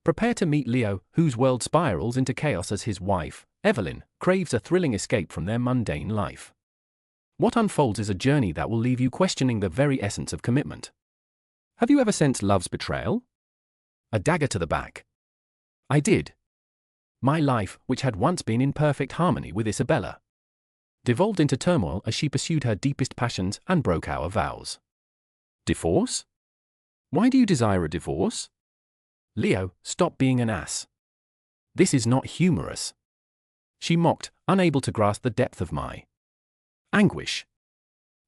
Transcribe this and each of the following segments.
Prepare to meet Leo, whose world spirals into chaos as his wife, Evelyn, craves a thrilling escape from their mundane life. What unfolds is a journey that will leave you questioning the very essence of commitment. Have you ever sensed love's betrayal? A dagger to the back. I did. My life, which had once been in perfect harmony with Isabella, devolved into turmoil as she pursued her deepest passions and broke our vows. Divorce? Why do you desire a divorce? Leo, stop being an ass. This is not humorous. She mocked, unable to grasp the depth of my anguish.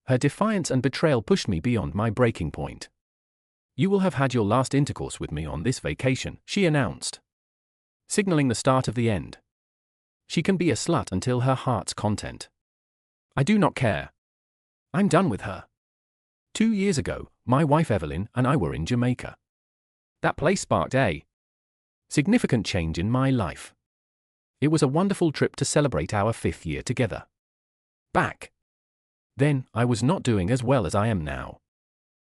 Her defiance and betrayal pushed me beyond my breaking point. You will have had your last intercourse with me on this vacation, she announced, signaling the start of the end. She can be a slut until her heart's content. I do not care. I'm done with her. 2 years ago, my wife Evelyn and I were in Jamaica. That place sparked a significant change in my life. It was a wonderful trip to celebrate our 5th year together. Back then, I was not doing as well as I am now.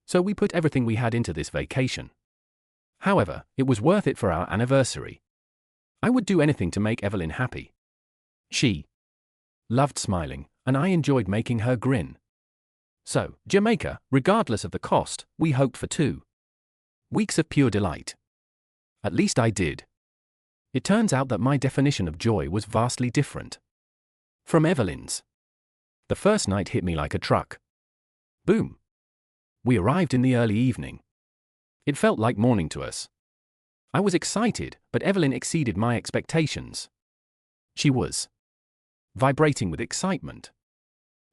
So we put everything we had into this vacation. However, it was worth it for our anniversary. I would do anything to make Evelyn happy. She loved smiling, and I enjoyed making her grin. So, Jamaica, regardless of the cost, we hoped for 2 weeks of pure delight. At least I did. It turns out that my definition of joy was vastly different from Evelyn's. The first night hit me like a truck. Boom. We arrived in the early evening. It felt like morning to us. I was excited, but Evelyn exceeded my expectations. She was vibrating with excitement.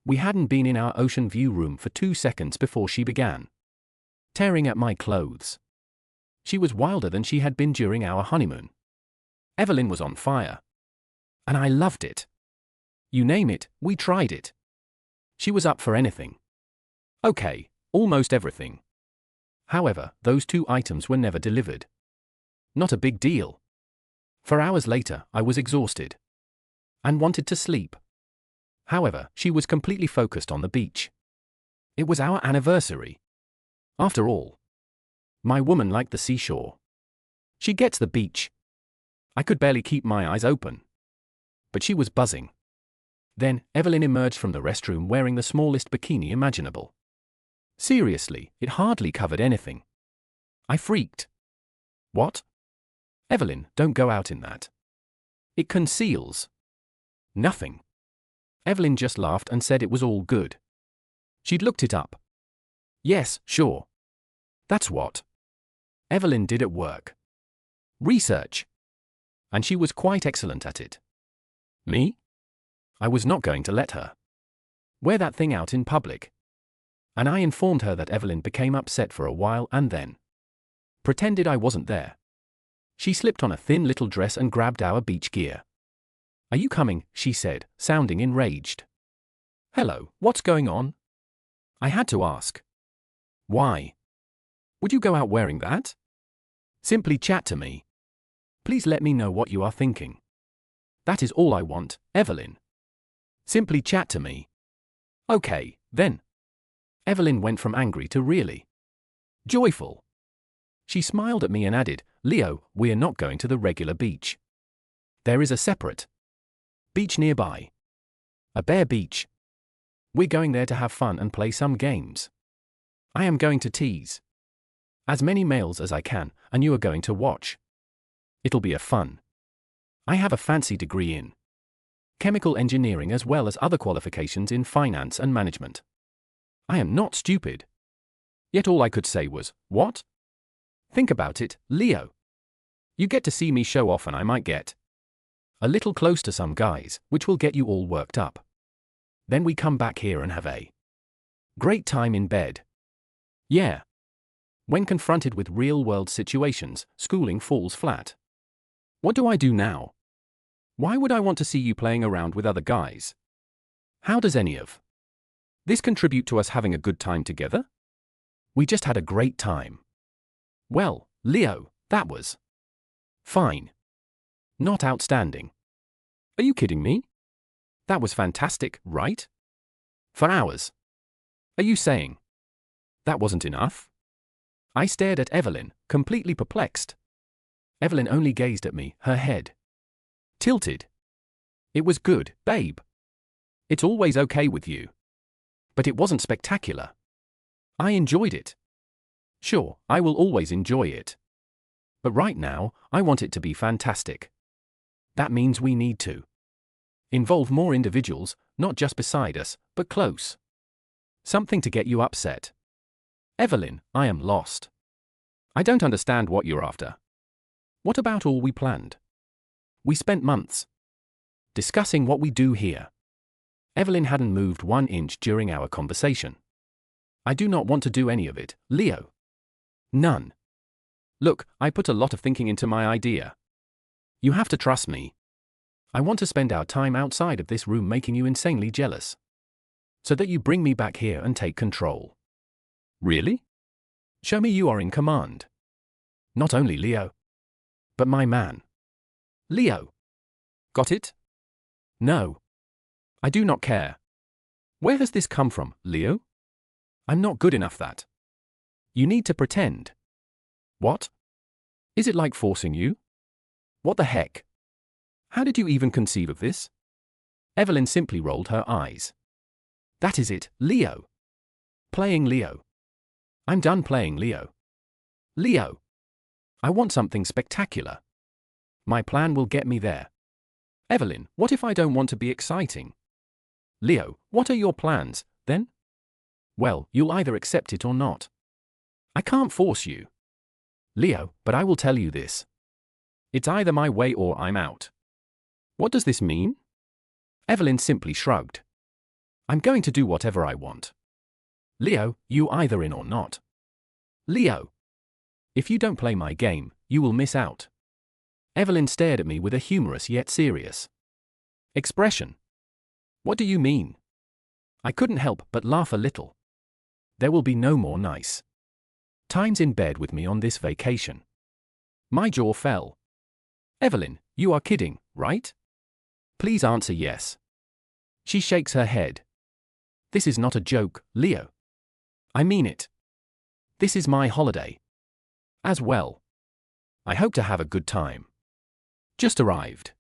We hadn't been in our ocean view room for 2 seconds before she began tearing at my clothes. She was wilder than she had been during our honeymoon. Evelyn was on fire. And I loved it. You name it, we tried it. She was up for anything. Okay, almost everything. However, those 2 items were never delivered. Not a big deal. For hours later, I was exhausted and wanted to sleep. However, she was completely focused on the beach. It was our anniversary. After all, my woman liked the seashore. She gets the beach. I could barely keep my eyes open. But she was buzzing. Then, Evelyn emerged from the restroom wearing the smallest bikini imaginable. Seriously, it hardly covered anything. I freaked. What? Evelyn, don't go out in that. It conceals nothing. Evelyn just laughed and said it was all good. She'd looked it up. Yes, sure. That's what Evelyn did at work. Research. And she was quite excellent at it. Me? I was not going to let her wear that thing out in public. And I informed her that Evelyn became upset for a while and then pretended I wasn't there. She slipped on a thin little dress and grabbed our beach gear. Are you coming? She said, sounding enraged. Hello, what's going on? I had to ask. Why? Would you go out wearing that? Simply chat to me. Please let me know what you are thinking. That is all I want, Evelyn. Simply chat to me. Okay, then. Evelyn went from angry to really joyful. She smiled at me and added, Leo, we are not going to the regular beach. There is a separate beach nearby. A bare beach. We're going there to have fun and play some games. I am going to tease as many males as I can, and you are going to watch. It'll be a fun. I have a fancy degree in chemical engineering as well as other qualifications in finance and management. I am not stupid. Yet all I could say was, what? Think about it, Leo. You get to see me show off and I might get a little close to some guys, which will get you all worked up. Then we come back here and have a great time in bed. Yeah. When confronted with real-world situations, schooling falls flat. What do I do now? Why would I want to see you playing around with other guys? How does any of this contribute to us having a good time together? We just had a great time. Well, Leo, that was fine. Not outstanding. Are you kidding me? That was fantastic, right? For hours. Are you saying that wasn't enough? I stared at Evelyn, completely perplexed. Evelyn only gazed at me, her head tilted. It was good, babe. It's always okay with you. But it wasn't spectacular. I enjoyed it. Sure, I will always enjoy it. But right now, I want it to be fantastic. That means we need to involve more individuals, not just beside us, but close. Something to get you upset. Evelyn, I am lost. I don't understand what you're after. What about all we planned? We spent months discussing what we do here. Evelyn hadn't moved 1 inch during our conversation. I do not want to do any of it, Leo. None. Look, I put a lot of thinking into my idea. You have to trust me. I want to spend our time outside of this room making you insanely jealous. So that you bring me back here and take control. Really? Show me you are in command. Not only Leo, but my man. Leo. Got it? No. I do not care. Where has this come from, Leo? I'm not good enough that. You need to pretend. What? Is it like forcing you? What the heck? How did you even conceive of this? Evelyn simply rolled her eyes. That is it, Leo. Playing Leo. I'm done playing Leo. Leo. I want something spectacular. My plan will get me there. Evelyn, what if I don't want to be exciting? Leo, what are your plans, then? Well, you'll either accept it or not. I can't force you. Leo, but I will tell you this. It's either my way or I'm out. What does this mean? Evelyn simply shrugged. I'm going to do whatever I want. Leo, you either in or not. Leo. If you don't play my game, you will miss out. Evelyn stared at me with a humorous yet serious expression. What do you mean? I couldn't help but laugh a little. There will be no more nice times in bed with me on this vacation. My jaw fell. Evelyn, you are kidding, right? Please answer yes. She shakes her head. This is not a joke, Leo. I mean it. This is my holiday. As well. I hope to have a good time. Just arrived.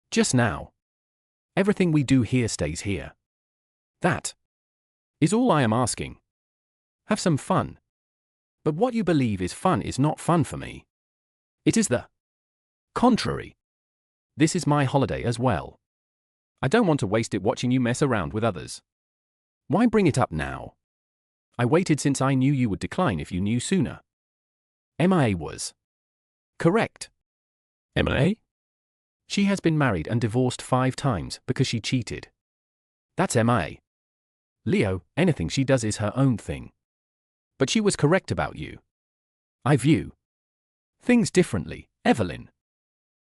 Just now. Everything we do here stays here. That is all I am asking. Have some fun. But what you believe is not fun for me. It is the contrary. This is my holiday as well. I don't want to waste it watching you mess around with others. Why bring it up now? I waited since I knew you would decline if you knew sooner. MIA was correct. MIA? She has been married and divorced 5 times because she cheated. That's MIA. Leo, anything she does is her own thing. But she was correct about you. I view things differently, Evelyn.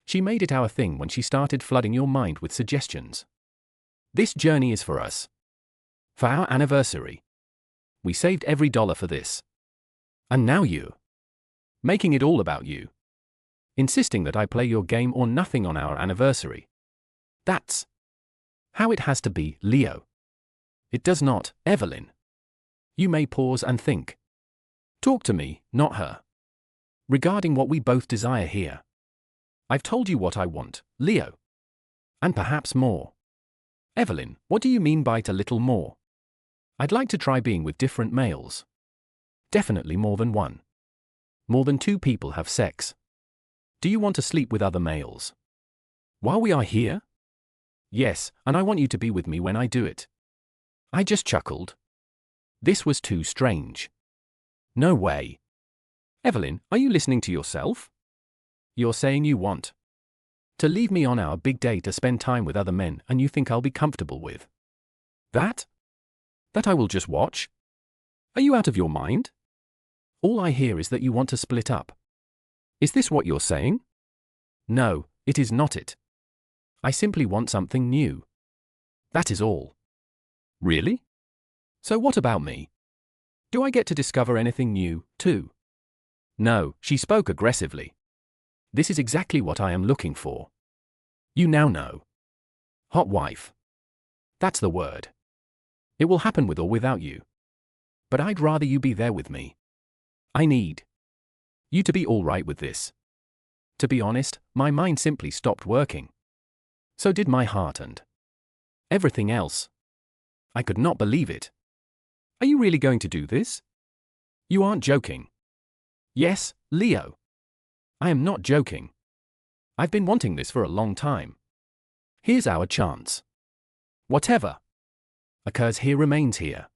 She made it our thing when she started flooding your mind with suggestions. This journey is for us. For our anniversary. We saved every dollar for this. And now you. Making it all about you. Insisting that I play your game or nothing on our anniversary. That's how it has to be, Leo. It does not, Evelyn. You may pause and think. Talk to me, not her. Regarding what we both desire here. I've told you what I want, Leo. And perhaps more. Evelyn, what do you mean by a little more? I'd like to try being with different males. Definitely more than one. More than 2 people have sex. Do you want to sleep with other males? While we are here? Yes, and I want you to be with me when I do it. I just chuckled. This was too strange. No way. Evelyn, are you listening to yourself? You're saying you want to leave me on our big day to spend time with other men and you think I'll be comfortable with that? That I will just watch? Are you out of your mind? All I hear is that you want to split up. Is this what you're saying? No, it is not it. I simply want something new. That is all. Really? So what about me? Do I get to discover anything new, too? No, she spoke aggressively. This is exactly what I am looking for. You now know. Hot wife. That's the word. It will happen with or without you. But I'd rather you be there with me. I need you to be all right with this. To be honest, my mind simply stopped working. So did my heart and everything else. I could not believe it. Are you really going to do this? You aren't joking. Yes, Leo. I am not joking. I've been wanting this for a long time. Here's our chance. Whatever occurs here remains here.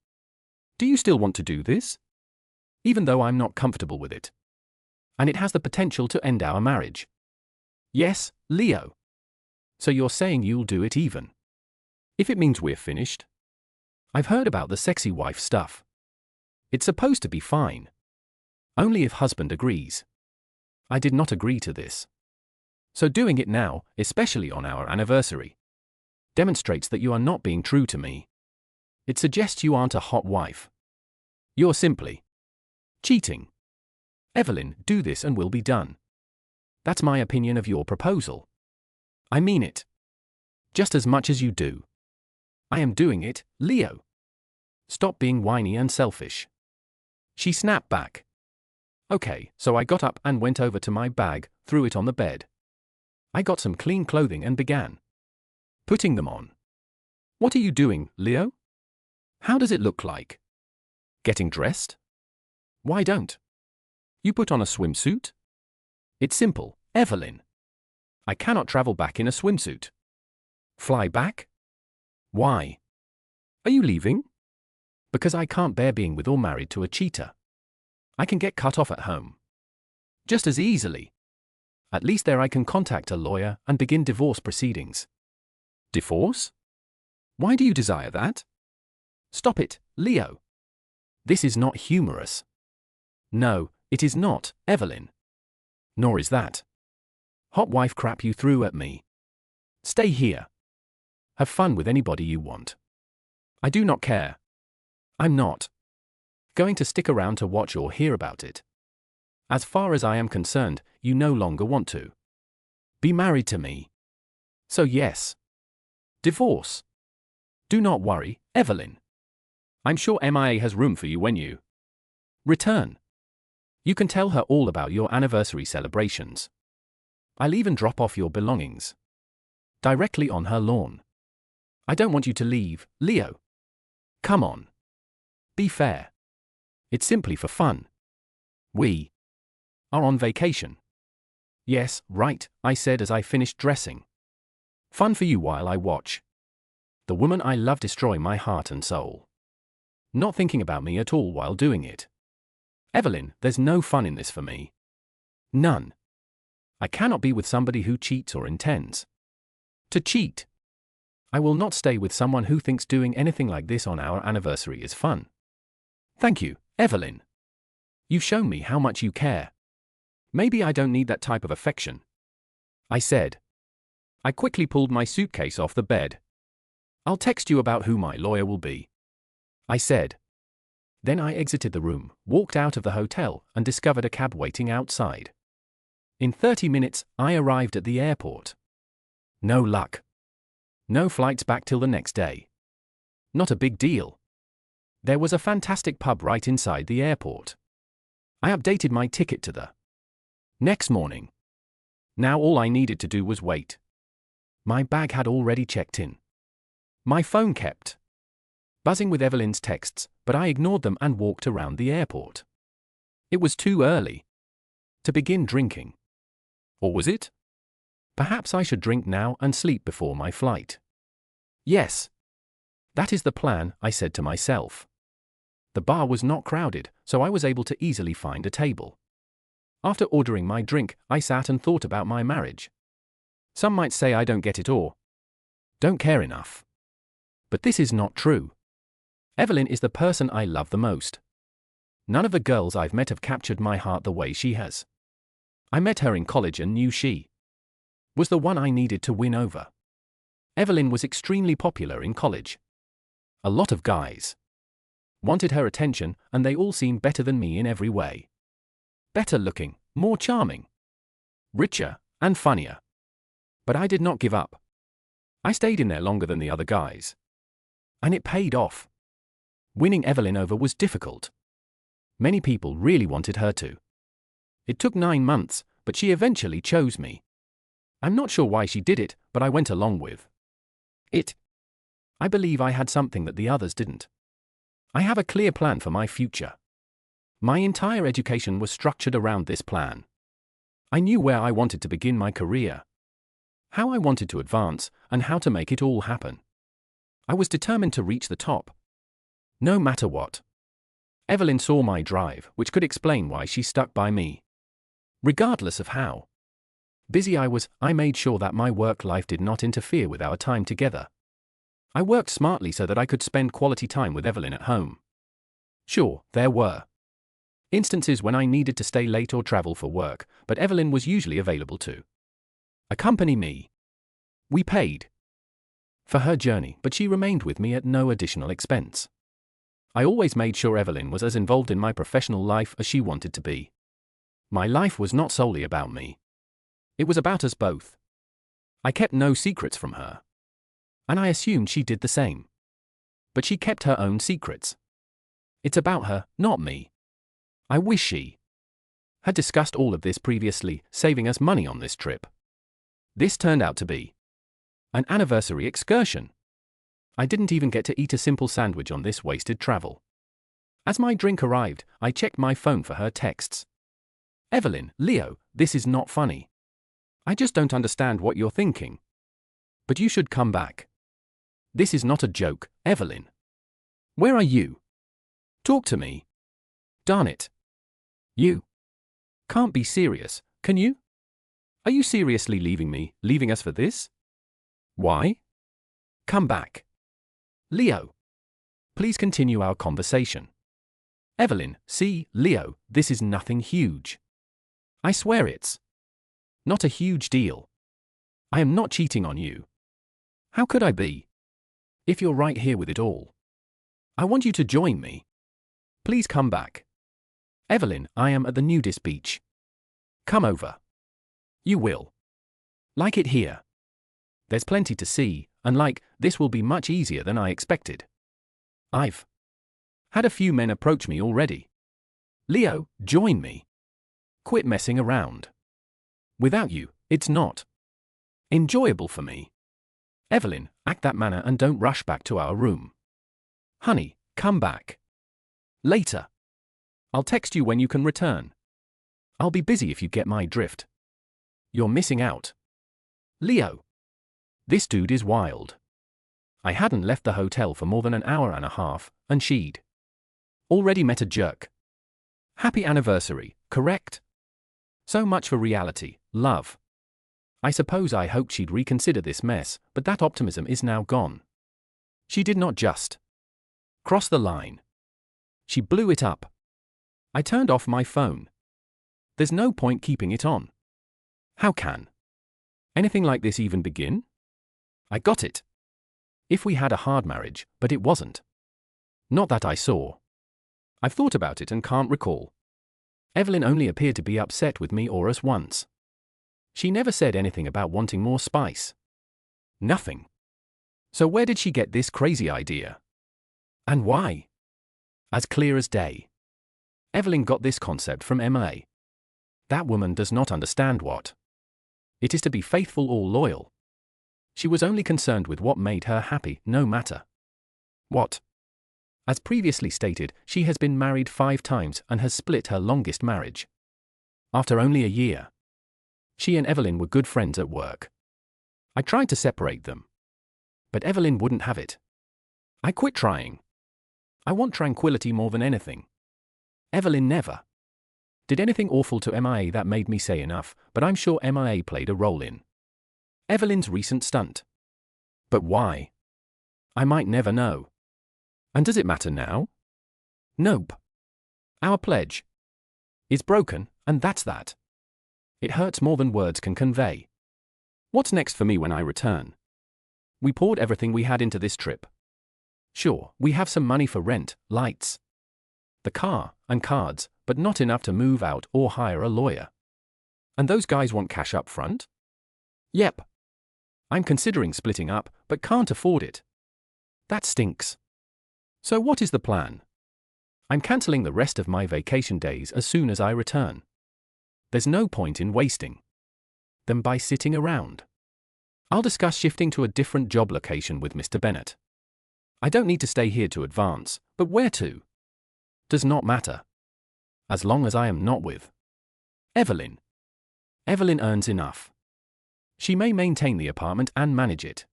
Do you still want to do this? Even though I'm not comfortable with it. And it has the potential to end our marriage. Yes, Leo. So you're saying you'll do it even if it means we're finished? I've heard about the sexy wife stuff. It's supposed to be fine. Only if husband agrees. I did not agree to this. So doing it now, especially on our anniversary, demonstrates that you are not being true to me. It suggests you aren't a hot wife. You're simply cheating. Evelyn, do this and we'll be done. That's my opinion of your proposal. I mean it. Just as much as you do. I am doing it, Leo. Stop being whiny and selfish. She snapped back. Okay, so I got up and went over to my bag, threw it on the bed. I got some clean clothing and began putting them on. What are you doing, Leo? How does it look like? Getting dressed? Why don't you put on a swimsuit? It's simple, Evelyn. I cannot travel back in a swimsuit. Fly back? Why? Are you leaving? Because I can't bear being with or married to a cheater. I can get cut off at home. Just as easily. At least there I can contact a lawyer and begin divorce proceedings. Divorce? Why do you desire that? Stop it, Leo. This is not humorous. No, it is not, Evelyn. Nor is that hot wife crap you threw at me. Stay here. Have fun with anybody you want. I do not care. I'm not going to stick around to watch or hear about it. As far as I am concerned, you no longer want to be married to me. So yes. Divorce. Do not worry, Evelyn. I'm sure MIA has room for you when you return. You can tell her all about your anniversary celebrations. I'll even drop off your belongings directly on her lawn. I don't want you to leave, Leo. Come on. Be fair. It's simply for fun. We are on vacation. Yes, right, I said as I finished dressing. Fun for you while I watch the woman I love destroy my heart and soul. Not thinking about me at all while doing it. Evelyn, there's no fun in this for me. None. I cannot be with somebody who cheats or intends to cheat. I will not stay with someone who thinks doing anything like this on our anniversary is fun. Thank you, Evelyn. You've shown me how much you care. Maybe I don't need that type of affection, I said. I quickly pulled my suitcase off the bed. I'll text you about who my lawyer will be, I said. Then I exited the room, walked out of the hotel, and discovered a cab waiting outside. In 30 minutes, I arrived at the airport. No luck. No flights back till the next day. Not a big deal. There was a fantastic pub right inside the airport. I updated my ticket to the next morning. Now all I needed to do was wait. My bag had already checked in. My phone kept buzzing with Evelyn's texts, but I ignored them and walked around the airport. It was too early to begin drinking. Or was it? Perhaps I should drink now and sleep before my flight. Yes. That is the plan, I said to myself. The bar was not crowded, so I was able to easily find a table. After ordering my drink, I sat and thought about my marriage. Some might say I don't get it or don't care enough. But this is not true. Evelyn is the person I love the most. None of the girls I've met have captured my heart the way she has. I met her in college and knew she was the one I needed to win over. Evelyn was extremely popular in college. A lot of guys wanted her attention, and they all seemed better than me in every way. Better looking, more charming, richer, and funnier. But I did not give up. I stayed in there longer than the other guys. And it paid off. Winning Evelyn over was difficult. Many people really wanted her to. It took 9 months, but she eventually chose me. I'm not sure why she did it, but I went along with it. I believe I had something that the others didn't. I have a clear plan for my future. My entire education was structured around this plan. I knew where I wanted to begin my career, how I wanted to advance, and how to make it all happen. I was determined to reach the top, no matter what. Evelyn saw my drive, which could explain why she stuck by me. Regardless of how busy I was, I made sure that my work life did not interfere with our time together. I worked smartly so that I could spend quality time with Evelyn at home. Sure, there were instances when I needed to stay late or travel for work, but Evelyn was usually available to accompany me. We paid for her journey, but she remained with me at no additional expense. I always made sure Evelyn was as involved in my professional life as she wanted to be. My life was not solely about me. It was about us both. I kept no secrets from her, and I assumed she did the same. But she kept her own secrets. It's about her, not me. I wish she had discussed all of this previously, saving us money on this trip. This turned out to be an anniversary excursion. I didn't even get to eat a simple sandwich on this wasted travel. As my drink arrived, I checked my phone for her texts. Evelyn, Leo, this is not funny. I just don't understand what you're thinking. But you should come back. This is not a joke, Evelyn. Where are you? Talk to me. Darn it. You can't be serious, can you? Are you seriously leaving us for this? Why? Come back. Leo. Please continue our conversation. Evelyn, see, Leo, this is nothing huge. I swear it's not a huge deal. I am not cheating on you. How could I be? If you're right here with it all. I want you to join me. Please come back. Evelyn, I am at the nudist beach. Come over. You will like it here. There's plenty to see, and this will be much easier than I expected. I've had a few men approach me already. Leo, join me. Quit messing around. Without you, it's not enjoyable for me. Evelyn, act that manner and don't rush back to our room. Honey, come back. Later. I'll text you when you can return. I'll be busy if you get my drift. You're missing out. Leo. This dude is wild. I hadn't left the hotel for more than an hour and a half, and she'd already met a jerk. Happy anniversary, correct? So much for reality, love. I suppose I hoped she'd reconsider this mess, but that optimism is now gone. She did not just cross the line. She blew it up. I turned off my phone. There's no point keeping it on. How can anything like this even begin? I got it. If we had a hard marriage, but it wasn't. Not that I saw. I've thought about it and can't recall. Evelyn only appeared to be upset with me or us once. She never said anything about wanting more spice. Nothing. So where did she get this crazy idea? And why? As clear as day. Evelyn got this concept from MA. That woman does not understand what it is to be faithful or loyal. She was only concerned with what made her happy, no matter what. As previously stated, she has been married 5 times and has split her longest marriage after only a year. She and Evelyn were good friends at work. I tried to separate them, but Evelyn wouldn't have it. I quit trying. I want tranquility more than anything. Evelyn never did anything awful to MIA that made me say enough, but I'm sure MIA played a role in Evelyn's recent stunt. But why? I might never know. And does it matter now? Nope. Our pledge is broken, and that's that. It hurts more than words can convey. What's next for me when I return? We poured everything we had into this trip. Sure, we have some money for rent, lights, the car, and cards, but not enough to move out or hire a lawyer. And those guys want cash up front? Yep. I'm considering splitting up, but can't afford it. That stinks. So what is the plan? I'm cancelling the rest of my vacation days as soon as I return. There's no point in wasting them by sitting around. I'll discuss shifting to a different job location with Mr. Bennett. I don't need to stay here to advance, but where to? Does not matter. As long as I am not with Evelyn. Evelyn earns enough. She may maintain the apartment and manage it.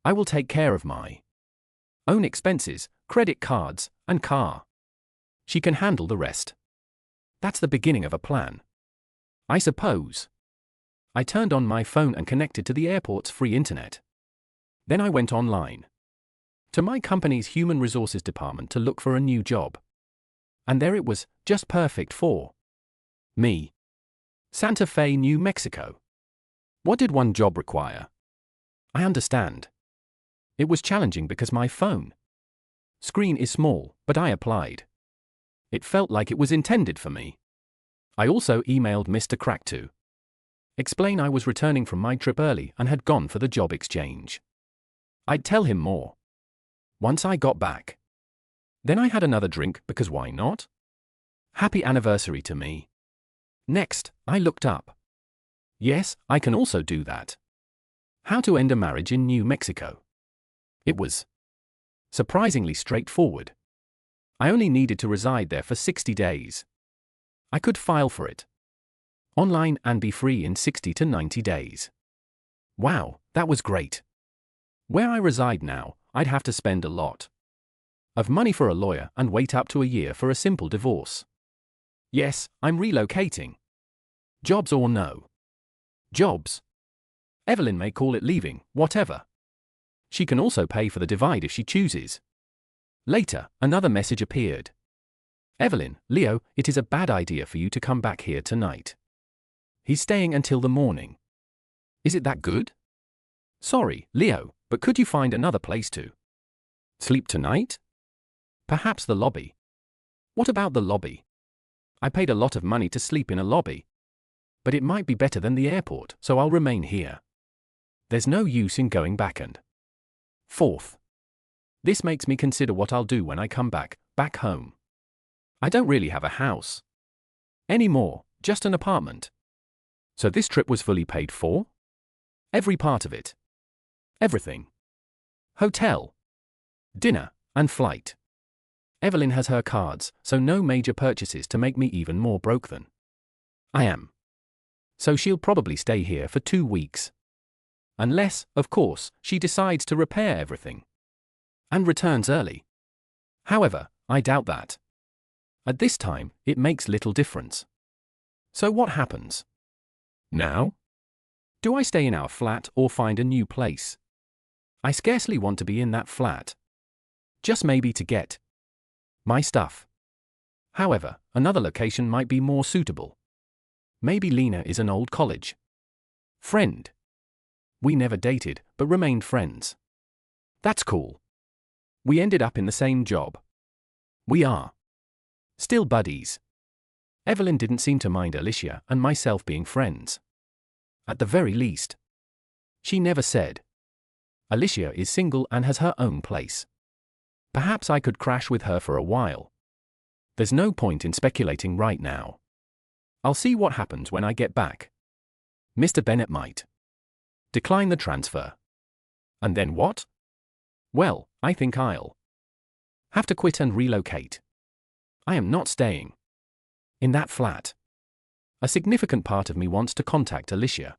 I will take care of my own expenses, credit cards, and car. She can handle the rest. That's the beginning of a plan, I suppose. I turned on my phone and connected to the airport's free internet. Then I went online to my company's human resources department to look for a new job. And there it was, just perfect for me. Santa Fe, New Mexico. What did one job require? I understand. It was challenging because my phone screen is small, but I applied. It felt like it was intended for me. I also emailed Mr. Crack to explain I was returning from my trip early and had gone for the job exchange. I'd tell him more once I got back. Then I had another drink because why not? Happy anniversary to me. Next, I looked up. Yes, I can also do that. How to end a marriage in New Mexico. It was surprisingly straightforward. I only needed to reside there for 60 days. I could file for it online and be free in 60 to 90 days. Wow, that was great. Where I reside now, I'd have to spend a lot of money for a lawyer and wait up to a year for a simple divorce. Yes, I'm relocating. Jobs or no jobs. Evelyn may call it leaving, whatever. She can also pay for the divide if she chooses. Later, another message appeared. Evelyn, Leo, it is a bad idea for you to come back here tonight. He's staying until the morning. Is it that good? Sorry, Leo, but could you find another place to sleep tonight? Perhaps the lobby. What about the lobby? I paid a lot of money to sleep in a lobby. But it might be better than the airport, so I'll remain here. There's no use in going back and forth. This makes me consider what I'll do when I come back home. I don't really have a house anymore, just an apartment. So this trip was fully paid for? Every part of it. Everything. Hotel, dinner, and flight. Evelyn has her cards, so no major purchases to make me even more broke than I am. So she'll probably stay here for 2 weeks. Unless, of course, she decides to repair everything and returns early. However, I doubt that. At this time, it makes little difference. So what happens now? Do I stay in our flat or find a new place? I scarcely want to be in that flat. Just maybe to get my stuff. However, another location might be more suitable. Maybe Lena is an old college friend. We never dated, but remained friends. That's cool. We ended up in the same job. We are still buddies. Evelyn didn't seem to mind Alicia and myself being friends. At the very least. She never said. Alicia is single and has her own place. Perhaps I could crash with her for a while. There's no point in speculating right now. I'll see what happens when I get back. Mr. Bennett might decline the transfer. And then what? Well, I think I'll have to quit and relocate. I am not staying in that flat. A significant part of me wants to contact Alicia.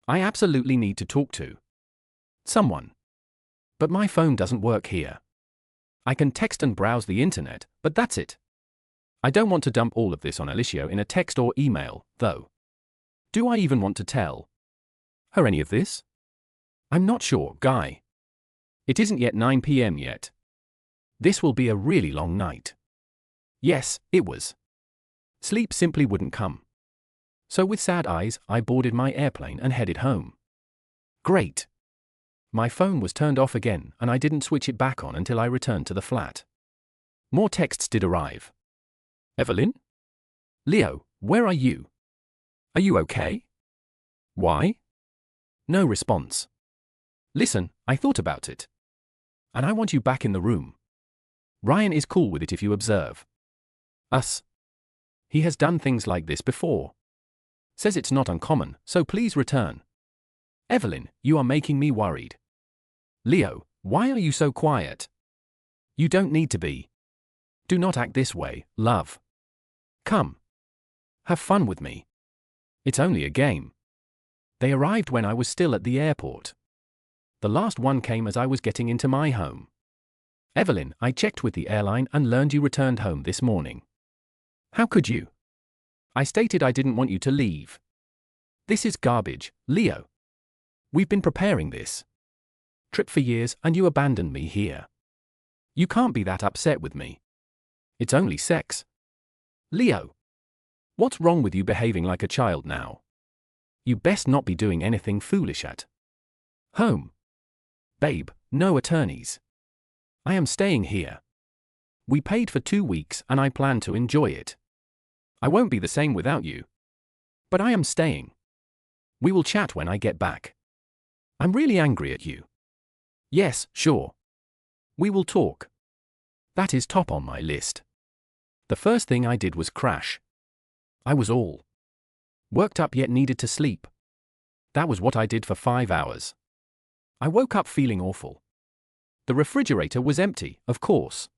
I absolutely need to talk to someone. But my phone doesn't work here. I can text and browse the internet, but that's it. I don't want to dump all of this on Alicia in a text or email, though. Do I even want to tell her any of this? I'm not sure, Guy. It isn't yet 9 p.m. yet. This will be a really long night. Yes, it was. Sleep simply wouldn't come. So with sad eyes, I boarded my airplane and headed home. Great. My phone was turned off again, and I didn't switch it back on until I returned to the flat. More texts did arrive. Evelyn? Leo, where are you? Are you okay? Why? No response. Listen, I thought about it. And I want you back in the room. Ryan is cool with it if you observe us. He has done things like this before. Says it's not uncommon, so please return. Evelyn, you are making me worried. Leo, why are you so quiet? You don't need to be. Do not act this way, love. Come. Have fun with me. It's only a game. They arrived when I was still at the airport. The last one came as I was getting into my home. Evelyn, I checked with the airline and learned you returned home this morning. How could you? I stated I didn't want you to leave. This is garbage, Leo. We've been preparing this trip for years and you abandoned me here. You can't be that upset with me. It's only sex. Leo. What's wrong with you behaving like a child now? You best not be doing anything foolish at home. Babe, no attorneys. I am staying here. We paid for 2 weeks and I plan to enjoy it. I won't be the same without you. But I am staying. We will chat when I get back. I'm really angry at you. Yes, sure. We will talk. That is top on my list. The first thing I did was crash. I was all worked up yet needed to sleep. That was what I did for 5 hours. I woke up feeling awful. The refrigerator was empty, of course.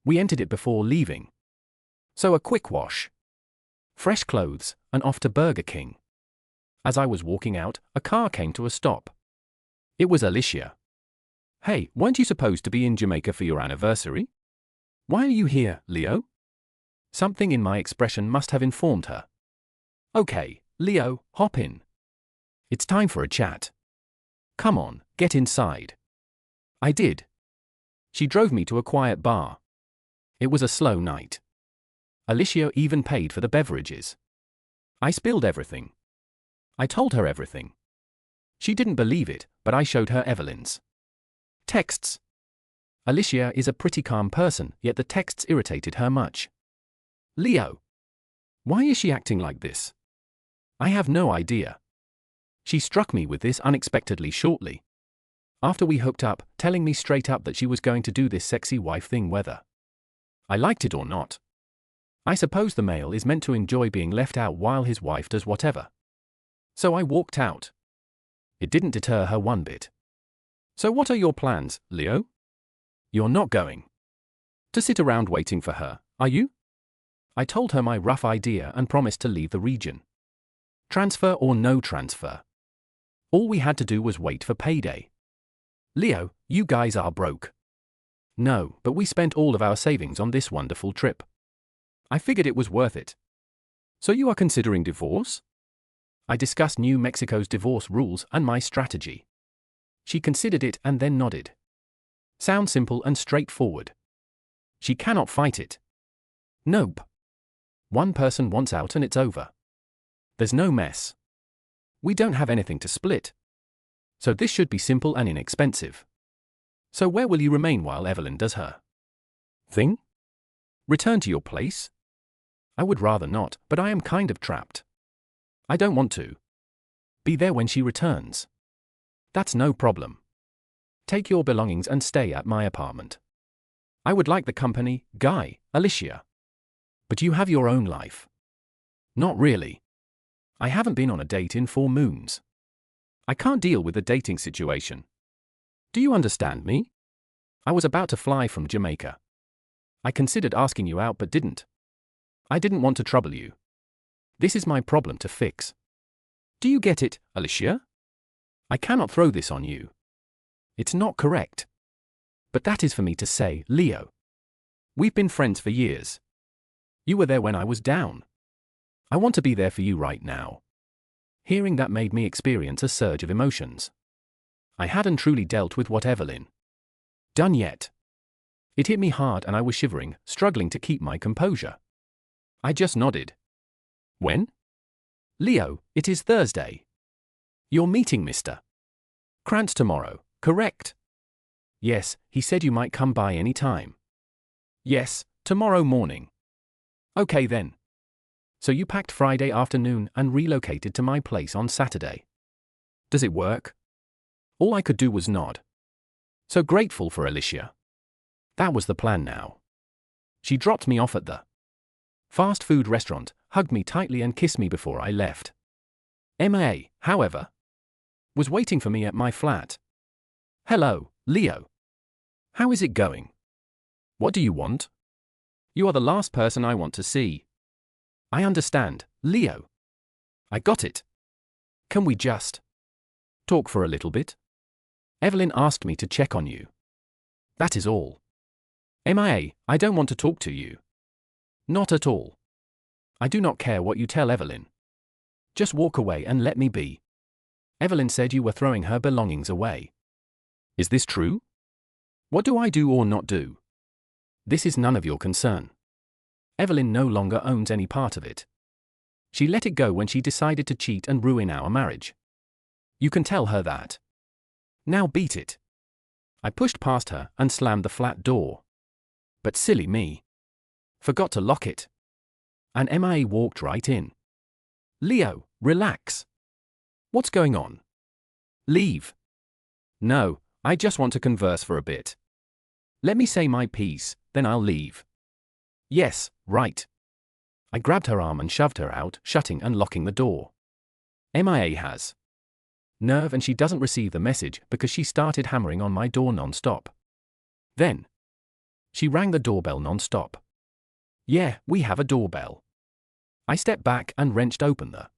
We entered it before leaving. So a quick wash. Fresh clothes, and off to Burger King. As I was walking out, a car came to a stop. It was Alicia. Hey, weren't you supposed to be in Jamaica for your anniversary? Why are you here, Leo? Something in my expression must have informed her. Okay, Leo, hop in. It's time for a chat. Come on, get inside. I did. She drove me to a quiet bar. It was a slow night. Alicia even paid for the beverages. I spilled everything. I told her everything. She didn't believe it, but I showed her Evelyn's texts. Alicia is a pretty calm person, yet the texts irritated her much. Leo. Why is she acting like this? I have no idea. She struck me with this unexpectedly shortly. After we hooked up, telling me straight up that she was going to do this sexy wife thing whether I liked it or not. I suppose the male is meant to enjoy being left out while his wife does whatever. So I walked out. It didn't deter her one bit. So what are your plans, Leo? You're not going to sit around waiting for her, are you? I told her my rough idea and promised to leave the region. Transfer or no transfer. All we had to do was wait for payday. Leo, you guys are broke. No, but we spent all of our savings on this wonderful trip. I figured it was worth it. So you are considering divorce? I discussed New Mexico's divorce rules and my strategy. She considered it and then nodded. Sounds simple and straightforward. She cannot fight it. Nope. One person wants out and it's over. There's no mess. We don't have anything to split. So this should be simple and inexpensive. So where will you remain while Evelyn does her thing? Return to your place? I would rather not, but I am kind of trapped. I don't want to be there when she returns. That's no problem. Take your belongings and stay at my apartment. I would like the company, Guy, Alicia. But you have your own life. Not really. I haven't been on a date in 4 moons. I can't deal with the dating situation. Do you understand me? I was about to fly from Jamaica. I considered asking you out but didn't. I didn't want to trouble you. This is my problem to fix. Do you get it, Alicia? I cannot throw this on you. It's not correct. But that is for me to say, Leo. We've been friends for years. You were there when I was down. I want to be there for you right now. Hearing that made me experience a surge of emotions. I hadn't truly dealt with what Evelyn done yet. It hit me hard and I was shivering, struggling to keep my composure. I just nodded. When? Leo, it is Thursday. You're meeting Mr. Krantz tomorrow, correct? Yes, he said you might come by any time. Yes, tomorrow morning. Okay then. So you packed Friday afternoon and relocated to my place on Saturday. Does it work? All I could do was nod. So grateful for Alicia. That was the plan now. She dropped me off at the fast food restaurant, hugged me tightly and kissed me before I left. MIA, however, was waiting for me at my flat. Hello, Leo. How is it going? What do you want? You are the last person I want to see. I understand, Leo. I got it. Can we just talk for a little bit? Evelyn asked me to check on you. That is all. MIA, I don't want to talk to you. Not at all. I do not care what you tell Evelyn. Just walk away and let me be. Evelyn said you were throwing her belongings away. Is this true? What do I do or not do? This is none of your concern. Evelyn no longer owns any part of it. She let it go when she decided to cheat and ruin our marriage. You can tell her that. Now beat it. I pushed past her and slammed the flat door. But silly me. Forgot to lock it. And MIA walked right in. Leo, relax. What's going on? Leave. No, I just want to converse for a bit. Let me say my piece, then I'll leave. Yes, right. I grabbed her arm and shoved her out, shutting and locking the door. MIA has nerve and she doesn't receive the message because she started hammering on my door non-stop. Then she rang the doorbell non-stop. Yeah, we have a doorbell. I stepped back and wrenched open the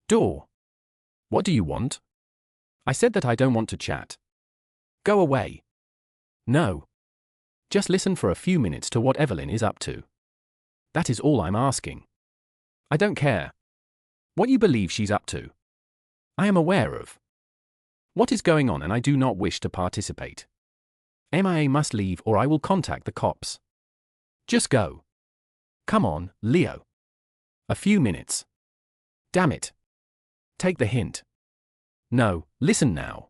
door. What do you want? I said that I don't want to chat. Go away. No. Just listen for a few minutes to what Evelyn is up to. That is all I'm asking. I don't care what you believe she's up to. I am aware of what is going on and I do not wish to participate. MIA must leave or I will contact the cops. Just go. Come on, Leo. A few minutes. Damn it. Take the hint. No, listen now.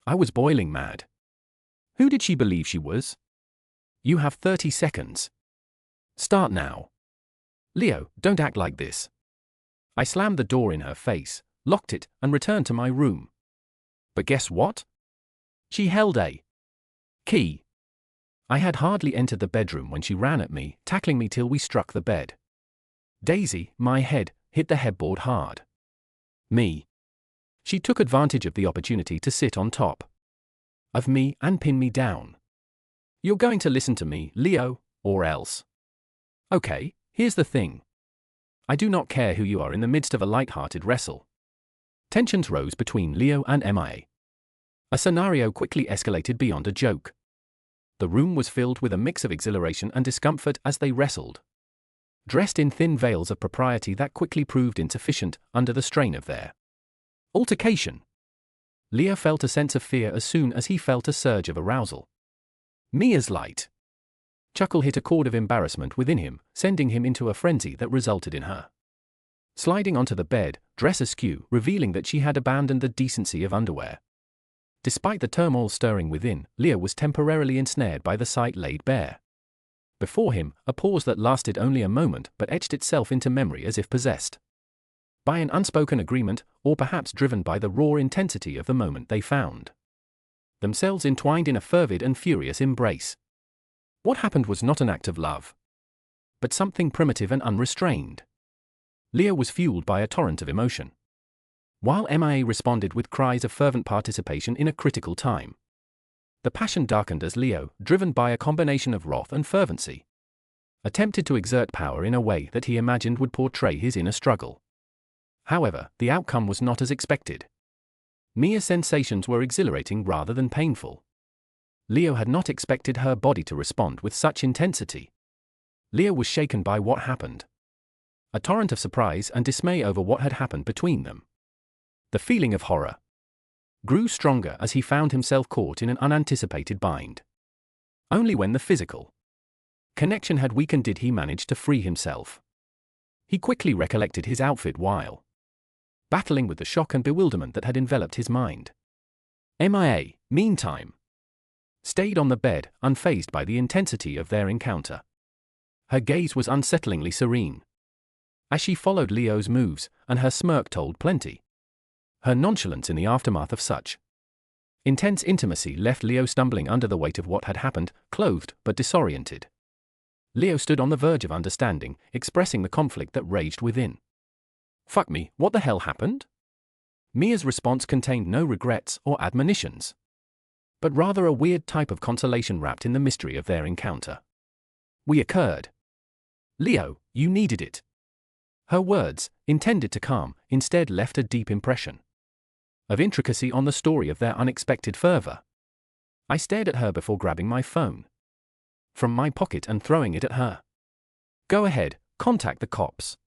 I was boiling mad. Who did she believe she was? You have 30 seconds. Start now. Leo, don't act like this. I slammed the door in her face, locked it, and returned to my room. But guess what? She held a key. I had hardly entered the bedroom when she ran at me, tackling me till we struck the bed. Daisy, my head, hit the headboard hard. Me. She took advantage of the opportunity to sit on top of me and pin me down. You're going to listen to me, Leo, or else. Okay, here's the thing. I do not care who you are in the midst of a light-hearted wrestle. Tensions rose between Leo and MIA. A scenario quickly escalated beyond a joke. The room was filled with a mix of exhilaration and discomfort as they wrestled, dressed in thin veils of propriety that quickly proved insufficient under the strain of their altercation. Leo felt a sense of fear as soon as he felt a surge of arousal. Mia's light chuckle hit a chord of embarrassment within him, sending him into a frenzy that resulted in her sliding onto the bed, dress askew, revealing that she had abandoned the decency of underwear. Despite the turmoil stirring within, Leo was temporarily ensnared by the sight laid bare before him, a pause that lasted only a moment but etched itself into memory as if possessed by an unspoken agreement, or perhaps driven by the raw intensity of the moment they found themselves entwined in a fervid and furious embrace. What happened was not an act of love, but something primitive and unrestrained. Leo was fueled by a torrent of emotion, while MIA responded with cries of fervent participation in a critical time. The passion darkened as Leo, driven by a combination of wrath and fervency, attempted to exert power in a way that he imagined would portray his inner struggle. However, the outcome was not as expected. Mia's sensations were exhilarating rather than painful. Leo had not expected her body to respond with such intensity. Leo was shaken by what happened. A torrent of surprise and dismay over what had happened between them. The feeling of horror grew stronger as he found himself caught in an unanticipated bind. Only when the physical connection had weakened did he manage to free himself. He quickly recollected his outfit while battling with the shock and bewilderment that had enveloped his mind. MIA, meantime, stayed on the bed, unfazed by the intensity of their encounter. Her gaze was unsettlingly serene as she followed Leo's moves, and her smirk told plenty. Her nonchalance in the aftermath of such intense intimacy left Leo stumbling under the weight of what had happened, clothed but disoriented. Leo stood on the verge of understanding, expressing the conflict that raged within. Fuck me, what the hell happened? Mia's response contained no regrets or admonitions, but rather a weird type of consolation wrapped in the mystery of their encounter. We occurred. Leo, you needed it. Her words, intended to calm, instead left a deep impression of intricacy on the story of their unexpected fervor. I stared at her before grabbing my phone from my pocket and throwing it at her. Go ahead, contact the cops.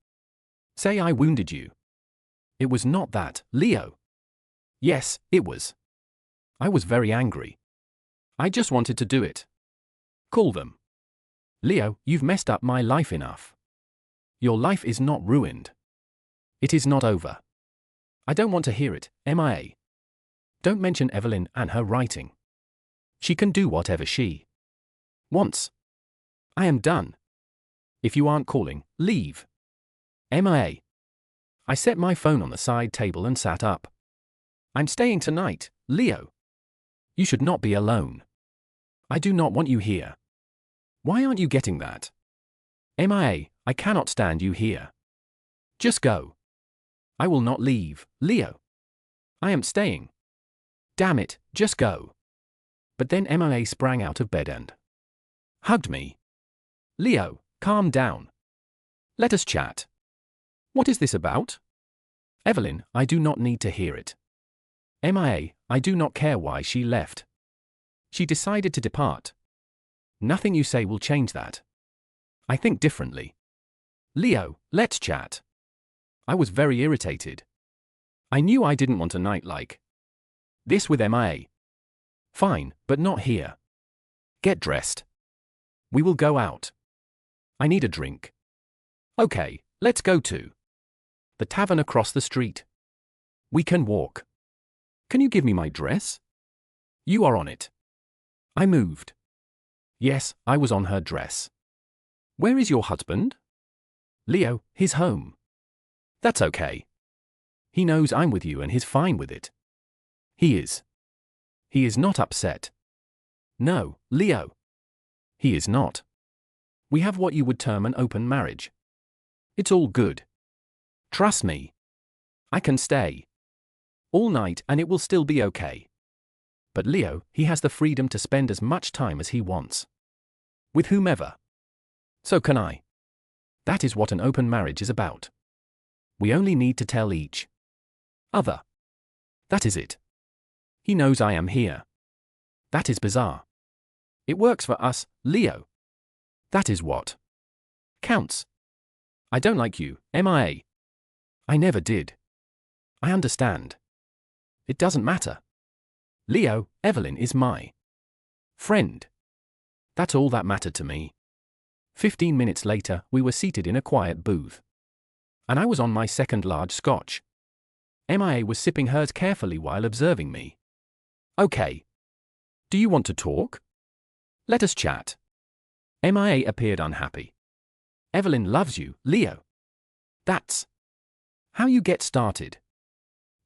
Say I wounded you. It was not that, Leo. Yes, it was. I was very angry. I just wanted to do it. Call them. Leo, you've messed up my life enough. Your life is not ruined. It is not over. I don't want to hear it, MIA. Don't mention Evelyn and her writing. She can do whatever she wants. I am done. If you aren't calling, leave. MIA. I set my phone on the side table and sat up. I'm staying tonight, Leo. You should not be alone. I do not want you here. Why aren't you getting that? MIA, I cannot stand you here. Just go. I will not leave, Leo. I am staying. Damn it, just go. But then MIA sprang out of bed and hugged me. Leo, calm down. Let us chat. What is this about? Evelyn, I do not need to hear it. MIA, I do not care why she left. She decided to depart. Nothing you say will change that. I think differently. Leo, let's chat. I was very irritated. I knew I didn't want a night like this with MIA. Fine, but not here. Get dressed. We will go out. I need a drink. Okay, let's go to the tavern across the street. We can walk. Can you give me my dress? You are on it. I moved. Yes, I was on her dress. Where is your husband? Leo, his home. That's okay. He knows I'm with you and he's fine with it. He is. He is not upset. No, Leo. He is not. We have what you would term an open marriage. It's all good. Trust me. I can stay all night and it will still be okay. But Leo, he has the freedom to spend as much time as he wants with whomever. So can I. That is what an open marriage is about. We only need to tell each other. That is it. He knows I am here. That is bizarre. It works for us, Leo. That is what counts. I don't like you, MIA. I never did. I understand. It doesn't matter. Leo, Evelyn is my friend. That's all that mattered to me. 15 minutes later, we were seated in a quiet booth. And I was on my second large scotch. MIA was sipping hers carefully while observing me. Okay. Do you want to talk? Let us chat. MIA appeared unhappy. Evelyn loves you, Leo. That's how you get started.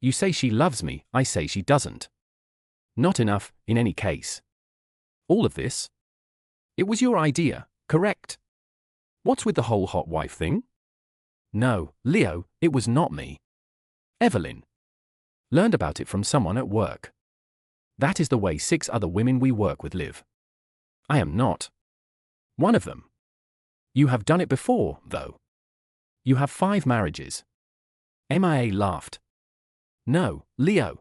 You say she loves me, I say she doesn't. Not enough, in any case. All of this? It was your idea, correct? What's with the whole hot wife thing? No, Leo, it was not me. Evelyn learned about it from someone at work. That is the way 6 other women we work with live. I am not one of them. You have done it before, though. You have 5 marriages. MIA laughed. No, Leo.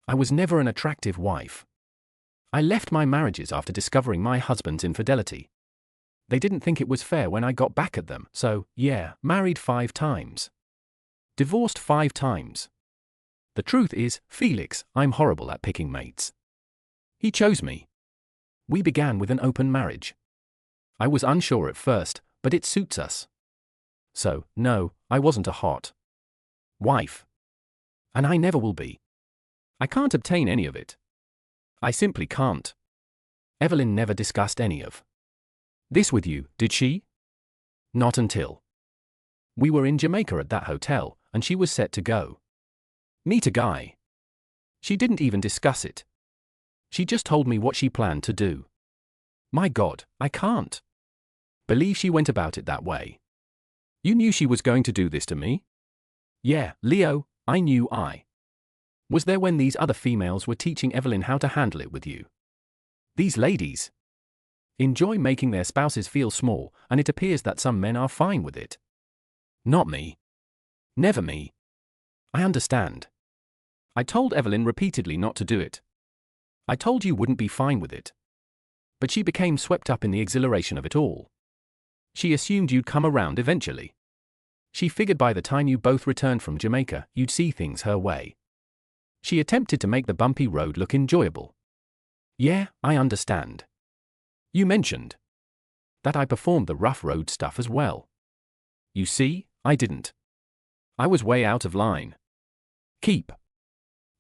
I was never an attractive wife. I left my marriages after discovering my husband's infidelity. They didn't think it was fair when I got back at them, so, yeah, married 5 times. Divorced 5 times. The truth is, Felix, I'm horrible at picking mates. He chose me. We began with an open marriage. I was unsure at first, but it suits us. So, no, I wasn't a hot wife. And I never will be. I can't obtain any of it. I simply can't. Evelyn never discussed any of this with you, did she? Not until we were in Jamaica at that hotel, and she was set to go meet a guy. She didn't even discuss it. She just told me what she planned to do. My God, I can't believe she went about it that way. You knew she was going to do this to me? Yeah, Leo, I knew I was there when these other females were teaching Evelyn how to handle it with you. These ladies enjoy making their spouses feel small, and it appears that some men are fine with it. Not me. Never me. I understand. I told Evelyn repeatedly not to do it. I told you wouldn't be fine with it. But she became swept up in the exhilaration of it all. She assumed you'd come around eventually. She figured by the time you both returned from Jamaica, you'd see things her way. She attempted to make the bumpy road look enjoyable. Yeah, I understand. You mentioned that I performed the rough road stuff as well. You see, I didn't. I was way out of line. Keep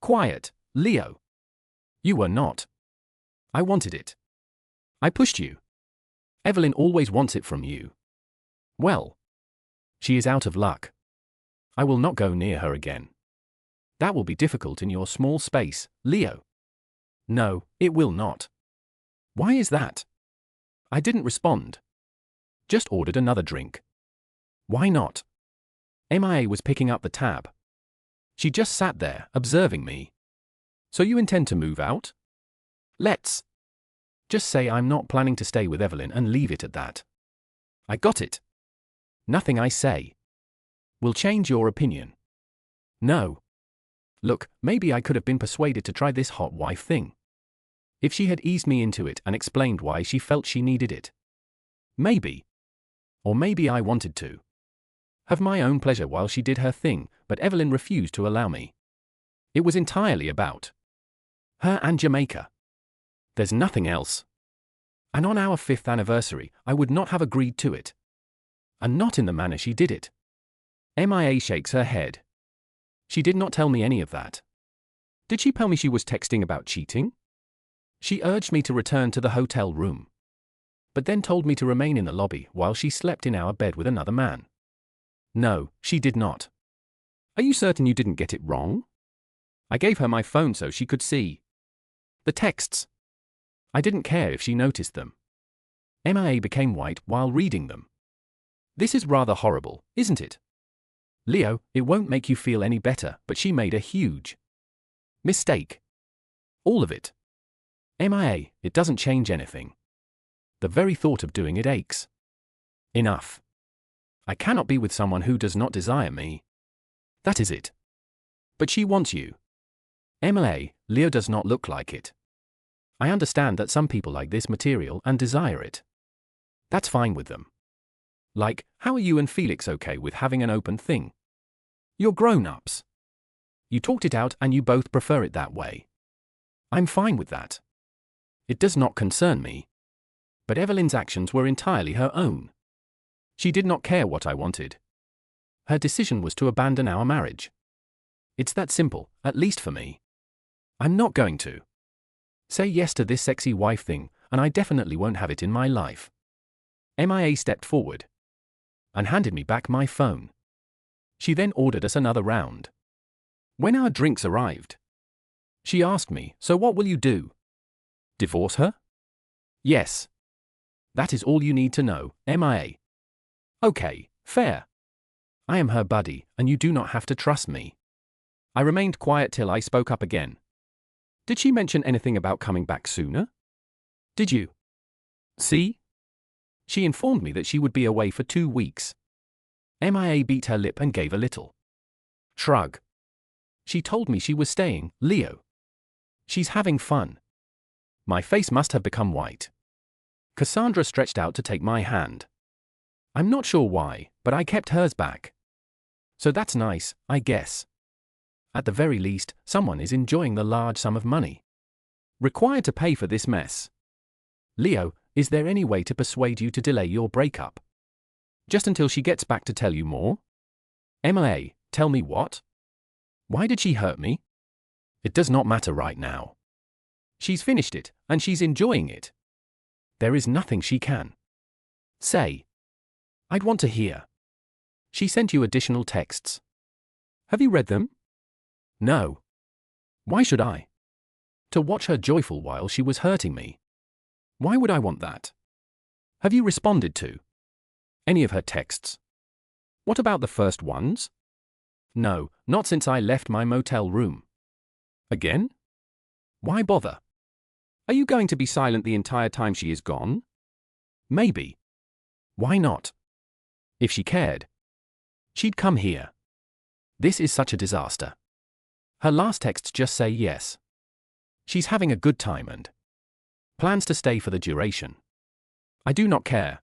quiet, Leo. You were not. I wanted it. I pushed you. Evelyn always wants it from you. Well, she is out of luck. I will not go near her again. That will be difficult in your small space, Leo. No, it will not. Why is that? I didn't respond. Just ordered another drink. Why not? MIA was picking up the tab. She just sat there, observing me. So you intend to move out? Let's just say I'm not planning to stay with Evelyn and leave it at that. I got it. Nothing I say will change your opinion. No. Look, maybe I could have been persuaded to try this hot wife thing. If she had eased me into it and explained why she felt she needed it. Maybe. Or maybe I wanted to have my own pleasure while she did her thing, but Evelyn refused to allow me. It was entirely about her and Jamaica. There's nothing else. And on our 5th anniversary, I would not have agreed to it. And not in the manner she did it. MIA shakes her head. She did not tell me any of that. Did she tell me she was texting about cheating? She urged me to return to the hotel room, but then told me to remain in the lobby while she slept in our bed with another man. No, she did not. Are you certain you didn't get it wrong? I gave her my phone so she could see the texts. I didn't care if she noticed them. MIA became white while reading them. This is rather horrible, isn't it? Leo, it won't make you feel any better, but she made a huge mistake. All of it. MIA, it doesn't change anything. The very thought of doing it aches. Enough. I cannot be with someone who does not desire me. That is it. But she wants you. MIA, Leo does not look like it. I understand that some people like this material and desire it. That's fine with them. Like, how are you and Felix okay with having an open thing? You're grown-ups. You talked it out and you both prefer it that way. I'm fine with that. It does not concern me. But Evelyn's actions were entirely her own. She did not care what I wanted. Her decision was to abandon our marriage. It's that simple, at least for me. I'm not going to say yes to this sexy wife thing, and I definitely won't have it in my life. MIA stepped forward and handed me back my phone. She then ordered us another round. When our drinks arrived, she asked me, so what will you do? Divorce her? Yes. That is all you need to know, MIA. Okay, fair. I am her buddy, and you do not have to trust me. I remained quiet till I spoke up again. Did she mention anything about coming back sooner? Did you see? She informed me that she would be away for 2 weeks. MIA beat her lip and gave a little shrug. She told me she was staying, Leo. She's having fun. My face must have become white. Cassandra stretched out to take my hand. I'm not sure why, but I kept hers back. So that's nice, I guess. At the very least, someone is enjoying the large sum of money required to pay for this mess. Leo, is there any way to persuade you to delay your breakup? Just until she gets back to tell you more? MIA, tell me what? Why did she hurt me? It does not matter right now. She's finished it, and she's enjoying it. There is nothing she can say. I'd want to hear. She sent you additional texts. Have you read them? No. Why should I? To watch her joyful while she was hurting me. Why would I want that? Have you responded to any of her texts? What about the first ones? No, not since I left my motel room. Again? Why bother? Are you going to be silent the entire time she is gone? Maybe. Why not? If she cared, she'd come here. This is such a disaster. Her last texts just say yes. She's having a good time and plans to stay for the duration. I do not care.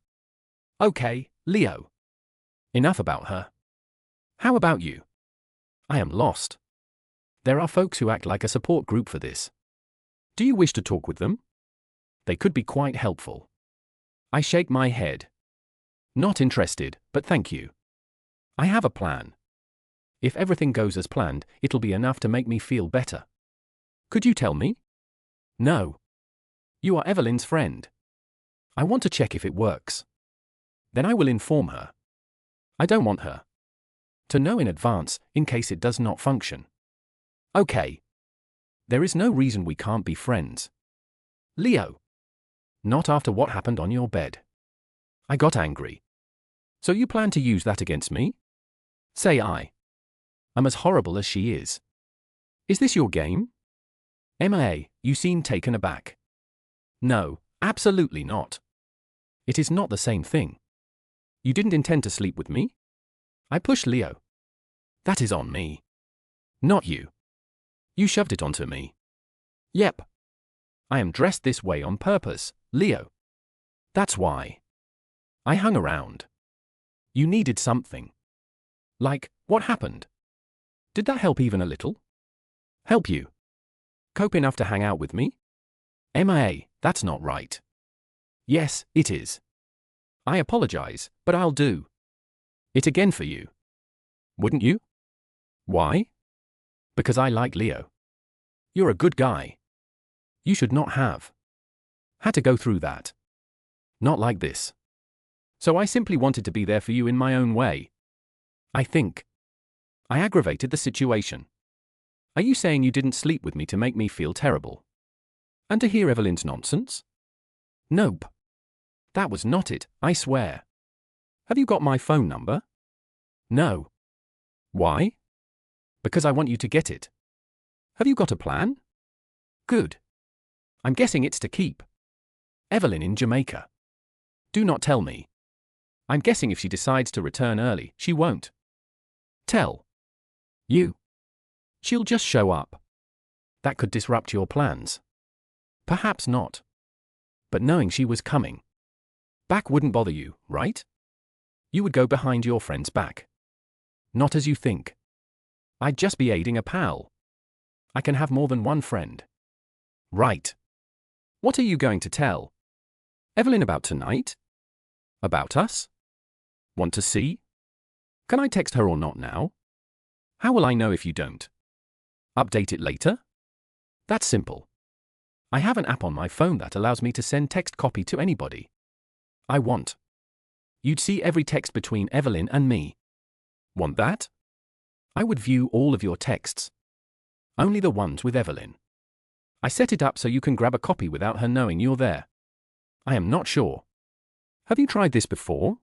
Okay, Leo. Enough about her. How about you? I am lost. There are folks who act like a support group for this. Do you wish to talk with them? They could be quite helpful. I shake my head. Not interested, but thank you. I have a plan. If everything goes as planned, it'll be enough to make me feel better. Could you tell me? No. You are Evelyn's friend. I want to check if it works. Then I will inform her. I don't want her to know in advance, in case it does not function. Okay. There is no reason we can't be friends. Leo. Not after what happened on your bed. I got angry. So you plan to use that against me? Say I. I'm as horrible as she is. Is this your game? MIA, you seem taken aback. No, absolutely not. It is not the same thing. You didn't intend to sleep with me? I pushed Leo. That is on me. Not you. You shoved it onto me. Yep. I am dressed this way on purpose, Leo. That's why. I hung around. You needed something. Like, what happened? Did that help even a little? Help you? Cope enough to hang out with me? MIA, that's not right. Yes, it is. I apologize, but I'll do it again for you. Wouldn't you? Why? Because I like Leo. You're a good guy. You should not have had to go through that. Not like this. So I simply wanted to be there for you in my own way. I think I aggravated the situation. Are you saying you didn't sleep with me to make me feel terrible? And to hear Evelyn's nonsense? Nope. That was not it, I swear. Have you got my phone number? No. Why? Because I want you to get it. Have you got a plan? Good. I'm guessing it's to keep Evelyn in Jamaica. Do not tell me. I'm guessing if she decides to return early, she won't tell you. She'll just show up. That could disrupt your plans. Perhaps not. But knowing she was coming back wouldn't bother you, right? You would go behind your friend's back. Not as you think. I'd just be aiding a pal. I can have more than one friend. Right. What are you going to tell Evelyn about tonight? About us? Want to see? Can I text her or not now? How will I know if you don't? Update it later? That's simple. I have an app on my phone that allows me to send text copy to anybody I want. You'd see every text between Evelyn and me. Want that? I would view all of your texts. Only the ones with Evelyn. I set it up so you can grab a copy without her knowing you're there. I am not sure. Have you tried this before?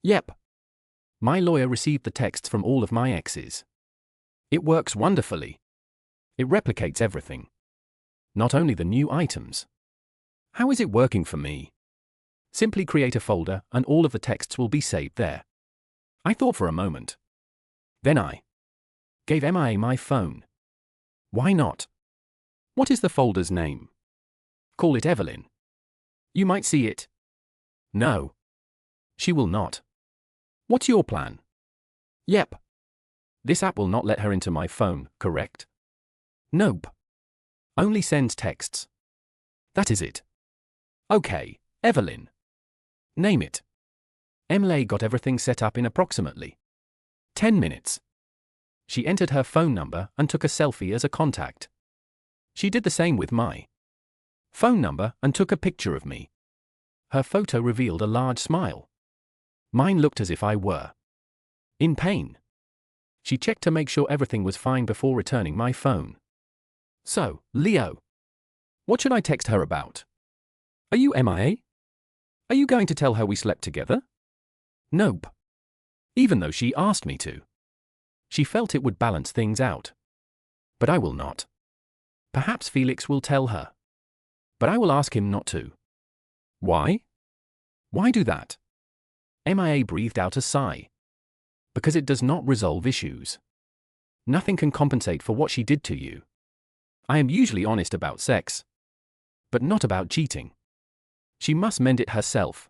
Yep. My lawyer received the texts from all of my exes. It works wonderfully. It replicates everything. Not only the new items. How is it working for me? Simply create a folder and all of the texts will be saved there. I thought for a moment. Then I gave MIA my phone. Why not? What is the folder's name? Call it Evelyn. You might see it. No. She will not. What's your plan? Yep. This app will not let her into my phone, correct? Nope. Only sends texts. That is it. Okay, Evelyn. Name it. Emily got everything set up in approximately 10 minutes. She entered her phone number and took a selfie as a contact. She did the same with my phone number and took a picture of me. Her photo revealed a large smile. Mine looked as if I were in pain. She checked to make sure everything was fine before returning my phone. So, Leo, what should I text her about? Are you MIA? Are you going to tell her we slept together? Nope. Even though she asked me to. She felt it would balance things out. But I will not. Perhaps Felix will tell her. But I will ask him not to. Why? Why do that? MIA breathed out a sigh. Because it does not resolve issues. Nothing can compensate for what she did to you. I am usually honest about sex. But not about cheating. She must mend it herself.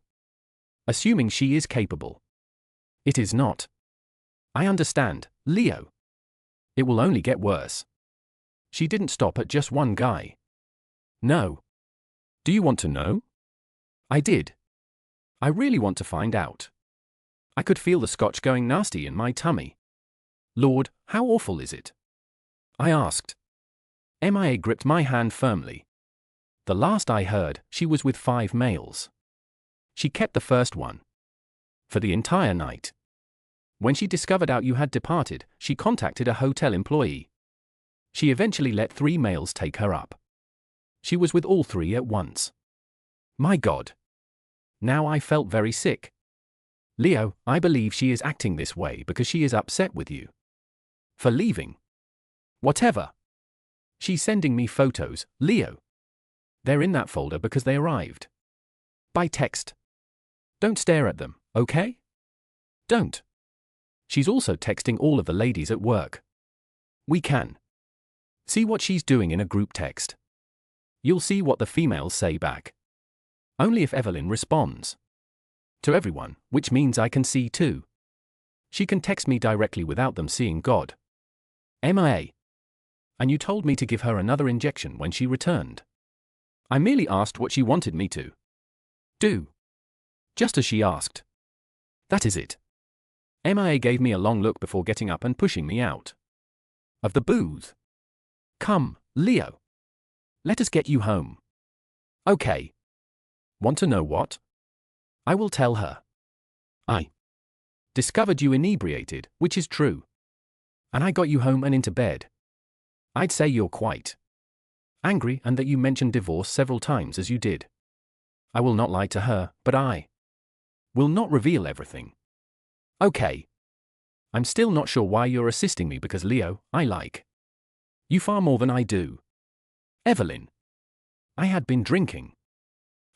Assuming she is capable. It is not. I understand, Leo. It will only get worse. She didn't stop at just one guy. No. Do you want to know? I did. I really want to find out. I could feel the scotch going nasty in my tummy. Lord, how awful is it? I asked. MIA gripped my hand firmly. The last I heard, she was with 5 males. She kept the first one. For the entire night. When she discovered out you had departed, she contacted a hotel employee. She eventually let 3 males take her up. She was with all 3 at once. My God. Now I felt very sick. Leo, I believe she is acting this way because she is upset with you. For leaving. Whatever. She's sending me photos, Leo. They're in that folder because they arrived. By text. Don't stare at them, okay? Don't. She's also texting all of the ladies at work. We can. See what she's doing in a group text. You'll see what the females say back. Only if Evelyn responds. To everyone, which means I can see too. She can text me directly without them seeing God. MIA. And you told me to give her another injection when she returned. I merely asked what she wanted me to do. Just as she asked. That is it. MIA gave me a long look before getting up and pushing me out of the booth. Come, Leo. Let us get you home. Okay. Want to know what? I will tell her. I discovered you inebriated, which is true. And I got you home and into bed. I'd say you're quite angry and that you mentioned divorce several times as you did. I will not lie to her, but I will not reveal everything. Okay. I'm still not sure why you're assisting me because Leo, I like you far more than I do. Evelyn. I had been drinking.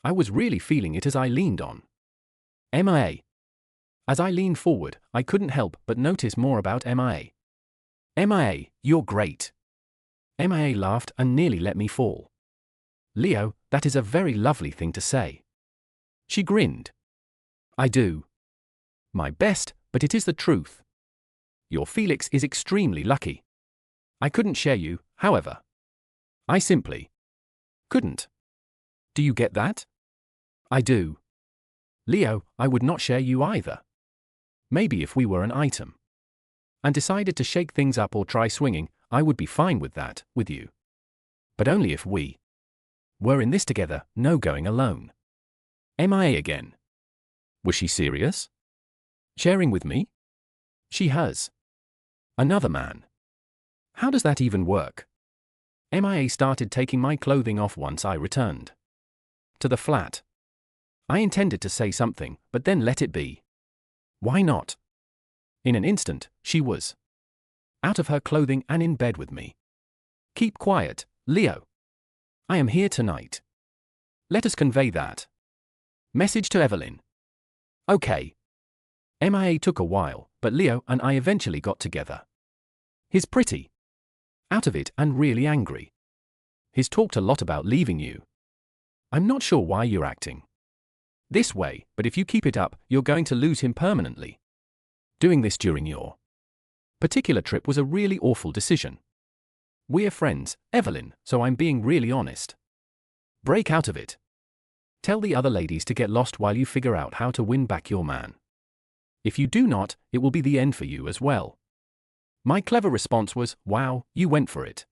I was really feeling it as I leaned on. MIA. As I leaned forward, I couldn't help but notice more about MIA. MIA, you're great. MIA laughed and nearly let me fall. Leo, that is a very lovely thing to say. She grinned. I do. My best, but it is the truth. Your Felix is extremely lucky. I couldn't share you, however. I simply couldn't. Do you get that? I do. Leo, I would not share you either. Maybe if we were an item and decided to shake things up or try swinging, I would be fine with that, with you. But only if we were in this together, no going alone. MIA again. Was she serious? Sharing with me? She has another man. How does that even work? MIA started taking my clothing off once I returned to the flat. I intended to say something, but then let it be. Why not? In an instant, she was out of her clothing and in bed with me. Keep quiet, Leo. I am here tonight. Let us convey that message to Evelyn. Okay. MIA took a while, but Leo and I eventually got together. He's pretty out of it and really angry. He's talked a lot about leaving you. I'm not sure why you're acting this way, but if you keep it up, you're going to lose him permanently. Doing this during your particular trip was a really awful decision. We're friends, Evelyn, so I'm being really honest. Break out of it. Tell the other ladies to get lost while you figure out how to win back your man. If you do not, it will be the end for you as well. My clever response was, wow, you went for it.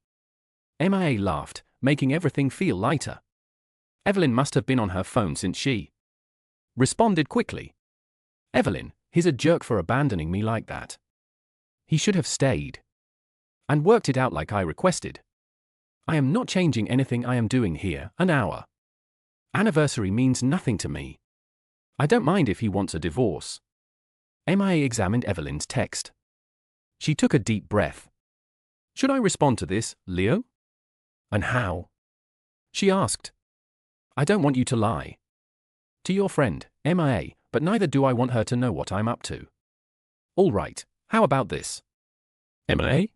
MIA laughed, making everything feel lighter. Evelyn must have been on her phone since she responded quickly. Evelyn, he's a jerk for abandoning me like that. He should have stayed and worked it out like I requested. I am not changing anything I am doing here. An hour anniversary means nothing to me. I don't mind if he wants a divorce. MIA examined Evelyn's text. She took a deep breath. Should I respond to this, Leo? And how? She asked. I don't want you to lie to your friend, MIA, but neither do I want her to know what I'm up to. All right, how about this? MIA?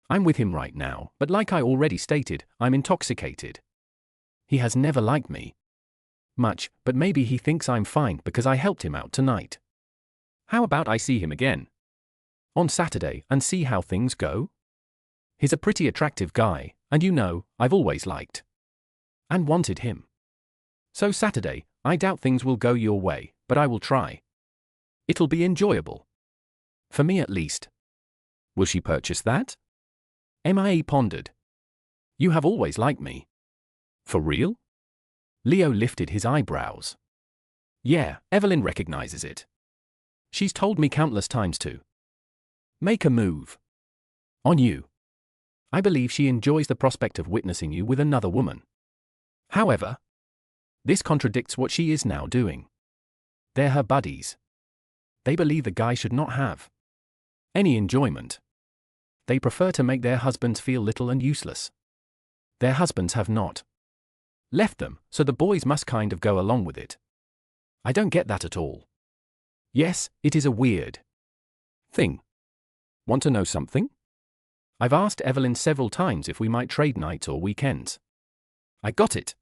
I'm with him right now, but like I already stated, I'm intoxicated. He has never liked me much, but maybe he thinks I'm fine because I helped him out tonight. How about I see him again on Saturday and see how things go? He's a pretty attractive guy, and you know, I've always liked and wanted him. So Saturday, I doubt things will go your way, but I will try. It'll be enjoyable. For me at least. Will she purchase that? MIA pondered. You have always liked me. For real? Leo lifted his eyebrows. Yeah, Evelyn recognizes it. She's told me countless times to make a move on you. I believe she enjoys the prospect of witnessing you with another woman. However, this contradicts what she is now doing. They're her buddies. They believe the guy should not have any enjoyment. They prefer to make their husbands feel little and useless. Their husbands have not left them, so the boys must kind of go along with it. I don't get that at all. Yes, it is a weird thing. Want to know something? I've asked Evelyn several times if we might trade nights or weekends. I got it.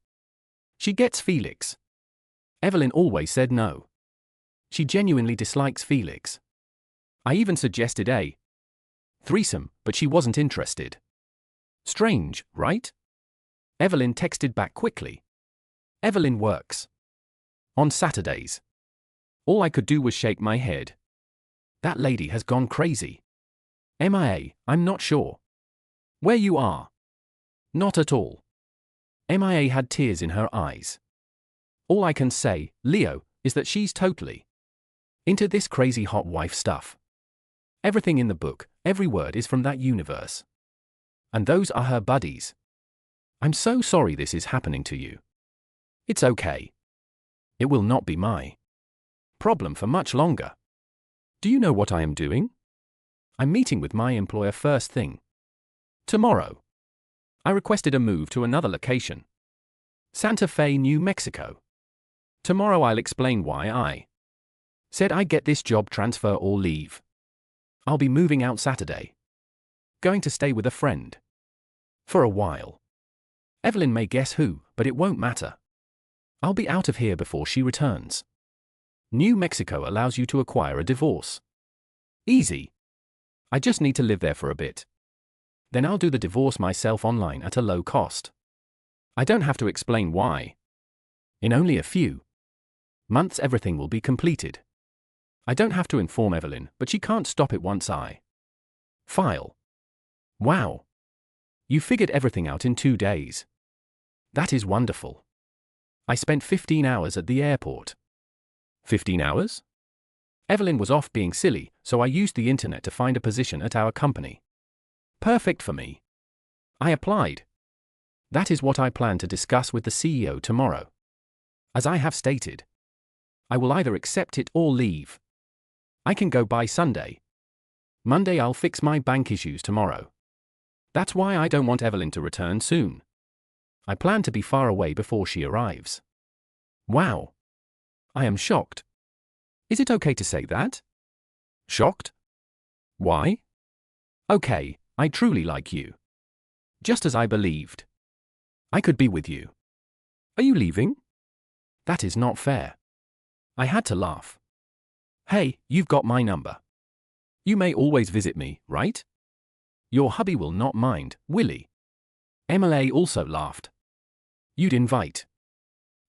She gets Felix. Evelyn always said no. She genuinely dislikes Felix. I even suggested a threesome, but she wasn't interested. Strange, right? Evelyn texted back quickly. Evelyn works on Saturdays. All I could do was shake my head. That lady has gone crazy. MIA, I'm not sure where you are. Not at all. MIA had tears in her eyes. All I can say, Leo, is that she's totally into this crazy hot wife stuff. Everything in the book, every word is from that universe. And those are her buddies. I'm so sorry this is happening to you. It's okay. It will not be my problem for much longer. Do you know what I am doing? I'm meeting with my employer first thing tomorrow. I requested a move to another location. Santa Fe, New Mexico. Tomorrow I'll explain why I said I get this job transfer or leave. I'll be moving out Saturday. Going to stay with a friend. For a while. Evelyn may guess who, but it won't matter. I'll be out of here before she returns. New Mexico allows you to acquire a divorce. Easy. I just need to live there for a bit. Then I'll do the divorce myself online at a low cost. I don't have to explain why. In only a few months everything will be completed. I don't have to inform Evelyn, but she can't stop it once I file. Wow. You figured everything out in 2 days. That is wonderful. I spent 15 hours at the airport. 15 hours? Evelyn was off being silly, so I used the internet to find a position at our company. Perfect for me. I applied. That is what I plan to discuss with the CEO tomorrow. As I have stated, I will either accept it or leave. I can go by Sunday. Monday I'll fix my bank issues tomorrow. That's why I don't want Evelyn to return soon. I plan to be far away before she arrives. Wow. I am shocked. Is it okay to say that? Shocked? Why? Okay, I truly like you. Just as I believed. I could be with you. Are you leaving? That is not fair. I had to laugh. Hey, you've got my number. You may always visit me, right? Your hubby will not mind, will he? MLA also laughed. You'd invite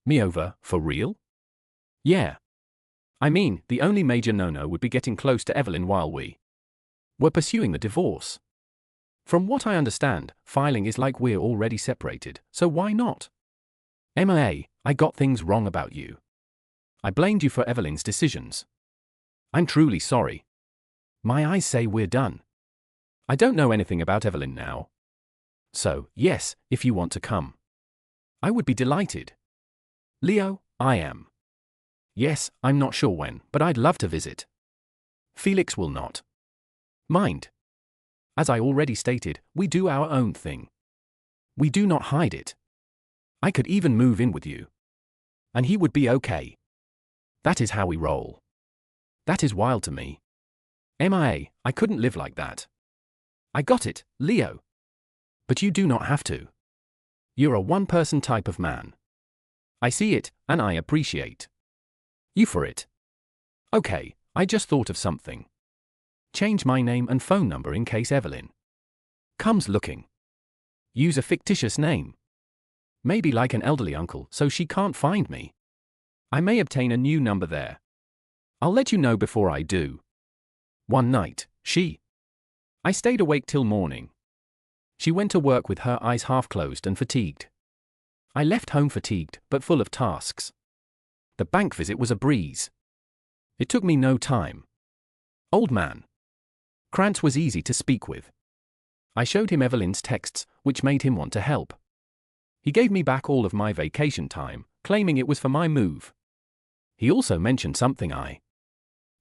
me over, for real? Yeah. I mean, the only major no-no would be getting close to Evelyn while we were pursuing the divorce. From what I understand, filing is like we're already separated, so why not? MLA, I got things wrong about you. I blamed you for Evelyn's decisions. I'm truly sorry. My eyes say we're done. I don't know anything about Evelyn now. So, yes, if you want to come. I would be delighted. Leo, I am. Yes, I'm not sure when, but I'd love to visit. Felix will not Mind. As I already stated, we do our own thing. We do not hide it. I could even move in with you. And he would be okay. That is how we roll. That is wild to me. MIA, I couldn't live like that. I got it, Leo. But you do not have to. You're a one-person type of man. I see it, and I appreciate you for it. Okay, I just thought of something. Change my name and phone number in case Evelyn comes looking. Use a fictitious name. Maybe like an elderly uncle so she can't find me. I may obtain a new number there. I'll let you know before I do. One night, I stayed awake till morning. She went to work with her eyes half closed and fatigued. I left home fatigued but full of tasks. The bank visit was a breeze. It took me no time. Old man Krantz was easy to speak with. I showed him Evelyn's texts, which made him want to help. He gave me back all of my vacation time, claiming it was for my move. He also mentioned something I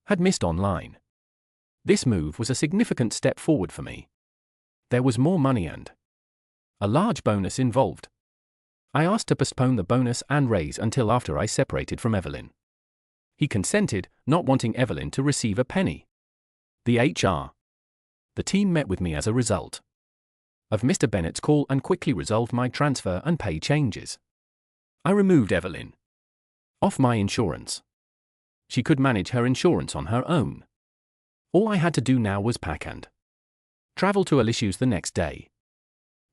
had missed online. This move was a significant step forward for me. There was more money and a large bonus involved. I asked to postpone the bonus and raise until after I separated from Evelyn. He consented, not wanting Evelyn to receive a penny. The team met with me as a result of Mr. Bennett's call and quickly resolved my transfer and pay changes. I removed Evelyn off my insurance. She could manage her insurance on her own. All I had to do now was pack and travel to Alicia's the next day.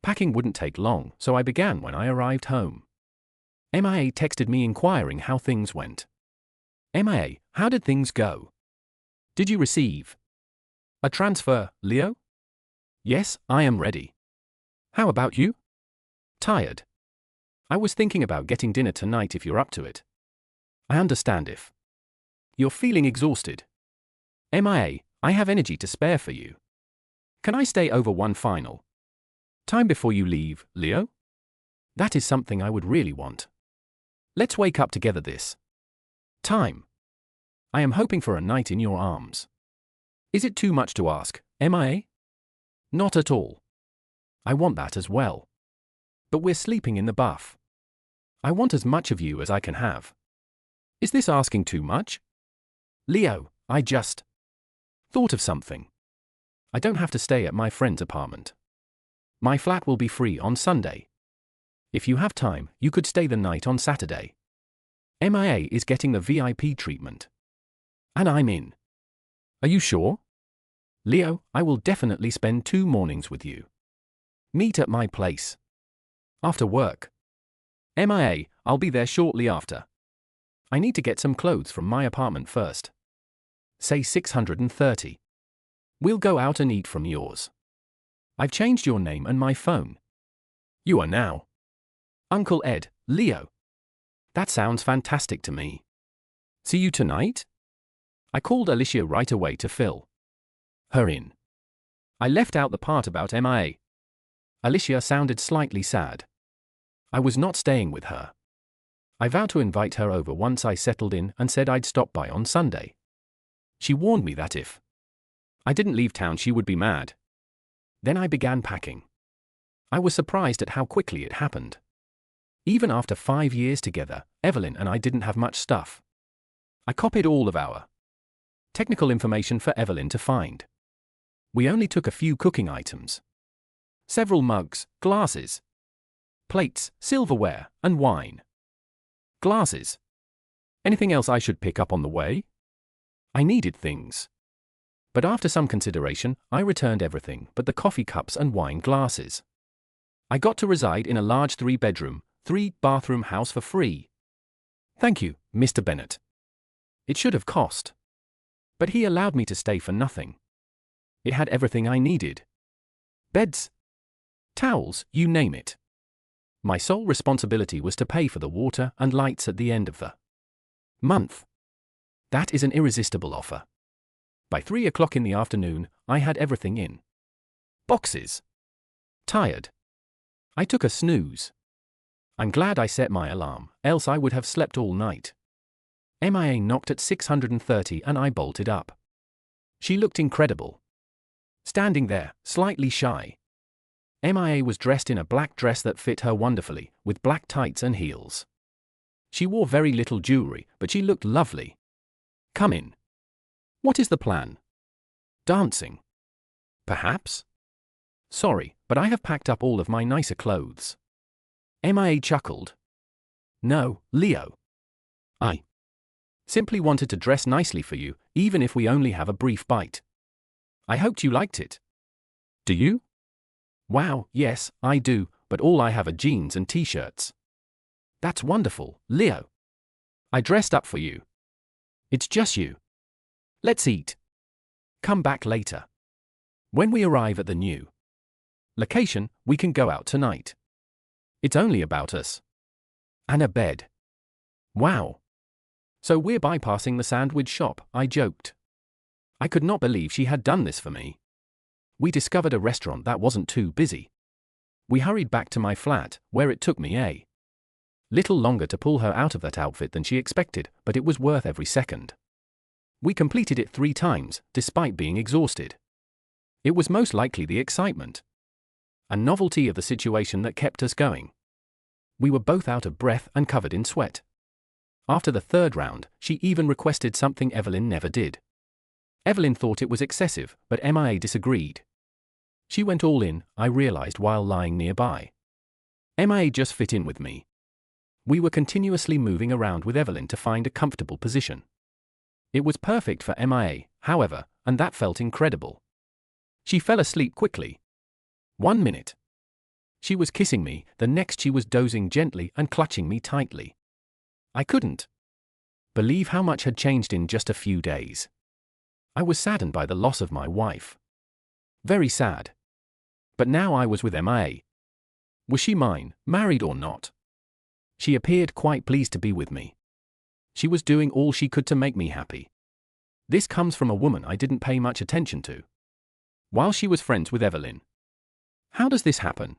Packing wouldn't take long, so I began when I arrived home. MIA texted me inquiring how things went. MIA, how did things go? Did you receive a transfer, Leo? Yes, I am ready. How about you? Tired. I was thinking about getting dinner tonight if you're up to it. I understand if you're feeling exhausted. MIA, I have energy to spare for you. Can I stay over one final time before you leave, Leo? That is something I would really want. Let's wake up together this time. I am hoping for a night in your arms. Is it too much to ask, MIA? Not at all. I want that as well. But we're sleeping in the buff. I want as much of you as I can have. Is this asking too much? Leo, I just thought of something. I don't have to stay at my friend's apartment. My flat will be free on Sunday. If you have time, you could stay the night on Saturday. MIA is getting the VIP treatment. And I'm in. Are you sure? Leo, I will definitely spend 2 mornings with you. Meet at my place after work. MIA, I'll be there shortly after. I need to get some clothes from my apartment first. Say 630. We'll go out and eat from yours. I've changed your name and my phone. You are now Uncle Ed, Leo. That sounds fantastic to me. See you tonight? I called Alicia right away to fill her in. I left out the part about MIA. Alicia sounded slightly sad. I was not staying with her. I vowed to invite her over once I settled in and said I'd stop by on Sunday. She warned me that if I didn't leave town she would be mad. Then I began packing. I was surprised at how quickly it happened. Even after 5 years together, Evelyn and I didn't have much stuff. I copied all of our technical information for Evelyn to find. We only took a few cooking items. Several mugs, glasses, plates, silverware, and wine. Glasses. Anything else I should pick up on the way? I needed things. But after some consideration, I returned everything but the coffee cups and wine glasses. I got to reside in a large 3-bedroom, 3-bathroom house for free. Thank you, Mr. Bennett. It should have cost. But he allowed me to stay for nothing. It had everything I needed. Beds, towels, you name it. My sole responsibility was to pay for the water and lights at the end of the month. That is an irresistible offer. By 3 o'clock in the afternoon, I had everything in boxes. Tired. I took a snooze. I'm glad I set my alarm, else I would have slept all night. MIA knocked at 630 and I bolted up. She looked incredible. standing there, slightly shy. MIA was dressed in a black dress that fit her wonderfully, with black tights and heels. She wore very little jewelry, but she looked lovely. Come in. What is the plan? Dancing. Perhaps? Sorry, but I have packed up all of my nicer clothes. MIA chuckled. No, Leo. I simply wanted to dress nicely for you, even if we only have a brief bite. I hoped you liked it. Do you? Wow, yes, I do, but all I have are jeans and t-shirts. That's wonderful, Leo. I dressed up for you. It's just you. Let's eat. Come back later. When we arrive at the new location, we can go out tonight. It's only about us. And a bed. Wow. So we're bypassing the sandwich shop, I joked. I could not believe she had done this for me. We discovered a restaurant that wasn't too busy. We hurried back to my flat, where it took me a little longer to pull her out of that outfit than she expected, but it was worth every second. We completed it 3 times, despite being exhausted. It was most likely the excitement and novelty of the situation that kept us going. We were both out of breath and covered in sweat. After the 3rd round, she even requested something Evelyn never did. Evelyn thought it was excessive, but MIA disagreed. She went all in, I realized while lying nearby. MIA just fit in with me. We were continuously moving around with Evelyn to find a comfortable position. It was perfect for MIA, however, and that felt incredible. She fell asleep quickly. 1 minute. She was kissing me, the next she was dozing gently and clutching me tightly. I couldn't believe how much had changed in just a few days. I was saddened by the loss of my wife. Very sad. But now I was with MIA. Was she mine, married or not? She appeared quite pleased to be with me. She was doing all she could to make me happy. This comes from a woman I didn't pay much attention to while she was friends with Evelyn. How does this happen?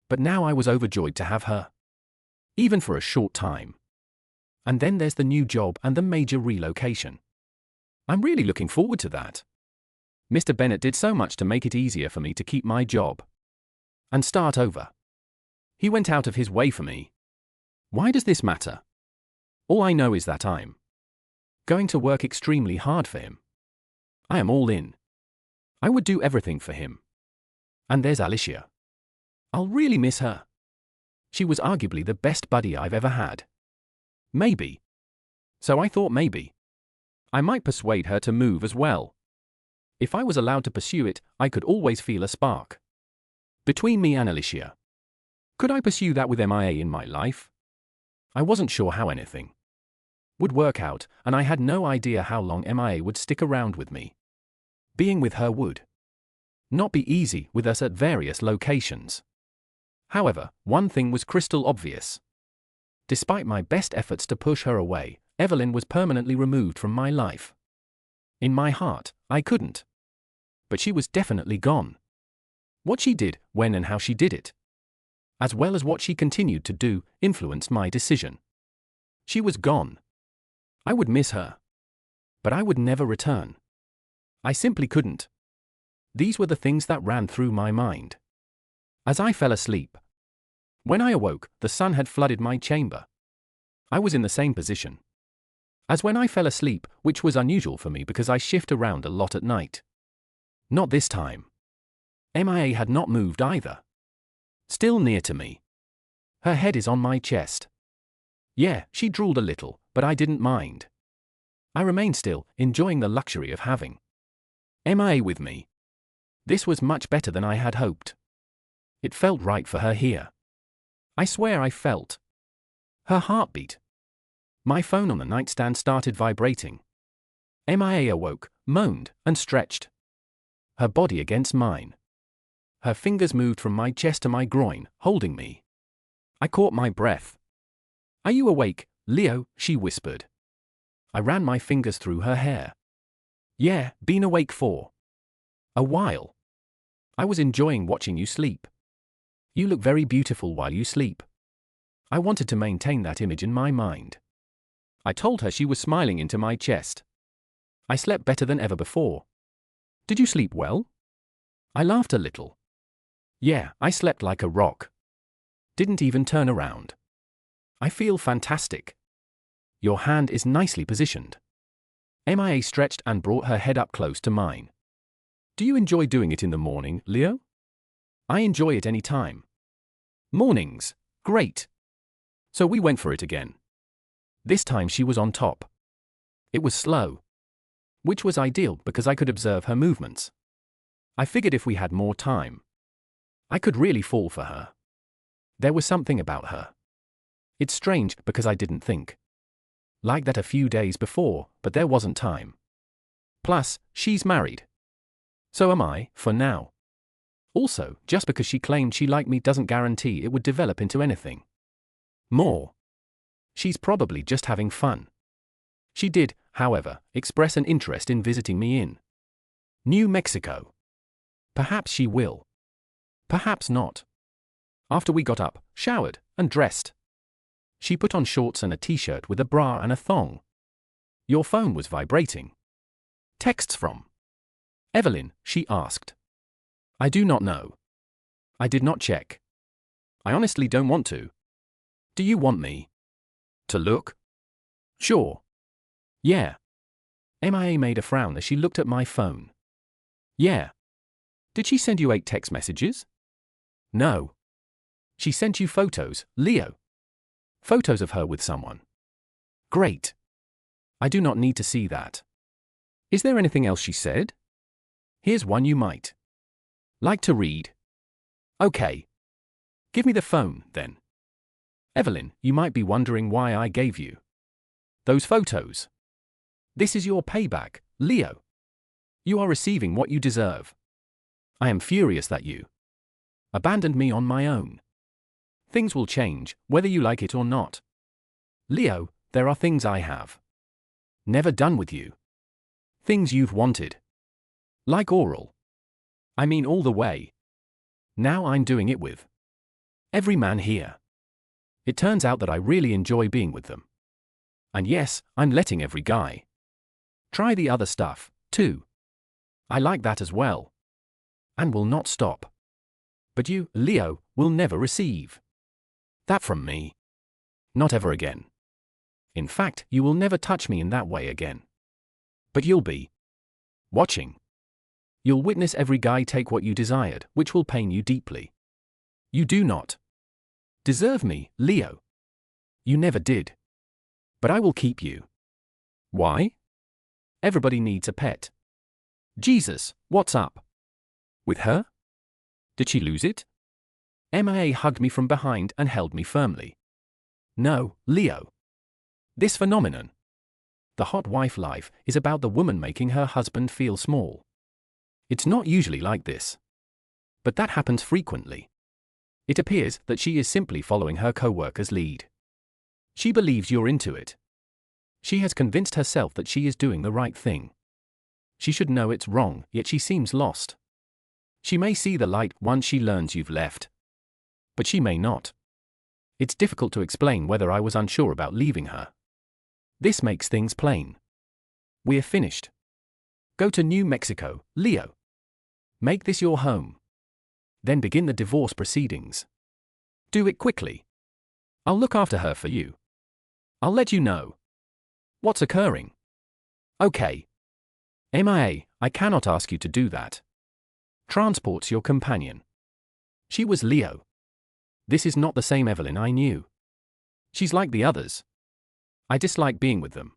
But now I was overjoyed to have her. Even for a short time. And then there's the new job and the major relocation. I'm really looking forward to that. Mr. Bennett did so much to make it easier for me to keep my job and start over. He went out of his way for me. Why does this matter? All I know is that I'm going to work extremely hard for him. I am all in. I would do everything for him. And there's Alicia. I'll really miss her. She was arguably the best buddy I've ever had. Maybe. So I thought maybe I might persuade her to move as well. If I was allowed to pursue it, I could always feel a spark between me and Alicia. Could I pursue that with MIA in my life? I wasn't sure how anything would work out, and I had no idea how long MIA would stick around with me. Being with her would not be easy with us at various locations. However, one thing was crystal obvious. Despite my best efforts to push her away, Evelyn was permanently removed from my life. In my heart, I couldn't. But she was definitely gone. What she did, when and how she did it, as well as what she continued to do, influenced my decision. She was gone. I would miss her. But I would never return. I simply couldn't. These were the things that ran through my mind as I fell asleep. When I awoke, the sun had flooded my chamber. I was in the same position as when I fell asleep, which was unusual for me because I shift around a lot at night. Not this time. MIA had not moved either. Still near to me. Her head is on my chest. Yeah, she drooled a little, but I didn't mind. I remained still, enjoying the luxury of having MIA with me. This was much better than I had hoped. It felt right for her here. I swear I felt her heartbeat. My phone on the nightstand started vibrating. MIA awoke, moaned, and stretched her body against mine. Her fingers moved from my chest to my groin, holding me. I caught my breath. Are you awake, Leo? She whispered. I ran my fingers through her hair. Yeah, been awake for a while. I was enjoying watching you sleep. You look very beautiful while you sleep. I wanted to maintain that image in my mind. I told her. She was smiling into my chest. I slept better than ever before. Did you sleep well? I laughed a little. Yeah, I slept like a rock. Didn't even turn around. I feel fantastic. Your hand is nicely positioned. MIA stretched and brought her head up close to mine. Do you enjoy doing it in the morning, Leo? I enjoy it any time. Mornings. Great. So we went for it again. This time she was on top. It was slow. Which was ideal because I could observe her movements. I figured if we had more time, I could really fall for her. There was something about her. It's strange because I didn't think like that a few days before, but there wasn't time. Plus, she's married. So am I, for now. Also, just because she claimed she liked me doesn't guarantee it would develop into anything more. She's probably just having fun. She did, however, express an interest in visiting me in New Mexico. Perhaps she will. Perhaps not. After we got up, showered, and dressed, she put on shorts and a t-shirt with a bra and a thong. Your phone was vibrating. Texts from Evelyn, she asked. I do not know. I did not check. I honestly don't want to. Do you want me to look? Sure. Yeah. MIA made a frown as she looked at my phone. Yeah. Did she send you 8 text messages? No. She sent you photos, Leo. Photos of her with someone. Great. I do not need to see that. Is there anything else she said? Here's one you might like to read. Okay. Give me the phone, then. Evelyn, you might be wondering why I gave you those photos. This is your payback, Leo. You are receiving what you deserve. I am furious that you abandoned me on my own. Things will change, whether you like it or not. Leo, there are things I have never done with you. Things you've wanted. Like oral. I mean all the way. Now I'm doing it with every man here. It turns out that I really enjoy being with them. And yes, I'm letting every guy try the other stuff, too. I like that as well. And will not stop. But you, Leo, will never receive that from me. Not ever again. In fact, you will never touch me in that way again. But you'll be watching. You'll witness every guy take what you desired, which will pain you deeply. You do not deserve me, Leo. You never did. But I will keep you. Why? Everybody needs a pet. Jesus, what's up with her? Did she lose it? MIA hugged me from behind and held me firmly. No, Leo. This phenomenon, the hot wife life, is about the woman making her husband feel small. It's not usually like this. But that happens frequently. It appears that she is simply following her co-worker's lead. She believes you're into it. She has convinced herself that she is doing the right thing. She should know it's wrong, yet she seems lost. She may see the light once she learns you've left. But she may not. It's difficult to explain whether I was unsure about leaving her. This makes things plain. We're finished. Go to New Mexico, Leo. Make this your home. Then begin the divorce proceedings. Do it quickly. I'll look after her for you. I'll let you know what's occurring. Okay. MIA, I cannot ask you to do that. Transports your companion. She was Leo. This is not the same Evelyn I knew. She's like the others. I dislike being with them.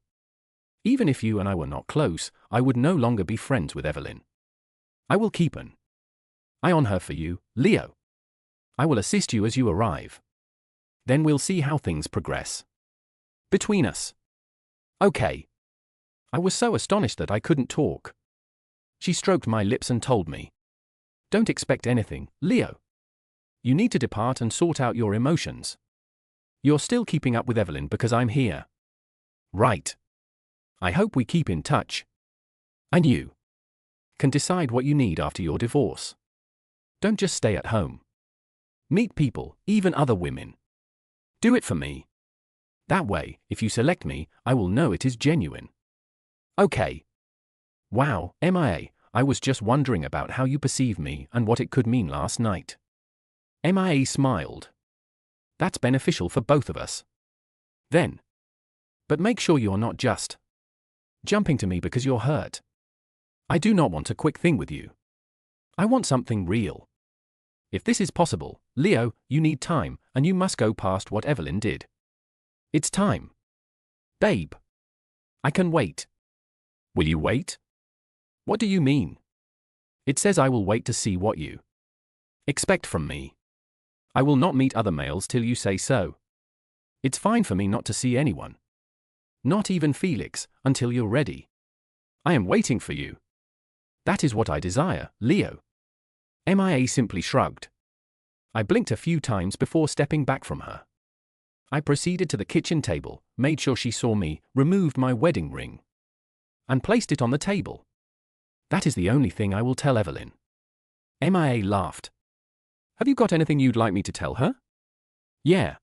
Even if you and I were not close, I would no longer be friends with Evelyn. I will keep an eye on her for you, Leo. I will assist you as you arrive. Then we'll see how things progress between us. Okay. I was so astonished that I couldn't talk. She stroked my lips and told me, don't expect anything, Leo. You need to depart and sort out your emotions. You're still keeping up with Evelyn because I'm here. Right. I hope we keep in touch. And you can decide what you need after your divorce. Don't just stay at home. Meet people, even other women. Do it for me. That way, if you select me, I will know it is genuine. Okay. Wow, MIA, I was just wondering about how you perceive me and what it could mean last night. MIA smiled. That's beneficial for both of us. Then. But make sure you're not just jumping to me because you're hurt. I do not want a quick thing with you. I want something real. If this is possible, Leo, you need time, and you must go past what Evelyn did. It's time. Babe. I can wait. Will you wait? What do you mean? It says I will wait to see what you expect from me. I will not meet other males till you say so. It's fine for me not to see anyone. Not even Felix, until you're ready. I am waiting for you. That is what I desire, Leo. MIA simply shrugged. I blinked a few times before stepping back from her. I proceeded to the kitchen table, made sure she saw me, removed my wedding ring, and placed it on the table. That is the only thing I will tell Evelyn. MIA laughed. Have you got anything you'd like me to tell her? Yeah.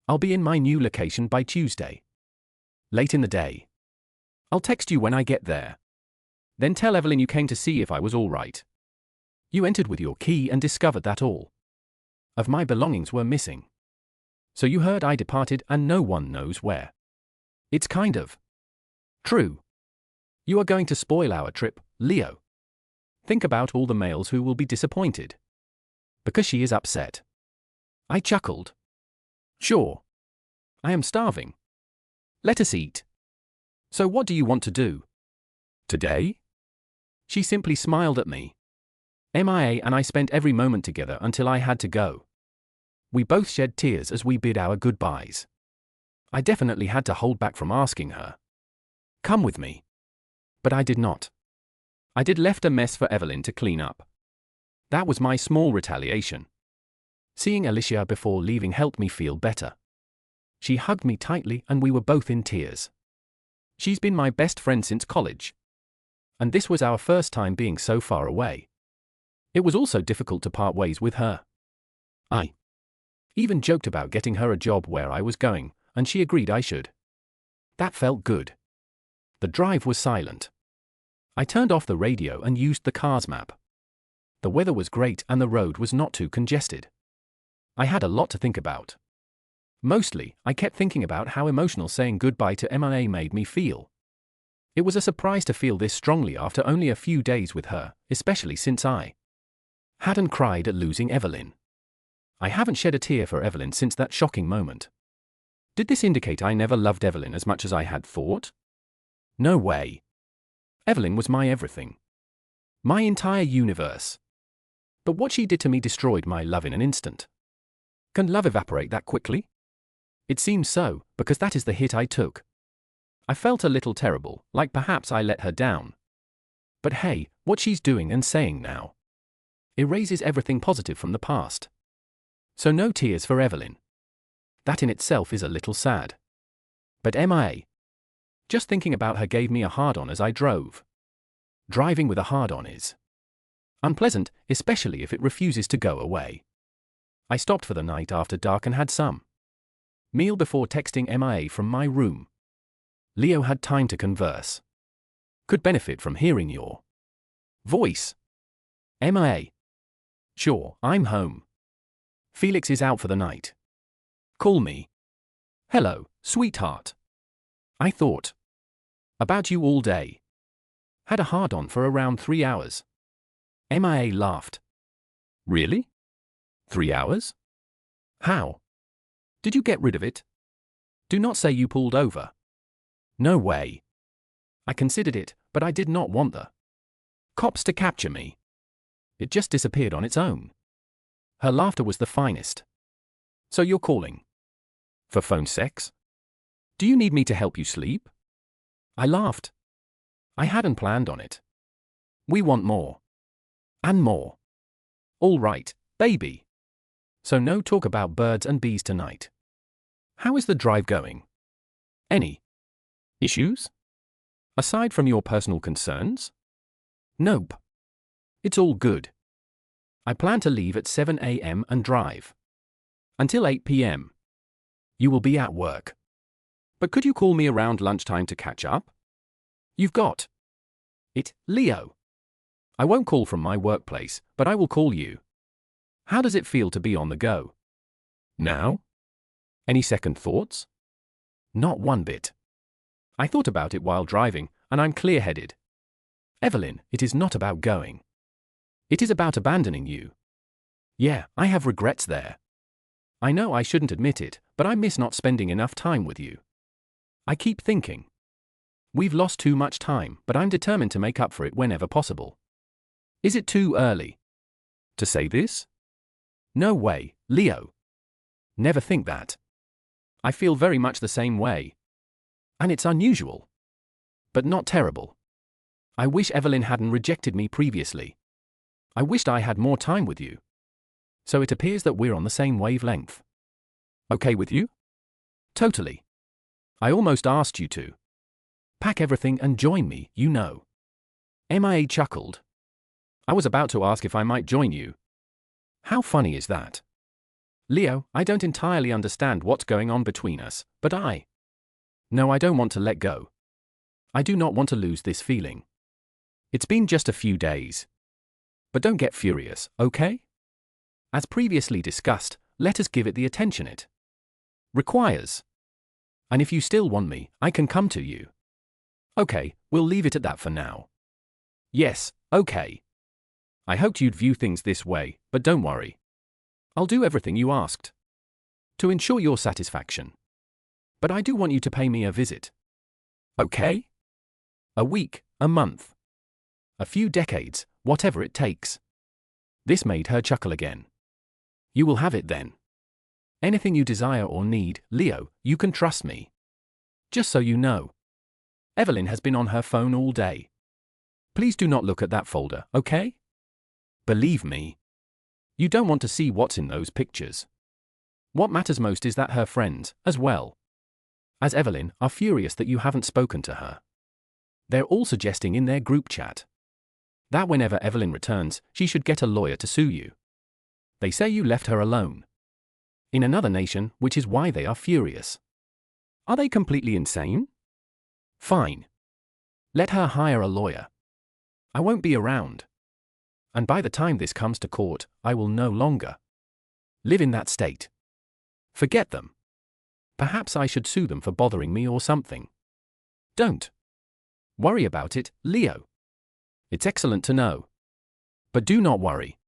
I'll be in my new location by Tuesday. Late in the day. I'll text you when I get there. Then tell Evelyn you came to see if I was all right. You entered with your key and discovered that all of my belongings were missing. So you heard I departed and no one knows where. It's kind of true. You are going to spoil our trip, Leo. Think about all the males who will be disappointed. Because she is upset. I chuckled. Sure. I am starving. Let us eat. So what do you want to do? Today? She simply smiled at me. MIA and I spent every moment together until I had to go. We both shed tears as we bid our goodbyes. I definitely had to hold back from asking her. Come with me. But I did not. I did left a mess for Evelyn to clean up. That was my small retaliation. Seeing Alicia before leaving helped me feel better. She hugged me tightly and we were both in tears. She's been my best friend since college. And this was our first time being so far away. It was also difficult to part ways with her. I even joked about getting her a job where I was going, and she agreed I should. That felt good. The drive was silent. I turned off the radio and used the car's map. The weather was great and the road was not too congested. I had a lot to think about. Mostly, I kept thinking about how emotional saying goodbye to MIA made me feel. It was a surprise to feel this strongly after only a few days with her, especially since I hadn't cried at losing Evelyn. I haven't shed a tear for Evelyn since that shocking moment. Did this indicate I never loved Evelyn as much as I had thought? No way. Evelyn was my everything. My entire universe. But what she did to me destroyed my love in an instant. Can love evaporate that quickly? It seems so, because that is the hit I took. I felt a little terrible, like perhaps I let her down. But hey, what she's doing and saying now erases everything positive from the past. So no tears for Evelyn. That in itself is a little sad. But MIA. Just thinking about her gave me a hard-on as I drove. Driving with a hard-on is unpleasant, especially if it refuses to go away. I stopped for the night after dark and had some meal before texting MIA from my room. Leo had time to converse. Could benefit from hearing your voice. MIA. Sure, I'm home. Felix is out for the night. Call me. Hello, sweetheart. I thought about you all day. Had a hard-on for around 3 hours. MIA laughed. Really? 3 hours? How? Did you get rid of it? Do not say you pulled over. No way. I considered it, but I did not want the cops to capture me. It just disappeared on its own. Her laughter was the finest. So you're calling for phone sex? Do you need me to help you sleep? I laughed. I hadn't planned on it. We want more. And more. All right, baby. So no talk about birds and bees tonight. How is the drive going? Any issues? Aside from your personal concerns? Nope. It's all good. I plan to leave at 7 a.m. and drive until 8 p.m. You will be at work. But could you call me around lunchtime to catch up? You've got it, Leo. I won't call from my workplace, but I will call you. How does it feel to be on the go? Now? Any second thoughts? Not one bit. I thought about it while driving, and I'm clear-headed. Evelyn, it is not about going. It is about abandoning you. Yeah, I have regrets there. I know I shouldn't admit it, but I miss not spending enough time with you. I keep thinking. We've lost too much time, but I'm determined to make up for it whenever possible. Is it too early to say this? No way, Leo. Never think that. I feel very much the same way. And it's unusual. But not terrible. I wish Evelyn hadn't rejected me previously. I wished I had more time with you. So it appears that we're on the same wavelength. Okay with you? Totally. I almost asked you to. Pack everything and join me, you know. MIA chuckled. I was about to ask if I might join you. How funny is that? Leo, I don't entirely understand what's going on between us, but No, I don't want to let go. I do not want to lose this feeling. It's been just a few days. But don't get furious, okay? As previously discussed, let us give it the attention it requires. And if you still want me, I can come to you. Okay, we'll leave it at that for now. Yes, okay. I hoped you'd view things this way, but don't worry. I'll do everything you asked to ensure your satisfaction. But I do want you to pay me a visit. Okay? A week, a month, a few decades, whatever it takes. This made her chuckle again. You will have it then. Anything you desire or need, Leo, you can trust me. Just so you know. Evelyn has been on her phone all day. Please do not look at that folder, okay? Believe me. You don't want to see what's in those pictures. What matters most is that her friends, as well as Evelyn, are furious that you haven't spoken to her. They're all suggesting in their group chat that whenever Evelyn returns, she should get a lawyer to sue you. They say you left her alone in another nation, which is why they are furious. Are they completely insane? Fine. Let her hire a lawyer. I won't be around. And by the time this comes to court, I will no longer live in that state. Forget them. Perhaps I should sue them for bothering me or something. Don't worry about it, Leo. It's excellent to know. But do not worry.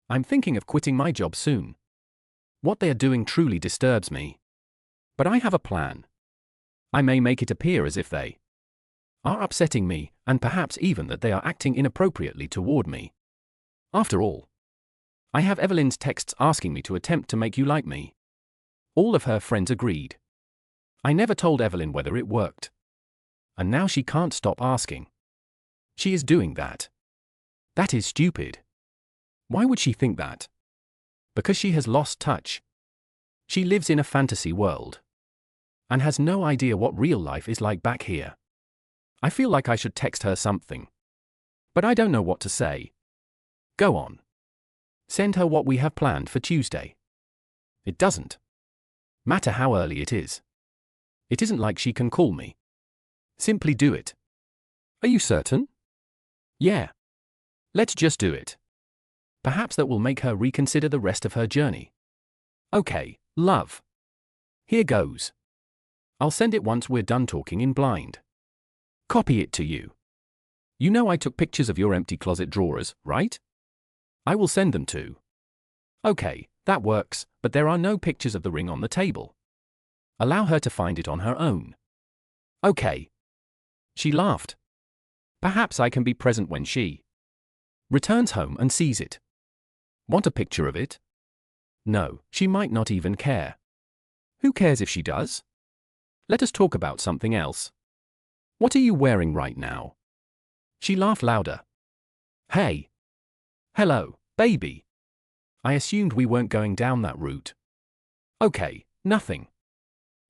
I'm thinking of quitting my job soon. What they are doing truly disturbs me. But I have a plan. I may make it appear as if they are upsetting me, and perhaps even that they are acting inappropriately toward me. After all, I have Evelyn's texts asking me to attempt to make you like me. All of her friends agreed. I never told Evelyn whether it worked. And now she can't stop asking. She is doing that. That is stupid. Why would she think that? Because she has lost touch. She lives in a fantasy world and has no idea what real life is like back here. I feel like I should text her something, but I don't know what to say. Go on. Send her what we have planned for Tuesday. It doesn't matter how early it is. It isn't like she can call me. Simply do it. Are you certain? Yeah. Let's just do it. Perhaps that will make her reconsider the rest of her journey. Okay, love. Here goes. I'll send it once we're done talking in blind. Copy it to you. You know I took pictures of your empty closet drawers, right? I will send them to. Okay, that works, but there are no pictures of the ring on the table. Allow her to find it on her own. Okay. She laughed. Perhaps I can be present when she returns home and sees it. Want a picture of it? No, she might not even care. Who cares if she does? Let us talk about something else. What are you wearing right now? She laughed louder. Hey. Hello, baby. I assumed we weren't going down that route. Okay, nothing.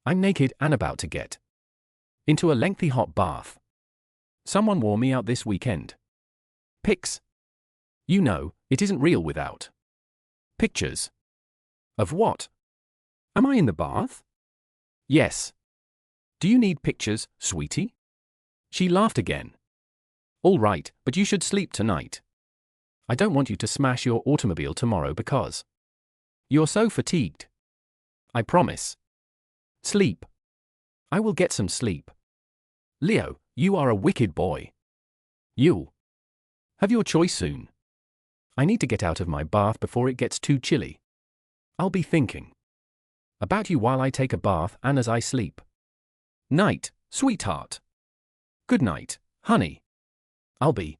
I'm naked and about to get into a lengthy hot bath. Someone wore me out this weekend. Pics. You know, it isn't real without pictures. Of what? Am I in the bath? Yes. Do you need pictures, sweetie? She laughed again. All right, but you should sleep tonight. I don't want you to smash your automobile tomorrow because you're so fatigued. I promise. Sleep. I will get some sleep. Leo, you are a wicked boy. You'll have your choice soon. I need to get out of my bath before it gets too chilly. I'll be thinking about you while I take a bath and as I sleep. Night, sweetheart. Good night, honey. I'll be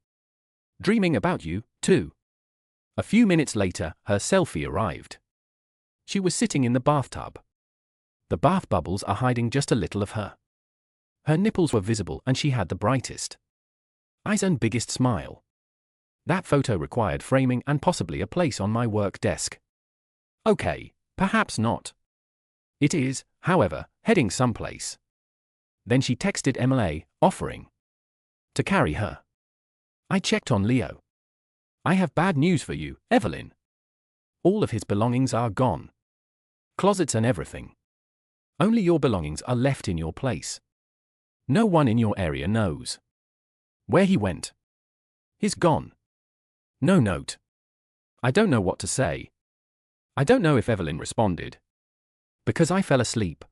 dreaming about you, too. A few minutes later, her selfie arrived. She was sitting in the bathtub. The bath bubbles are hiding just a little of her. Her nipples were visible and she had the brightest eyes and biggest smile. That photo required framing and possibly a place on my work desk. Okay, perhaps not. It is, however, heading someplace. Then she texted Emily, offering to carry her. I checked on Leo. I have bad news for you, Evelyn. All of his belongings are gone. Closets and everything. Only your belongings are left in your place. No one in your area knows where he went. He's gone. No note. I don't know what to say. I don't know if Evelyn responded. Because I fell asleep.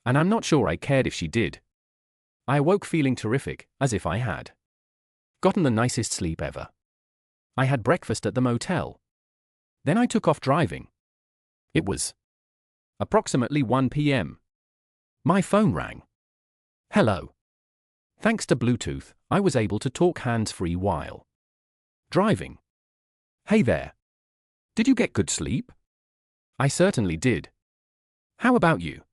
And I'm not sure I cared if she did. I awoke feeling terrific, as if I had gotten the nicest sleep ever. I had breakfast at the motel. Then I took off driving. It was approximately 1 p.m. My phone rang. Hello. Thanks to Bluetooth, I was able to talk hands-free while driving. Hey there. Did you get good sleep? I certainly did. How about you?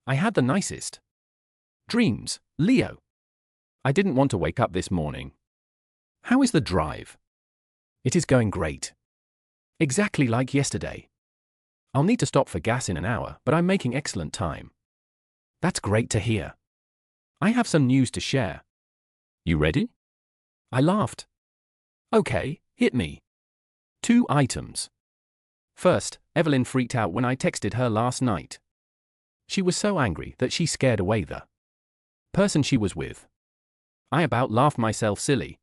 I had the nicest dreams, Leo. I didn't want to wake up this morning. How is the drive? It is going great. Exactly like yesterday. I'll need to stop for gas in an hour, but I'm making excellent time. That's great to hear. I have some news to share. You ready? I laughed. Okay, hit me. 2 items. First, Evelyn freaked out when I texted her last night. She was so angry that she scared away the person she was with. I about laughed myself silly.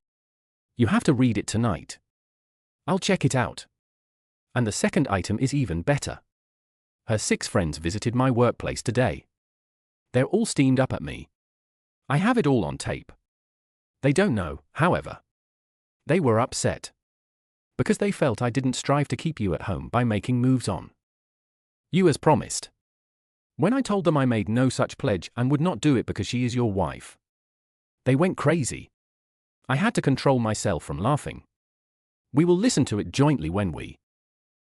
You have to read it tonight. I'll check it out. And the second item is even better. Her 6 friends visited my workplace today. They're all steamed up at me. I have it all on tape. They don't know, however. They were upset. Because they felt I didn't strive to keep you at home by making moves on you as promised. When I told them I made no such pledge and would not do it because she is your wife, they went crazy. I had to control myself from laughing. We will listen to it jointly when we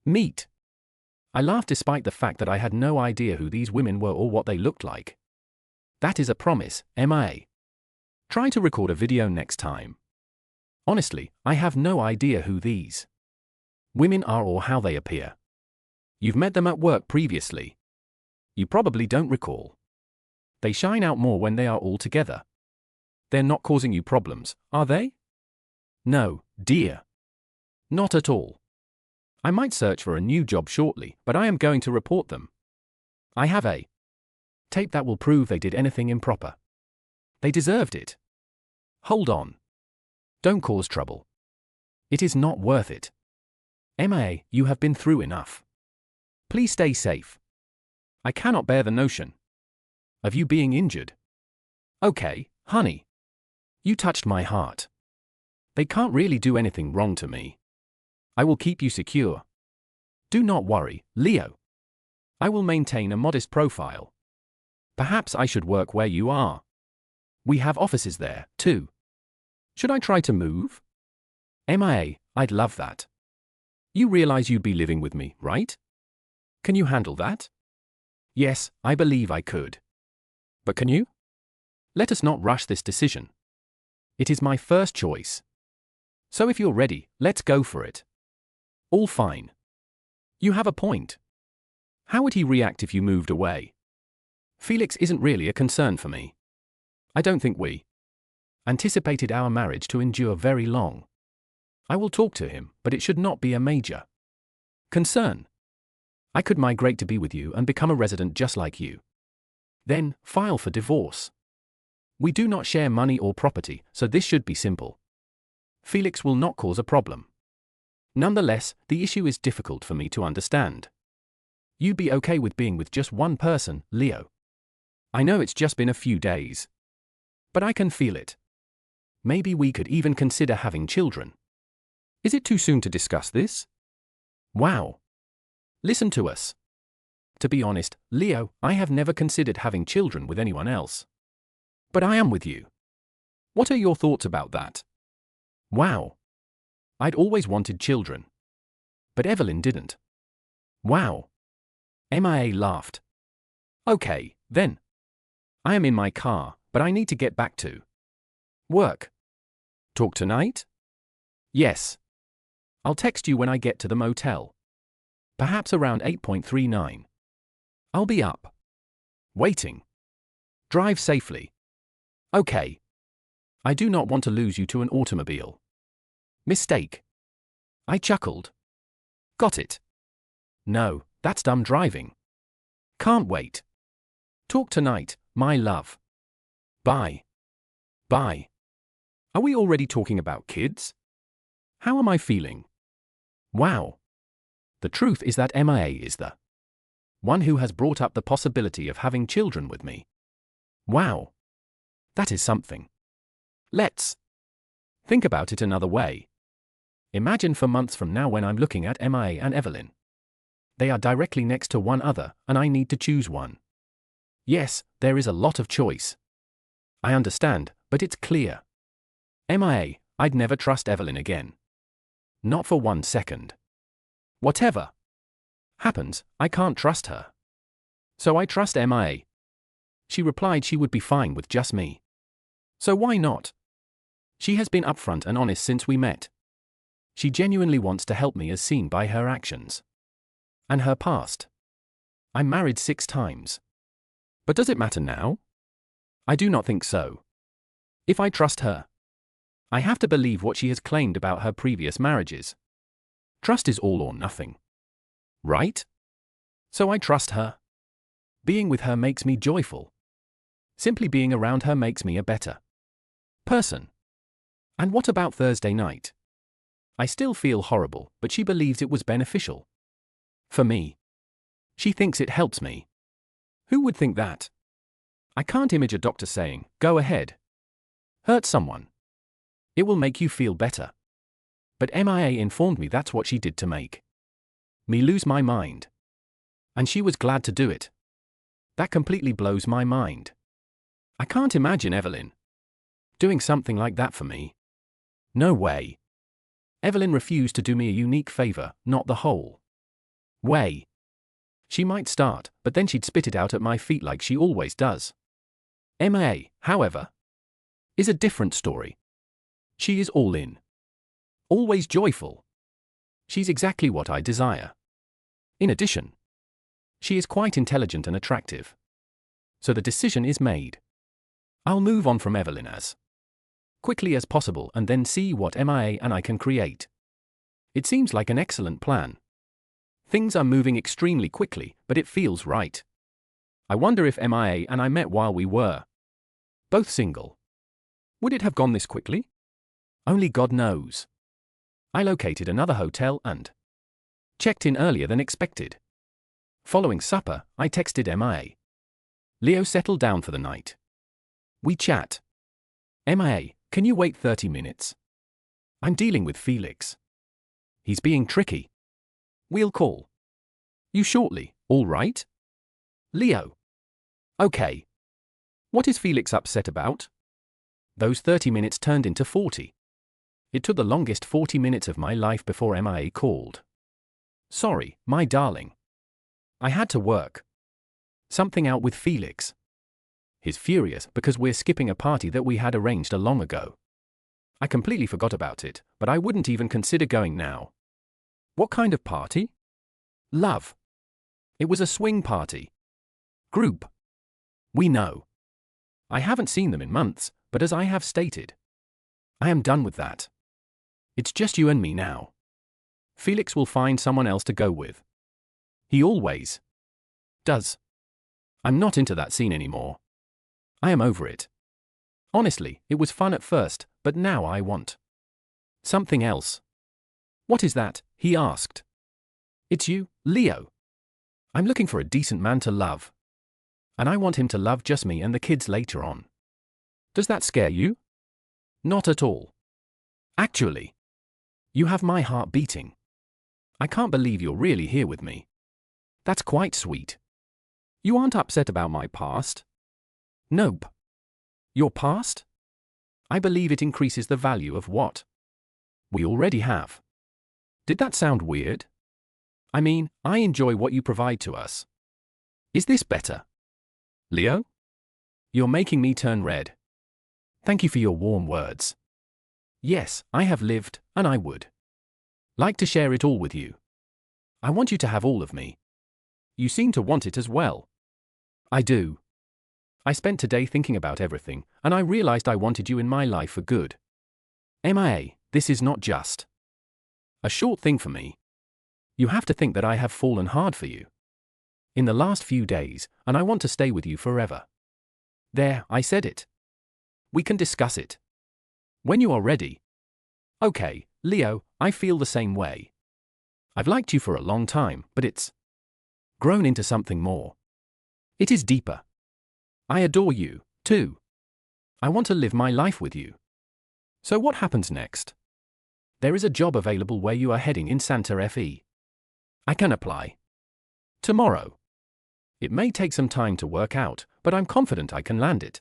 meet. I laughed despite the fact that I had no idea who these women were or what they looked like. That is a promise, MIA. Try to record a video next time. Honestly, I have no idea who these women are or how they appear. You've met them at work previously. You probably don't recall. They shine out more when they are all together. They're not causing you problems, are they? No, dear. Not at all. I might search for a new job shortly, but I am going to report them. I have a tape that will prove they did anything improper. They deserved it. Hold on. Don't cause trouble. It is not worth it. MIA, you have been through enough. Please stay safe. I cannot bear the notion of you being injured. Okay, honey. You touched my heart. They can't really do anything wrong to me. I will keep you secure. Do not worry, Leo. I will maintain a modest profile. Perhaps I should work where you are. We have offices there, too. Should I try to move? MIA, I'd love that. You realize you'd be living with me, right? Can you handle that? Yes, I believe I could. But can you? Let us not rush this decision. It is my first choice. So if you're ready, let's go for it. All fine. You have a point. How would he react if you moved away? Felix isn't really a concern for me. I don't think we anticipated our marriage to endure very long. I will talk to him, but it should not be a major concern. I could migrate to be with you and become a resident just like you. Then, file for divorce. We do not share money or property, so this should be simple. Felix will not cause a problem. Nonetheless, the issue is difficult for me to understand. You'd be okay with being with just one person, Leo. I know it's just been a few days. But I can feel it. Maybe we could even consider having children. Is it too soon to discuss this? Wow. Listen to us. To be honest, Leo, I have never considered having children with anyone else. But I am with you. What are your thoughts about that? Wow. I'd always wanted children. But Evelyn didn't. Wow. MIA laughed. Okay, then. I am in my car, but I need to get back to work. Talk tonight? Yes. I'll text you when I get to the motel. Perhaps around 8:39. I'll be up. Waiting. Drive safely. Okay. I do not want to lose you to an automobile. Mistake. I chuckled. Got it. No, that's dumb driving. Can't wait. Talk tonight, my love. Bye. Bye. Are we already talking about kids? How am I feeling? Wow. The truth is that MIA is the one who has brought up the possibility of having children with me. Wow. That is something. Let's think about it another way. Imagine for months from now when I'm looking at MIA and Evelyn. They are directly next to one another, and I need to choose one. Yes, there is a lot of choice. I understand, but it's clear. MIA, I'd never trust Evelyn again. Not for 1 second. Whatever happens, I can't trust her. So I trust MIA. She replied she would be fine with just me. So why not? She has been upfront and honest since we met. She genuinely wants to help me as seen by her actions. And her past. I'm married 6 times. But does it matter now? I do not think so. If I trust her, I have to believe what she has claimed about her previous marriages. Trust is all or nothing. Right? So I trust her. Being with her makes me joyful. Simply being around her makes me a better person. And what about Thursday night? I still feel horrible, but she believes it was beneficial. For me. She thinks it helps me. Who would think that? I can't image a doctor saying, go ahead. Hurt someone. It will make you feel better. But MIA informed me that's what she did to make me lose my mind. And she was glad to do it. That completely blows my mind. I can't imagine Evelyn doing something like that for me. No way. Evelyn refused to do me a unique favor, not the whole way. She might start, but then she'd spit it out at my feet like she always does. MIA, however, is a different story. She is all in. Always joyful. She's exactly what I desire. In addition, she is quite intelligent and attractive. So the decision is made. I'll move on from Evelyn as quickly as possible and then see what MIA and I can create. It seems like an excellent plan. Things are moving extremely quickly, but it feels right. I wonder if MIA and I met while we were both single. Would it have gone this quickly? Only God knows. I located another hotel and checked in earlier than expected. Following supper, I texted MIA. Leo settled down for the night. We chat. MIA, can you wait 30 minutes? I'm dealing with Felix. He's being tricky. We'll call you shortly, all right? Leo. Okay. What is Felix upset about? Those 30 minutes turned into 40. It took the longest 40 minutes of my life before MIA called. Sorry, my darling. I had to work something out with Felix. He's furious because we're skipping a party that we had arranged a long ago. I completely forgot about it, but I wouldn't even consider going now. What kind of party? Love. It was a swing party. Group. We know. I haven't seen them in months, but as I have stated, I am done with that. It's just you and me now. Felix will find someone else to go with. He always does. I'm not into that scene anymore. I am over it. Honestly, it was fun at first, but now I want something else. What is that? He asked. It's you, Leo. I'm looking for a decent man to love. And I want him to love just me and the kids later on. Does that scare you? Not at all. Actually, you have my heart beating. I can't believe you're really here with me. That's quite sweet. You aren't upset about my past? Nope. Your past? I believe it increases the value of what we already have. Did that sound weird? I mean, I enjoy what you provide to us. Is this better? Leo? You're making me turn red. Thank you for your warm words. Yes, I have lived, and I would like to share it all with you. I want you to have all of me. You seem to want it as well. I do. I spent today thinking about everything, and I realized I wanted you in my life for good. MIA, this is not just a short thing for me. You have to think that I have fallen hard for you in the last few days, and I want to stay with you forever. There, I said it. We can discuss it when you are ready. Okay, Leo, I feel the same way. I've liked you for a long time, but it's grown into something more. It is deeper. I adore you, too. I want to live my life with you. So what happens next? There is a job available where you are heading in Santa Fe. I can apply tomorrow. It may take some time to work out, but I'm confident I can land it.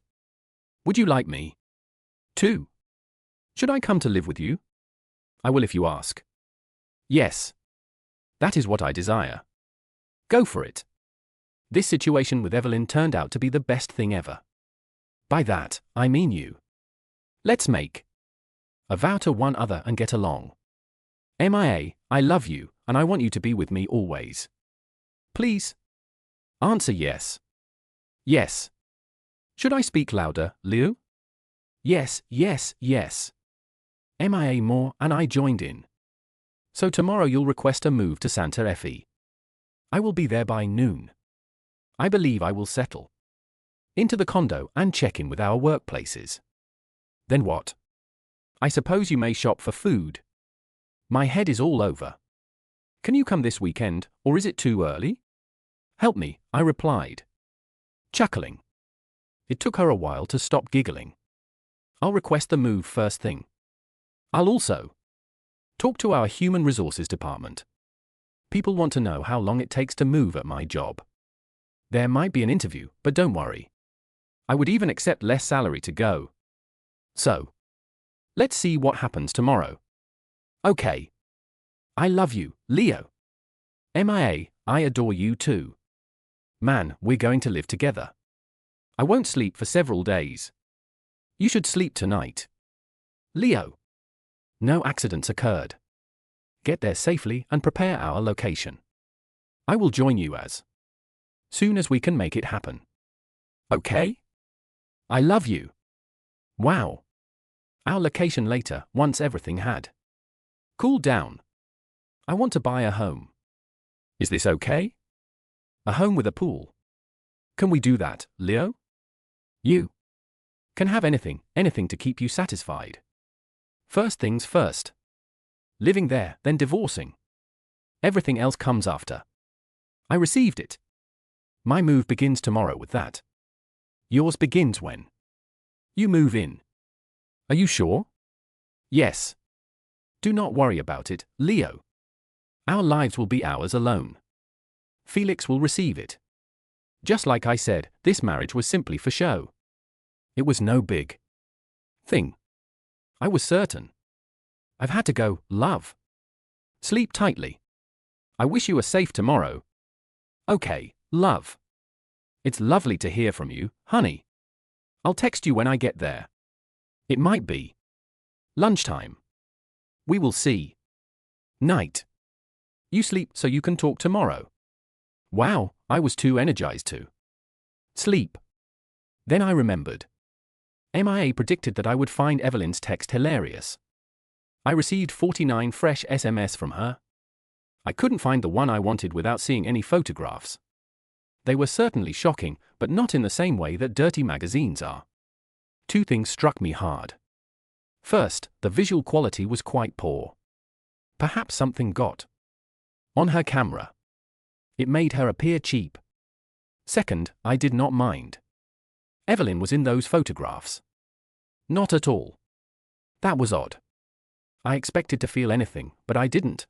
Would you like me too? Should I come to live with you? I will if you ask. Yes. That is what I desire. Go for it. This situation with Evelyn turned out to be the best thing ever. By that, I mean you. Let's make a vow to one another and get along. MIA, I love you, and I want you to be with me always. Please? Answer yes. Yes. Should I speak louder, Leo? Yes, yes, yes. MIA more, and I joined in. So tomorrow you'll request a move to Santa Fe. I will be there by noon. I believe I will settle into the condo and check in with our workplaces. Then what? I suppose you may shop for food. My head is all over. Can you come this weekend, or is it too early? Help me, I replied, chuckling. It took her a while to stop giggling. I'll request the move first thing. I'll also talk to our human resources department. People want to know how long it takes to move at my job. There might be an interview, but don't worry. I would even accept less salary to go. So, let's see what happens tomorrow. Okay. I love you, Leo. MIA, I adore you too. Man, we're going to live together. I won't sleep for several days. You should sleep tonight. Leo. No accidents occurred. Get there safely and prepare our location. I will join you as soon as we can make it happen. Okay? I love you. Wow. Our location later, once everything had cooled down. I want to buy a home. Is this okay? A home with a pool. Can we do that, Leo? You can have anything to keep you satisfied. First things first. Living there, then divorcing. Everything else comes after. I received it. My move begins tomorrow with that. Yours begins when you move in. Are you sure? Yes. Do not worry about it, Leo. Our lives will be ours alone. Felix will receive it. Just like I said, this marriage was simply for show. It was no big thing. I was certain. I've had to go, love. Sleep tightly. I wish you were safe tomorrow. Okay, love. It's lovely to hear from you, honey. I'll text you when I get there. It might be lunchtime. We will see. Night. You sleep so you can talk tomorrow. Wow, I was too energized to sleep. Then I remembered. MIA predicted that I would find Evelyn's text hilarious. I received 49 fresh SMS from her. I couldn't find the one I wanted without seeing any photographs. They were certainly shocking, but not in the same way that dirty magazines are. Two things struck me hard. First, the visual quality was quite poor. Perhaps something got on her camera. It made her appear cheap. Second, I did not mind. Evelyn was in those photographs. Not at all. That was odd. I expected to feel anything, but I didn't.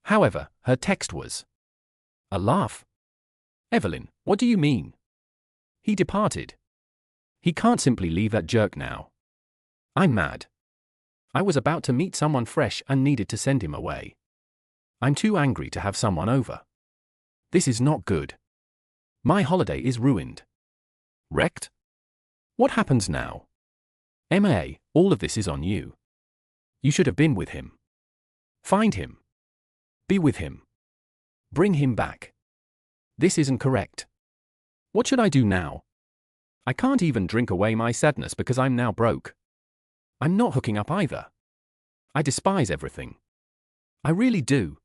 However, her text was a laugh. Evelyn, what do you mean? He departed. He can't simply leave that jerk now. I'm mad. I was about to meet someone fresh and needed to send him away. I'm too angry to have someone over. This is not good. My holiday is ruined. Wrecked? What happens now? MA, all of this is on you. You should have been with him. Find him. Be with him. Bring him back. This isn't correct. What should I do now? I can't even drink away my sadness because I'm now broke. I'm not hooking up either. I despise everything. I really do.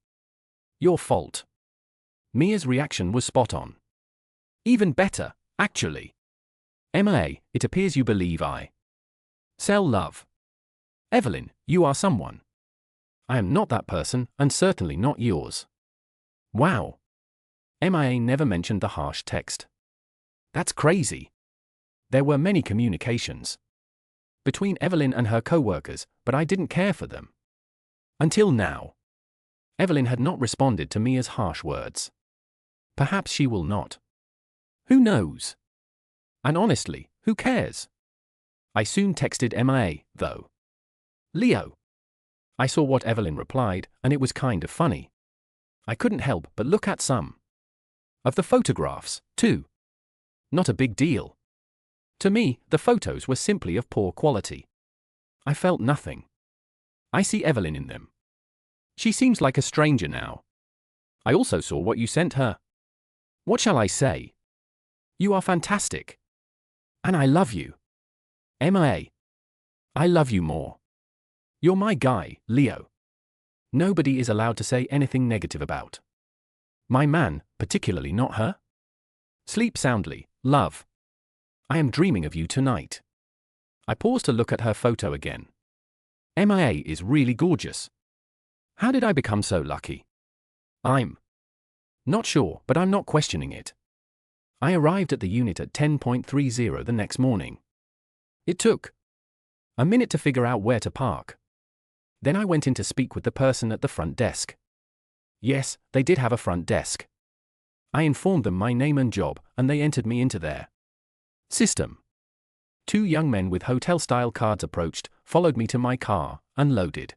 Your fault. Mia's reaction was spot on. Even better, actually. MA, it appears you believe I sell love. Evelyn, you are someone. I am not that person, and certainly not yours. Wow. MIA never mentioned the harsh text. That's crazy. There were many communications between Evelyn and her co-workers, but I didn't care for them. Until now. Evelyn had not responded to Mia's harsh words. Perhaps she will not. Who knows? And honestly, who cares? I soon texted MIA, though. Leo. I saw what Evelyn replied, and it was kind of funny. I couldn't help but look at some of the photographs, too. Not a big deal. To me, the photos were simply of poor quality. I felt nothing. I see Evelyn in them. She seems like a stranger now. I also saw what you sent her. What shall I say? You are fantastic. And I love you. MIA. I love you more. You're my guy, Leo. Nobody is allowed to say anything negative about my man, particularly not her. Sleep soundly, love. I am dreaming of you tonight. I paused to look at her photo again. MIA is really gorgeous. How did I become so lucky? I'm not sure, but I'm not questioning it. I arrived at the unit at 10:30 the next morning. It took a minute to figure out where to park. Then I went in to speak with the person at the front desk. Yes, they did have a front desk. I informed them my name and job, and they entered me into their system. Two young men with hotel-style cards approached, followed me to my car, and loaded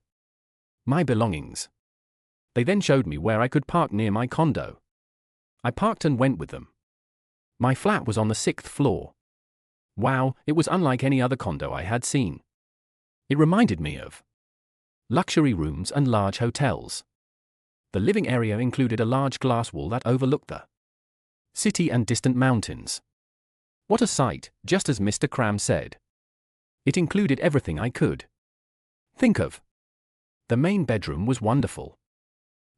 my belongings. They then showed me where I could park near my condo. I parked and went with them. My flat was on the 6th floor. Wow, it was unlike any other condo I had seen. It reminded me of luxury rooms and large hotels. The living area included a large glass wall that overlooked the city and distant mountains. What a sight, just as Mr. Cram said. It included everything I could think of. The main bedroom was wonderful.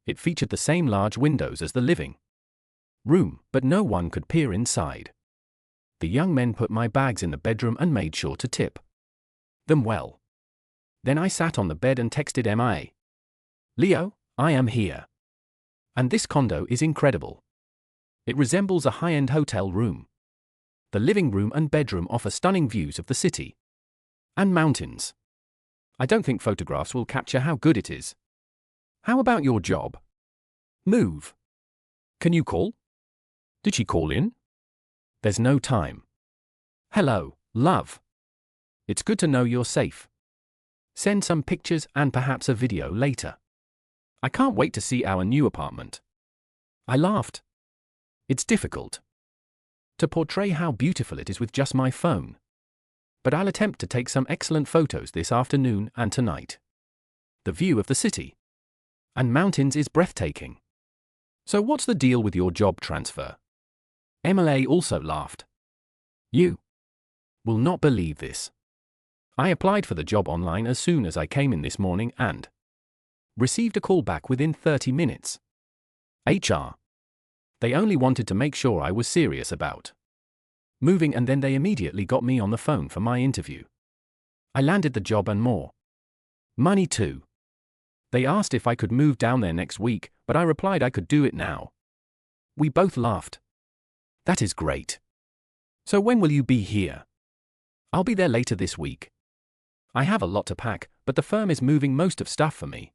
It featured the same large windows as the living room, but no one could peer inside. The young men put my bags in the bedroom and made sure to tip them well. Then I sat on the bed and texted MIA. Leo, I am here. And this condo is incredible. It resembles a high-end hotel room. The living room and bedroom offer stunning views of the city and mountains. I don't think photographs will capture how good it is. How about your job? Move. Can you call? Did she call in? There's no time. Hello, love. It's good to know you're safe. Send some pictures and perhaps a video later. I can't wait to see our new apartment. I laughed. It's difficult to portray how beautiful it is with just my phone. But I'll attempt to take some excellent photos this afternoon and tonight. The view of the city and mountains is breathtaking. So what's the deal with your job transfer? MLA also laughed. You will not believe this. I applied for the job online as soon as I came in this morning and received a call back within 30 minutes. HR. They only wanted to make sure I was serious about moving, and then they immediately got me on the phone for my interview. I landed the job and more money too. They asked if I could move down there next week, but I replied I could do it now. We both laughed. That is great. So when will you be here? I'll be there later this week. I have a lot to pack, but the firm is moving most of stuff for me.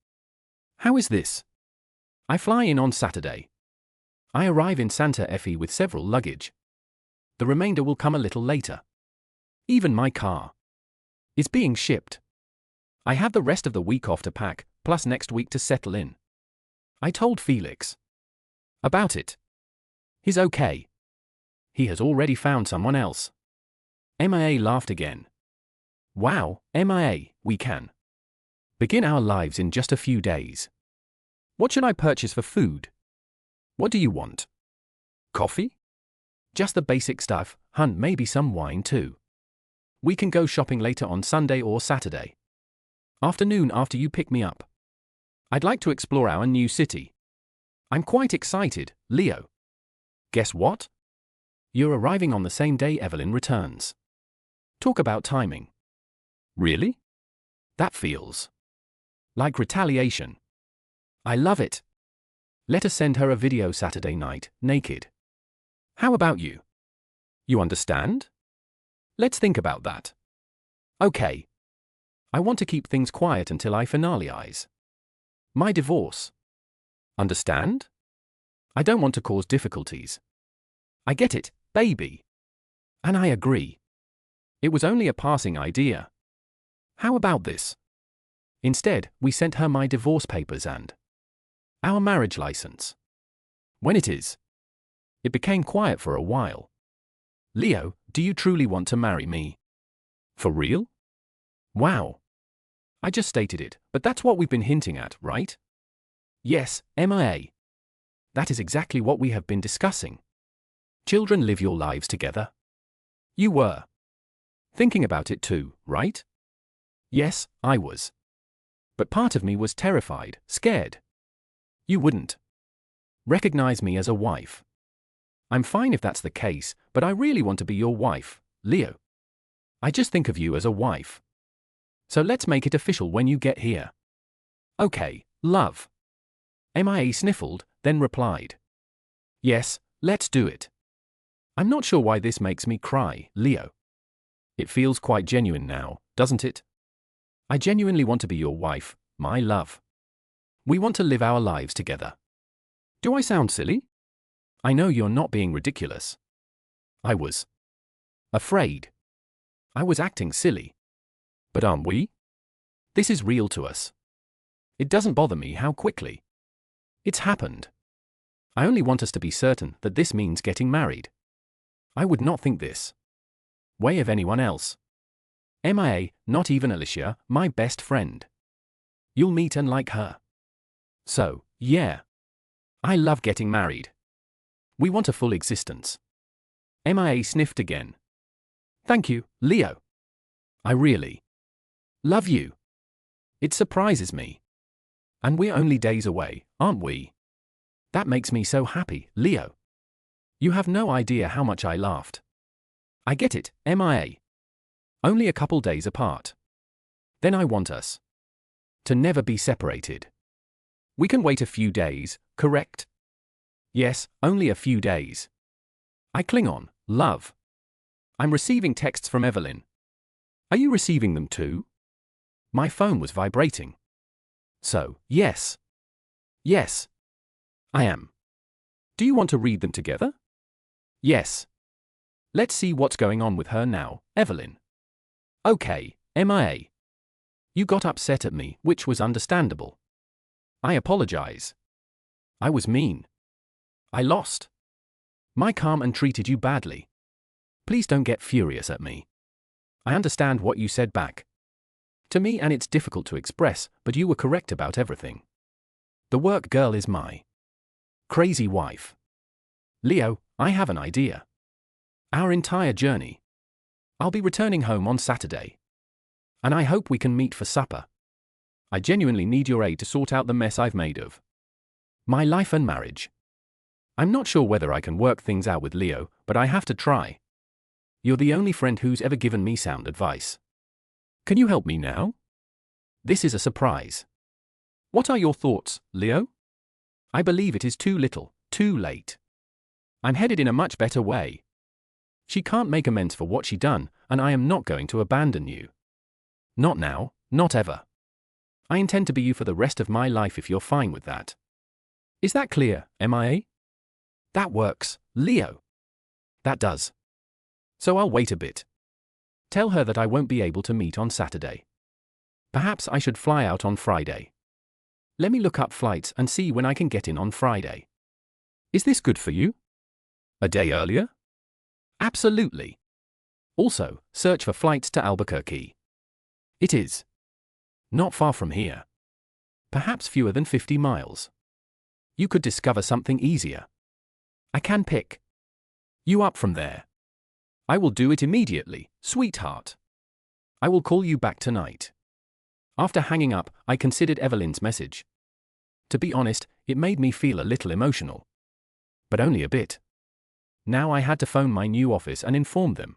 How is this? I fly in on Saturday. I arrive in Santa Fe with several luggage. The remainder will come a little later. Even my car is being shipped. I have the rest of the week off to pack, plus next week to settle in. I told Felix about it. He's okay. He has already found someone else. MIA laughed again. Wow, MIA, we can begin our lives in just a few days. What should I purchase for food? What do you want? Coffee? Just the basic stuff, hun, maybe some wine too. We can go shopping later on Sunday or Saturday afternoon after you pick me up. I'd like to explore our new city. I'm quite excited, Leo. Guess what? You're arriving on the same day Evelyn returns. Talk about timing. Really? That feels like retaliation. I love it. Let us send her a video Saturday night, naked. How about you? You understand? Let's think about that. Okay. I want to keep things quiet until I finalize my divorce. Understand? I don't want to cause difficulties. I get it, baby. And I agree. It was only a passing idea. How about this? Instead, we sent her my divorce papers and our marriage license. When it is. It became quiet for a while. Leo, do you truly want to marry me? For real? Wow. I just stated it, but that's what we've been hinting at, right? Yes, MIA. That is exactly what we have been discussing. Children, live your lives together. You were thinking about it too, right? Yes, I was. But part of me was terrified, scared. You wouldn't recognize me as a wife. I'm fine if that's the case, but I really want to be your wife, Leo. I just think of you as a wife. So let's make it official when you get here. Okay, love. MIA sniffled, then replied. Yes, let's do it. I'm not sure why this makes me cry, Leo. It feels quite genuine now, doesn't it? I genuinely want to be your wife, my love. We want to live our lives together. Do I sound silly? I know you're not being ridiculous. I was afraid. I was acting silly. But aren't we? This is real to us. It doesn't bother me how quickly it's happened. I only want us to be certain that this means getting married. I would not think this way of anyone else. MIA, not even Alicia, my best friend. You'll meet and like her. So, yeah. I love getting married. We want a full existence. MIA sniffed again. Thank you, Leo. I really love you. It surprises me. And we're only days away, aren't we? That makes me so happy, Leo. You have no idea how much I laughed. I get it, MIA. Only a couple days apart. Then I want us to never be separated. We can wait a few days, correct? Yes, only a few days. I cling on, love. I'm receiving texts from Evelyn. Are you receiving them too? My phone was vibrating. So, yes. Yes. I am. Do you want to read them together? Yes. Let's see what's going on with her now, Evelyn. Okay, MIA. You got upset at me, which was understandable. I apologize. I was mean. I lost my calm and treated you badly. Please don't get furious at me. I understand what you said back to me, and it's difficult to express, but you were correct about everything. The work girl is my crazy wife. Leo, I have an idea. Our entire journey. I'll be returning home on Saturday. And I hope we can meet for supper. I genuinely need your aid to sort out the mess I've made of my life and marriage. I'm not sure whether I can work things out with Leo, but I have to try. You're the only friend who's ever given me sound advice. Can you help me now? This is a surprise. What are your thoughts, Leo? I believe it is too little, too late. I'm headed in a much better way. She can't make amends for what she done, and I am not going to abandon you. Not now, not ever. I intend to be you for the rest of my life if you're fine with that. Is that clear, MIA? That works, Leo. That does. So I'll wait a bit. Tell her that I won't be able to meet on Saturday. Perhaps I should fly out on Friday. Let me look up flights and see when I can get in on Friday. Is this good for you? A day earlier? Absolutely. Also, search for flights to Albuquerque. It is. Not far from here. Perhaps fewer than 50 miles. You could discover something easier. I can pick you up from there. I will do it immediately, sweetheart. I will call you back tonight. After hanging up, I considered Evelyn's message. To be honest, it made me feel a little emotional. But only a bit. Now I had to phone my new office and inform them.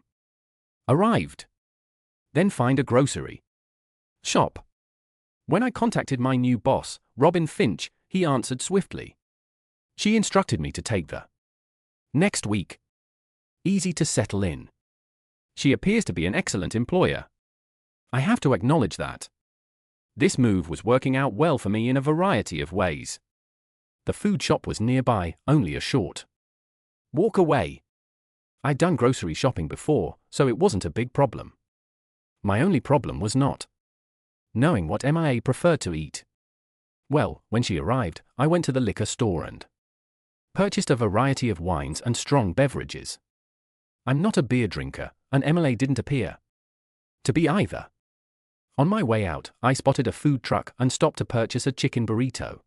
Arrived. Then find a grocery shop. When I contacted my new boss, Robin Finch, he answered swiftly. She instructed me to take the next week. Easy to settle in. She appears to be an excellent employer. I have to acknowledge that. This move was working out well for me in a variety of ways. The food shop was nearby, only a short walk away. I'd done grocery shopping before, so it wasn't a big problem. My only problem was not knowing what MIA preferred to eat. Well, when she arrived, I went to the liquor store and purchased a variety of wines and strong beverages. I'm not a beer drinker, and MLA didn't appear to be either. On my way out, I spotted a food truck and stopped to purchase a chicken burrito.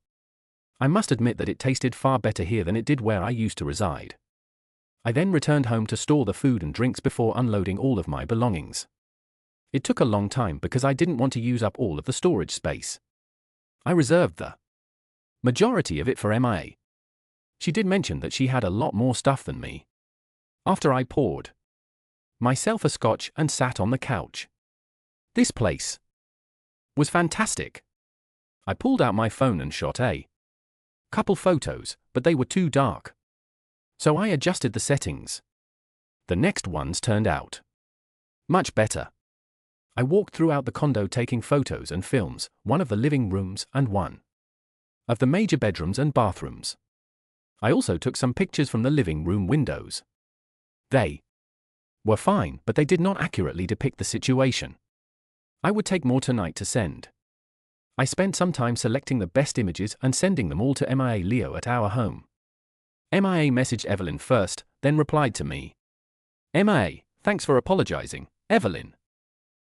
I must admit that it tasted far better here than it did where I used to reside. I then returned home to store the food and drinks before unloading all of my belongings. It took a long time because I didn't want to use up all of the storage space. I reserved the majority of it for MIA. She did mention that she had a lot more stuff than me. After I poured myself a scotch and sat on the couch. This place was fantastic. I pulled out my phone and shot a couple photos, but they were too dark. So I adjusted the settings. The next ones turned out much better. I walked throughout the condo taking photos and films, one of the living rooms and one of the major bedrooms and bathrooms. I also took some pictures from the living room windows. They were fine, but they did not accurately depict the situation. I would take more tonight to send. I spent some time selecting the best images and sending them all to MIA Leo at our home. MIA messaged Evelyn first, then replied to me. MIA, thanks for apologizing, Evelyn.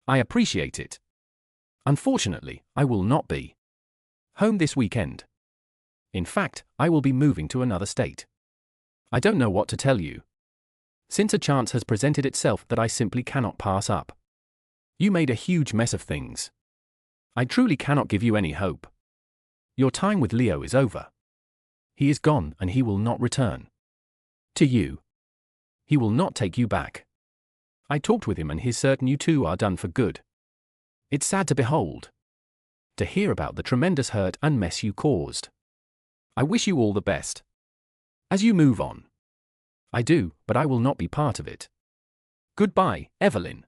I appreciate it. Unfortunately, I will not be home this weekend. In fact, I will be moving to another state. I don't know what to tell you, since a chance has presented itself that I simply cannot pass up. You made a huge mess of things. I truly cannot give you any hope. Your time with Leo is over. He is gone and he will not return to you. He will not take you back. I talked with him and he's certain you two are done for good. It's sad to behold, to hear about the tremendous hurt and mess you caused. I wish you all the best as you move on. I do, but I will not be part of it. Goodbye, Evelyn.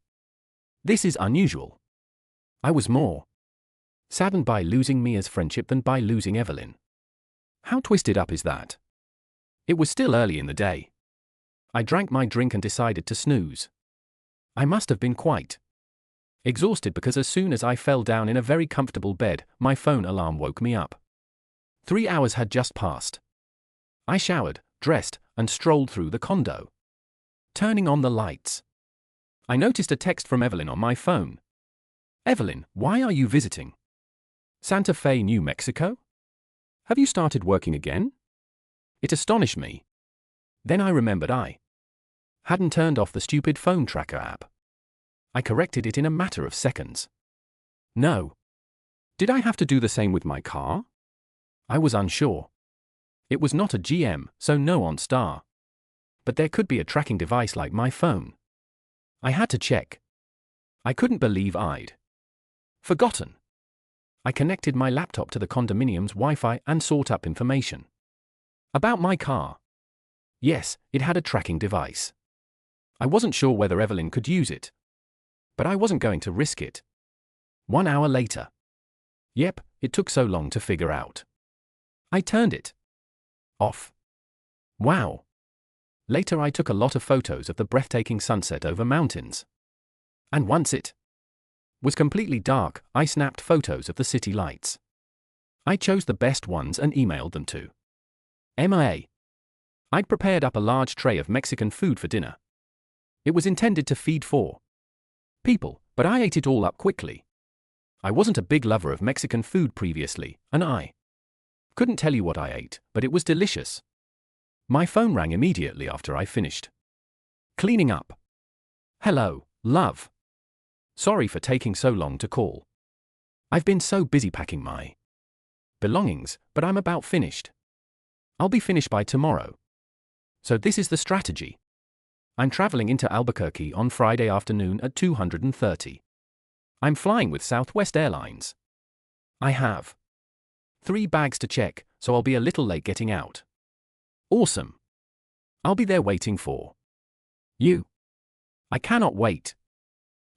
This is unusual. I was more saddened by losing Mia's friendship than by losing Evelyn. How twisted up is that? It was still early in the day. I drank my drink and decided to snooze. I must have been quite exhausted because as soon as I fell down in a very comfortable bed, my phone alarm woke me up. 3 hours had just passed. I showered, dressed, and strolled through the condo. Turning on the lights, I noticed a text from Evelyn on my phone. Evelyn, why are you visiting Santa Fe, New Mexico? Have you started working again? It astonished me. Then I remembered I hadn't turned off the stupid phone tracker app. I corrected it in a matter of seconds. No. Did I have to do the same with my car? I was unsure. It was not a GM, so no OnStar. But there could be a tracking device like my phone. I had to check. I couldn't believe I'd forgotten. I connected my laptop to the condominium's Wi-Fi and sought up information. About my car. Yes, it had a tracking device. I wasn't sure whether Evelyn could use it. But I wasn't going to risk it. 1 hour later. Yep, it took so long to figure out. I turned it off. Wow. Later I took a lot of photos of the breathtaking sunset over mountains. And once it was completely dark, I snapped photos of the city lights. I chose the best ones and emailed them to MIA. I'd prepared up a large tray of Mexican food for dinner. It was intended to feed 4 people, but I ate it all up quickly. I wasn't a big lover of Mexican food previously, and I couldn't tell you what I ate, but it was delicious. My phone rang immediately after I finished cleaning up. Hello, love. Sorry for taking so long to call. I've been so busy packing my belongings, but I'm about finished. I'll be finished by tomorrow. So this is the strategy. I'm traveling into Albuquerque on Friday afternoon at 2:30. I'm flying with Southwest Airlines. I have 3 bags to check, so I'll be a little late getting out. Awesome. I'll be there waiting for you. I cannot wait.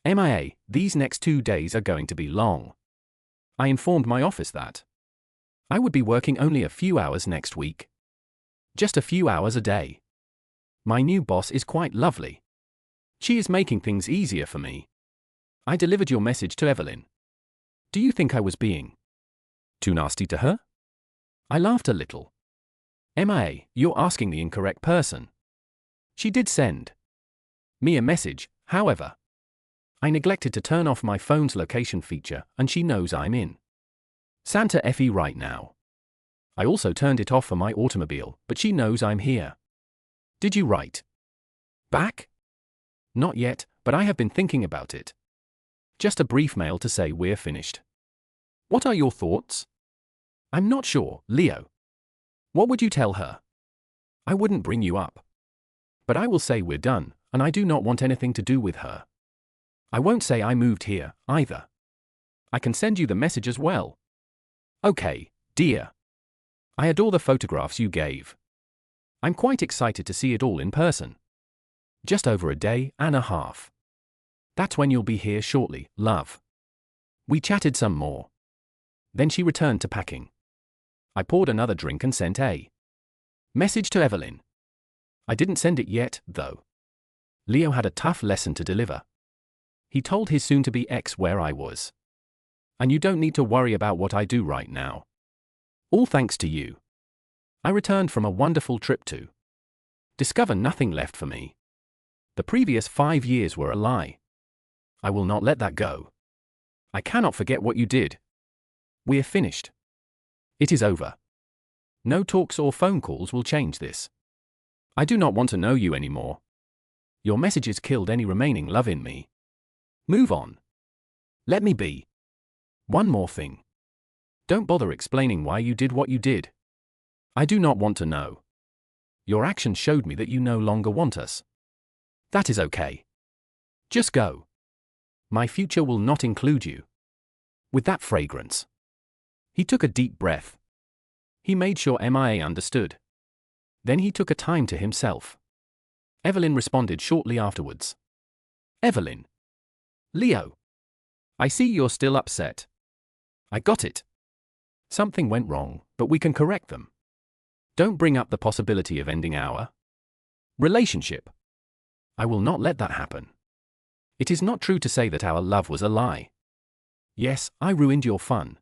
MIA, these next 2 days are going to be long. I informed my office that I would be working only a few hours next week. Just a few hours a day. My new boss is quite lovely. She is making things easier for me. I delivered your message to Evelyn. Do you think I was being too nasty to her? I laughed a little. MIA, you're asking the incorrect person. She did send me a message, however. I neglected to turn off my phone's location feature, and she knows I'm in Santa Fe right now. I also turned it off for my automobile, but she knows I'm here. Did you write back? Not yet, but I have been thinking about it. Just a brief mail to say we're finished. What are your thoughts? I'm not sure, Leo. What would you tell her? I wouldn't bring you up. But I will say we're done, and I do not want anything to do with her. I won't say I moved here, either. I can send you the message as well. Okay, dear. I adore the photographs you gave. I'm quite excited to see it all in person. Just over a day and a half. That's when you'll be here shortly, love. We chatted some more. Then she returned to packing. I poured another drink and sent a message to Evelyn. I didn't send it yet, though. Leo had a tough lesson to deliver. He told his soon-to-be ex where I was. And you don't need to worry about what I do right now. All thanks to you. I returned from a wonderful trip to discover nothing left for me. The previous 5 years were a lie. I will not let that go. I cannot forget what you did. We're finished. It is over. No talks or phone calls will change this. I do not want to know you anymore. Your messages killed any remaining love in me. Move on. Let me be. One more thing. Don't bother explaining why you did what you did. I do not want to know. Your actions showed me that you no longer want us. That is okay. Just go. My future will not include you. With that fragrance. He took a deep breath. He made sure MIA understood. Then he took a time to himself. Evelyn responded shortly afterwards. Evelyn. Leo. I see you're still upset. I got it. Something went wrong, but we can correct them. Don't bring up the possibility of ending our relationship. I will not let that happen. It is not true to say that our love was a lie. Yes, I ruined your fun.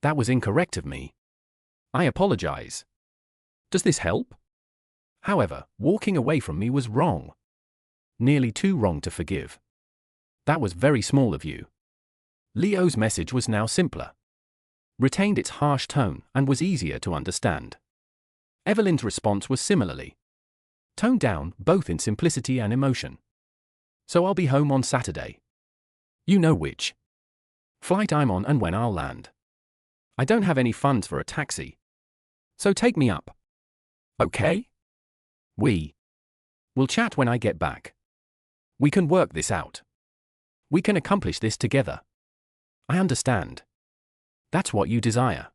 That was incorrect of me. I apologize. Does this help? However, walking away from me was wrong. Nearly too wrong to forgive. That was very small of you. Leo's message was now simpler. Retained its harsh tone and was easier to understand. Evelyn's response was similarly toned down, both in simplicity and emotion. So I'll be home on Saturday. You know which flight I'm on and when I'll land. I don't have any funds for a taxi. So take me up. Okay? We'll chat when I get back. We can work this out. We can accomplish this together. I understand. That's what you desire.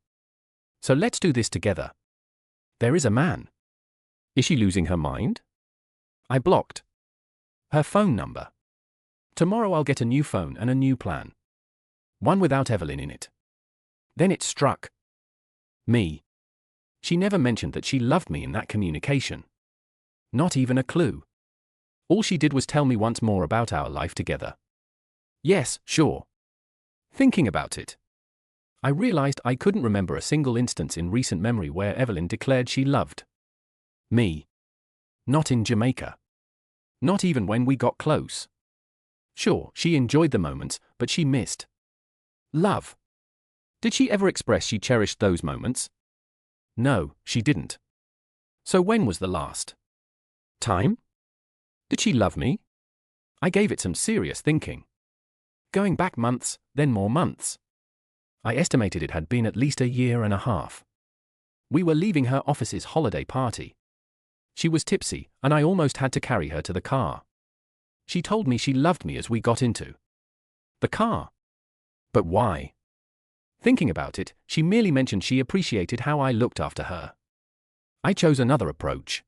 So let's do this together. There is a man. Is she losing her mind? I blocked her phone number. Tomorrow I'll get a new phone and a new plan. One without Evelyn in it. Then it struck me. She never mentioned that she loved me in that communication. Not even a clue. All she did was tell me once more about our life together. Yes, sure. Thinking about it, I realized I couldn't remember a single instance in recent memory where Evelyn declared she loved me. Not in Jamaica. Not even when we got close. Sure, she enjoyed the moments, but she missed love. Did she ever express she cherished those moments? No, she didn't. So when was the last time? Did she love me? I gave it some serious thinking. Going back months, then more months. I estimated it had been at least a year and a half. We were leaving her office's holiday party. She was tipsy, and I almost had to carry her to the car. She told me she loved me as we got into the car. But why? Thinking about it, she merely mentioned she appreciated how I looked after her. I chose another approach.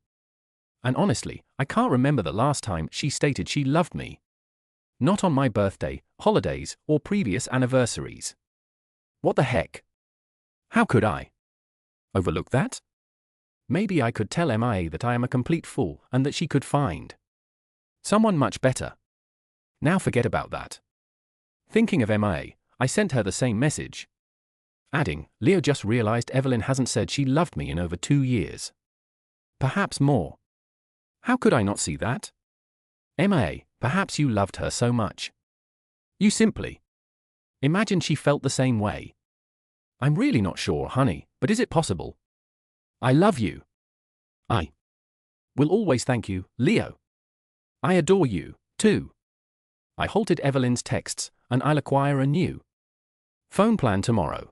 And honestly, I can't remember the last time she stated she loved me. Not on my birthday, holidays, or previous anniversaries. What the heck? How could I overlook that? Maybe I could tell MIA that I am a complete fool and that she could find someone much better. Now forget about that. Thinking of MIA, I sent her the same message. Adding, Leo just realized Evelyn hasn't said she loved me in over 2 years. Perhaps more. How could I not see that? MIA, perhaps you loved her so much. You simply imagine she felt the same way. I'm really not sure, honey, but is it possible? I love you. I will always thank you, Leo. I adore you, too. I halted Evelyn's texts, and I'll acquire a new phone plan tomorrow.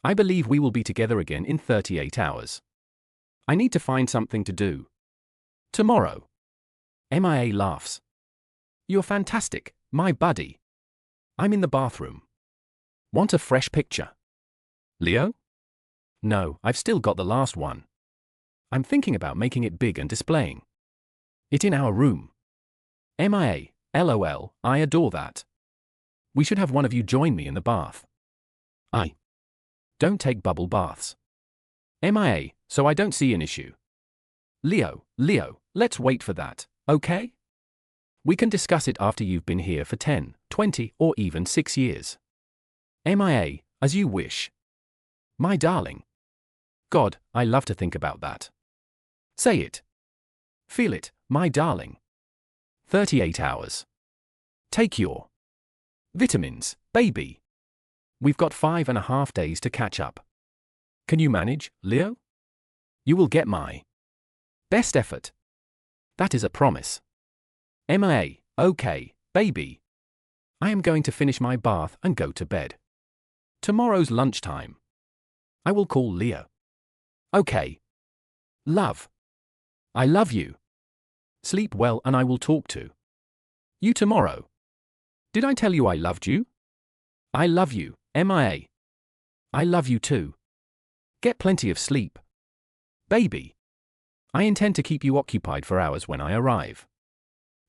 I believe we will be together again in 38 hours. I need to find something to do tomorrow. MIA laughs. You're fantastic, my buddy. I'm in the bathroom. Want a fresh picture? Leo? No, I've still got the last one. I'm thinking about making it big and displaying it in our room. MIA, LOL, I adore that. We should have one of you join me in the bath. I don't take bubble baths. MIA, so I don't see an issue. Leo, let's wait for that, okay? We can discuss it after you've been here for 10, 20, or even 6 years. MIA, as you wish. My darling. God, I love to think about that. Say it. Feel it, my darling. 38 hours. Take your vitamins, baby. We've got 5.5 days to catch up. Can you manage, Leo? You will get my best effort. That is a promise. MIA, okay, baby. I am going to finish my bath and go to bed. Tomorrow's lunchtime. I will call Leo. Okay. Love. I love you. Sleep well and I will talk to you tomorrow. Did I tell you I loved you? I love you, MIA. I love you too. Get plenty of sleep. Baby. I intend to keep you occupied for hours when I arrive.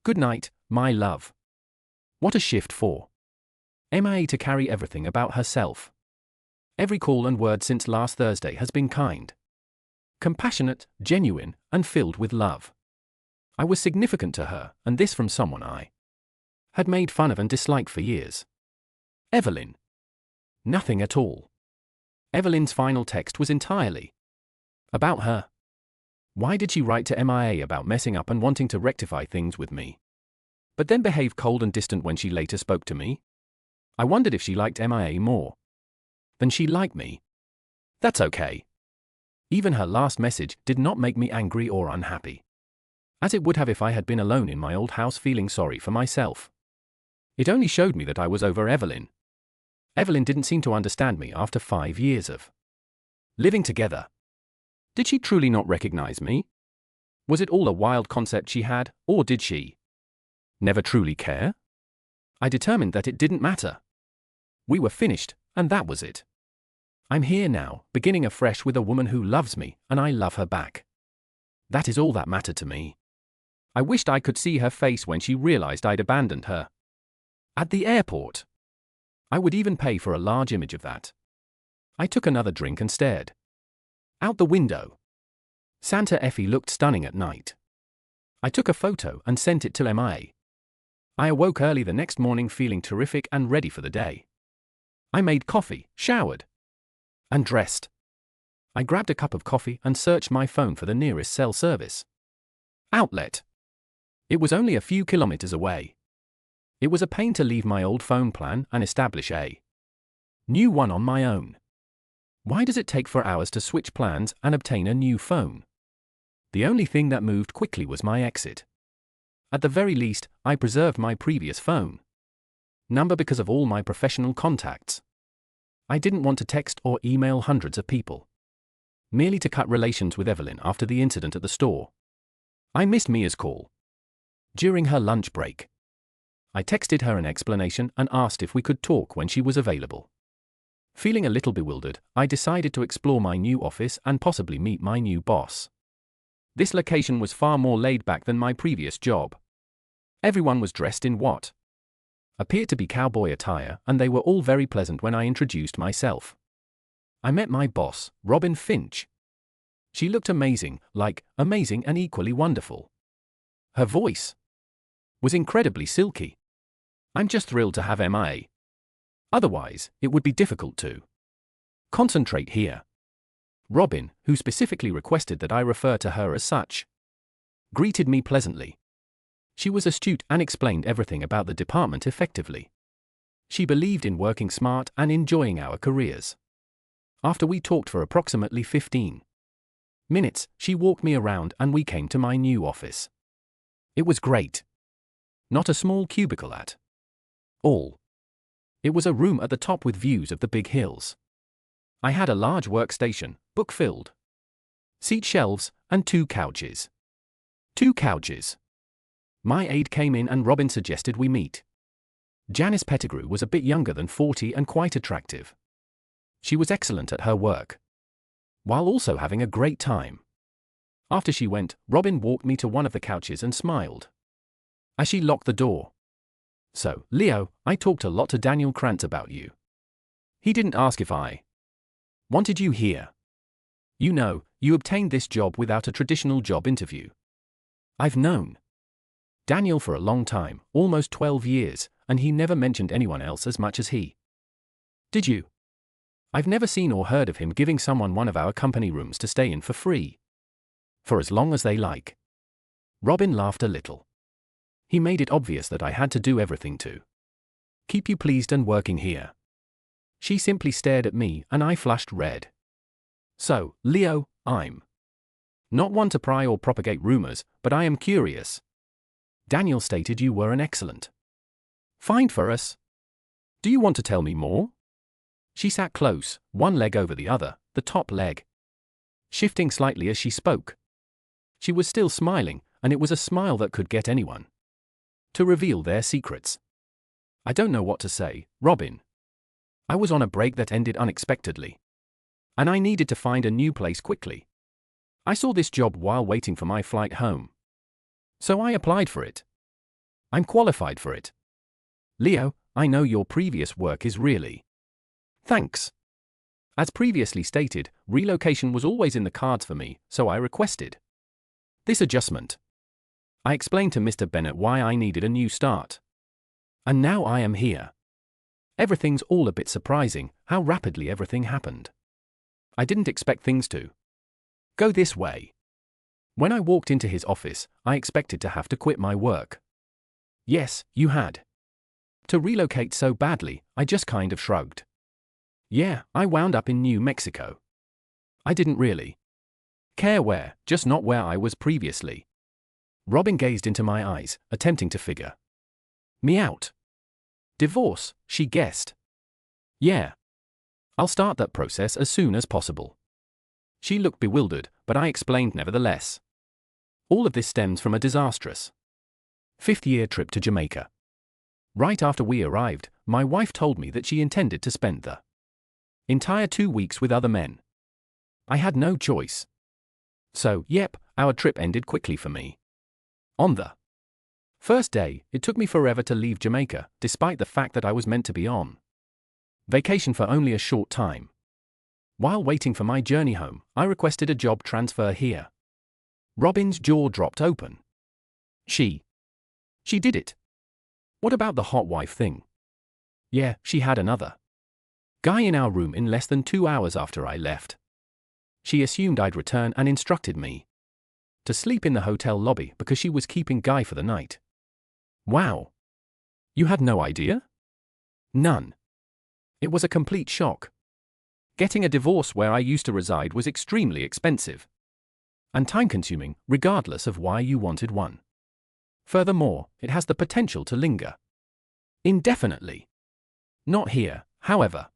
Good night, my love. What a shift for MIA to carry everything about herself. Every call and word since last Thursday has been kind, compassionate, genuine, and filled with love. I was significant to her, and this from someone I had made fun of and disliked for years. Evelyn. Nothing at all. Evelyn's final text was entirely about her. Why did she write to MIA about messing up and wanting to rectify things with me, but then behave cold and distant when she later spoke to me? I wondered if she liked MIA more than she liked me. That's okay. Even her last message did not make me angry or unhappy, as it would have if I had been alone in my old house feeling sorry for myself. It only showed me that I was over Evelyn. Evelyn didn't seem to understand me after 5 years of living together. Did she truly not recognize me? Was it all a wild concept she had, or did she never truly care? I determined that it didn't matter. We were finished, and that was it. I'm here now, beginning afresh with a woman who loves me, and I love her back. That is all that mattered to me. I wished I could see her face when she realized I'd abandoned her. At the airport. I would even pay for a large image of that. I took another drink and stared out the window. Santa Fe looked stunning at night. I took a photo and sent it to MIA. I awoke early the next morning feeling terrific and ready for the day. I made coffee, showered, and dressed. I grabbed a cup of coffee and searched my phone for the nearest cell service outlet. It was only a few kilometers away. It was a pain to leave my old phone plan and establish a new one on my own. Why does it take 4 hours to switch plans and obtain a new phone? The only thing that moved quickly was my exit. At the very least, I preserved my previous phone number because of all my professional contacts. I didn't want to text or email hundreds of people, merely to cut relations with Evelyn after the incident at the store. I missed Mia's call during her lunch break. I texted her an explanation and asked if we could talk when she was available. Feeling a little bewildered, I decided to explore my new office and possibly meet my new boss. This location was far more laid back than my previous job. Everyone was dressed in what appeared to be cowboy attire, and they were all very pleasant when I introduced myself. I met my boss, Robin Finch. She looked amazing, amazing and equally wonderful. Her voice was incredibly silky. I'm just thrilled to have MIA. Otherwise, it would be difficult to concentrate here. Robin, who specifically requested that I refer to her as such, greeted me pleasantly. She was astute and explained everything about the department effectively. She believed in working smart and enjoying our careers. After we talked for approximately 15 minutes, she walked me around and we came to my new office. It was great. Not a small cubicle at all. It was a room at the top with views of the big hills. I had a large workstation, book-filled, seat shelves, and 2 couches. 2 couches. My aide came in and Robin suggested we meet. Janice Pettigrew was a bit younger than 40 and quite attractive. She was excellent at her work, while also having a great time. After she went, Robin walked me to one of the couches and smiled as she locked the door. So, Leo, I talked a lot to Daniel Krantz about you. He didn't ask if I wanted you here. You know, you obtained this job without a traditional job interview. I've known Daniel for a long time, almost 12 years, and he never mentioned anyone else as much as he. Did you? I've never seen or heard of him giving someone one of our company rooms to stay in for free. For as long as they like. Robin laughed a little. He made it obvious that I had to do everything to keep you pleased and working here. She simply stared at me and I flushed red. So, Leo, I'm not one to pry or propagate rumors, but I am curious. Daniel stated you were an excellent find for us. Do you want to tell me more? She sat close, one leg over the other, the top leg shifting slightly as she spoke. She was still smiling, and it was a smile that could get anyone to reveal their secrets. I don't know what to say, Robin. I was on a break that ended unexpectedly, and I needed to find a new place quickly. I saw this job while waiting for my flight home, so I applied for it. I'm qualified for it. Leo, I know your previous work is really thanks. As previously stated, relocation was always in the cards for me, so I requested this adjustment. I explained to Mr. Bennett why I needed a new start. And now I am here. Everything's all a bit surprising, how rapidly everything happened. I didn't expect things to go this way. When I walked into his office, I expected to have to quit my work. Yes, you had to relocate so badly, I just kind of shrugged. Yeah, I wound up in New Mexico. I didn't really care where, just not where I was previously. Robin gazed into my eyes, attempting to figure me out. Divorce, she guessed. Yeah. I'll start that process as soon as possible. She looked bewildered, but I explained nevertheless. All of this stems from a disastrous 5th-year trip to Jamaica. Right after we arrived, my wife told me that she intended to spend the Entire 2 weeks with other men. I had no choice. So, yep, our trip ended quickly for me. On the first day, it took me forever to leave Jamaica, despite the fact that I was meant to be on vacation for only a short time. While waiting for my journey home, I requested a job transfer here. Robin's jaw dropped open. She did it. What about the hot wife thing? Yeah, she had another guy in our room in less than 2 hours after I left. She assumed I'd return and instructed me to sleep in the hotel lobby because she was keeping Guy for the night. Wow. You had no idea? None. It was a complete shock. Getting a divorce where I used to reside was extremely expensive and time-consuming, regardless of why you wanted one. Furthermore, it has the potential to linger indefinitely. Not here, however.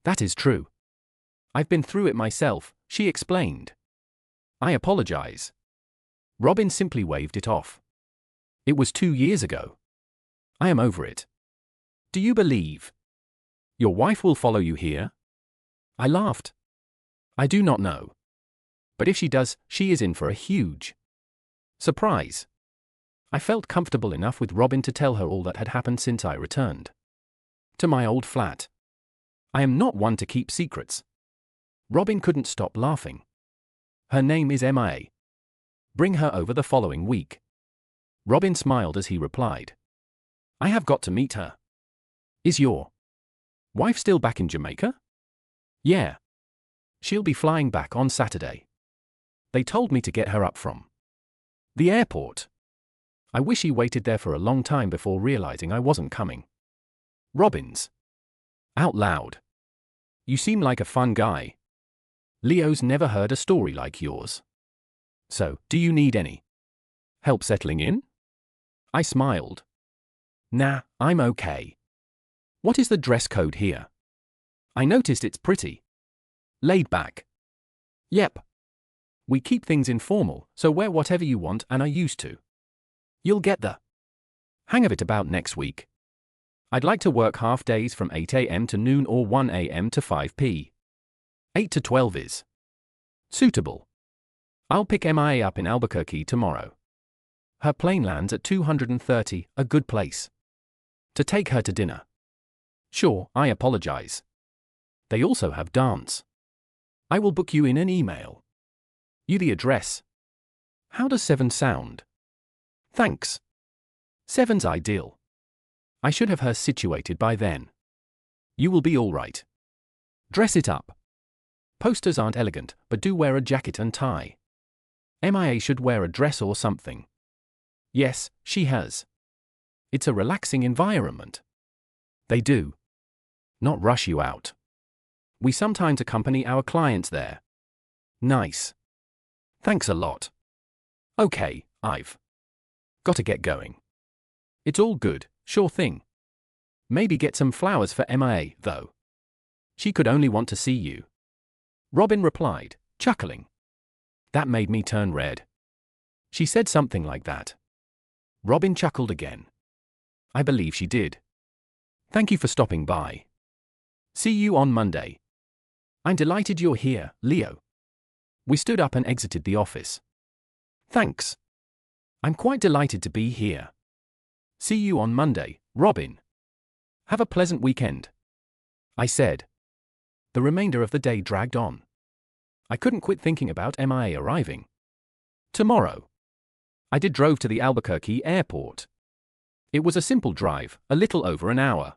That is true. I've been through it myself, she explained. I apologize. Robin simply waved it off. It was 2 years ago. I am over it. Do you believe your wife will follow you here? I laughed. I do not know. But if she does, she is in for a huge surprise. I felt comfortable enough with Robin to tell her all that had happened since I returned to my old flat. I am not one to keep secrets. Robin couldn't stop laughing. Her name is MIA. Bring her over the following week. Robin smiled as he replied. I have got to meet her. Is your wife still back in Jamaica? Yeah. She'll be flying back on Saturday. They told me to get her up from the airport. I wish he waited there for a long time before realizing I wasn't coming. Robin's out loud. You seem like a fun guy. Leo's never heard a story like yours. So, do you need any help settling in? I smiled. Nah, I'm okay. What is the dress code here? I noticed it's pretty laid back. Yep. We keep things informal, so wear whatever you want and are used to. You'll get the hang of it about next week. I'd like to work half days from 8 a.m. to noon or 1 a.m. to 5 p. 8 to 12 is suitable. I'll pick MIA up in Albuquerque tomorrow. Her plane lands at 2:30, a good place to take her to dinner. Sure, I apologize. They also have dance. I will book you in an email. You the address. How does 7 sound? Thanks. 7's ideal. I should have her situated by then. You will be all right. Dress it up. Posters aren't elegant, but do wear a jacket and tie. MIA should wear a dress or something. Yes, she has. It's a relaxing environment. They do not rush you out. We sometimes accompany our clients there. Nice. Thanks a lot. Okay, I've got to get going. It's all good, sure thing. Maybe get some flowers for MIA, though. She could only want to see you. Robin replied, chuckling. That made me turn red. She said something like that. Robin chuckled again. I believe she did. Thank you for stopping by. See you on Monday. I'm delighted you're here, Leo. We stood up and exited the office. Thanks. I'm quite delighted to be here. See you on Monday, Robin. Have a pleasant weekend. I said. The remainder of the day dragged on. I couldn't quit thinking about MIA arriving tomorrow. I drove to the Albuquerque airport. It was a simple drive, a little over an hour.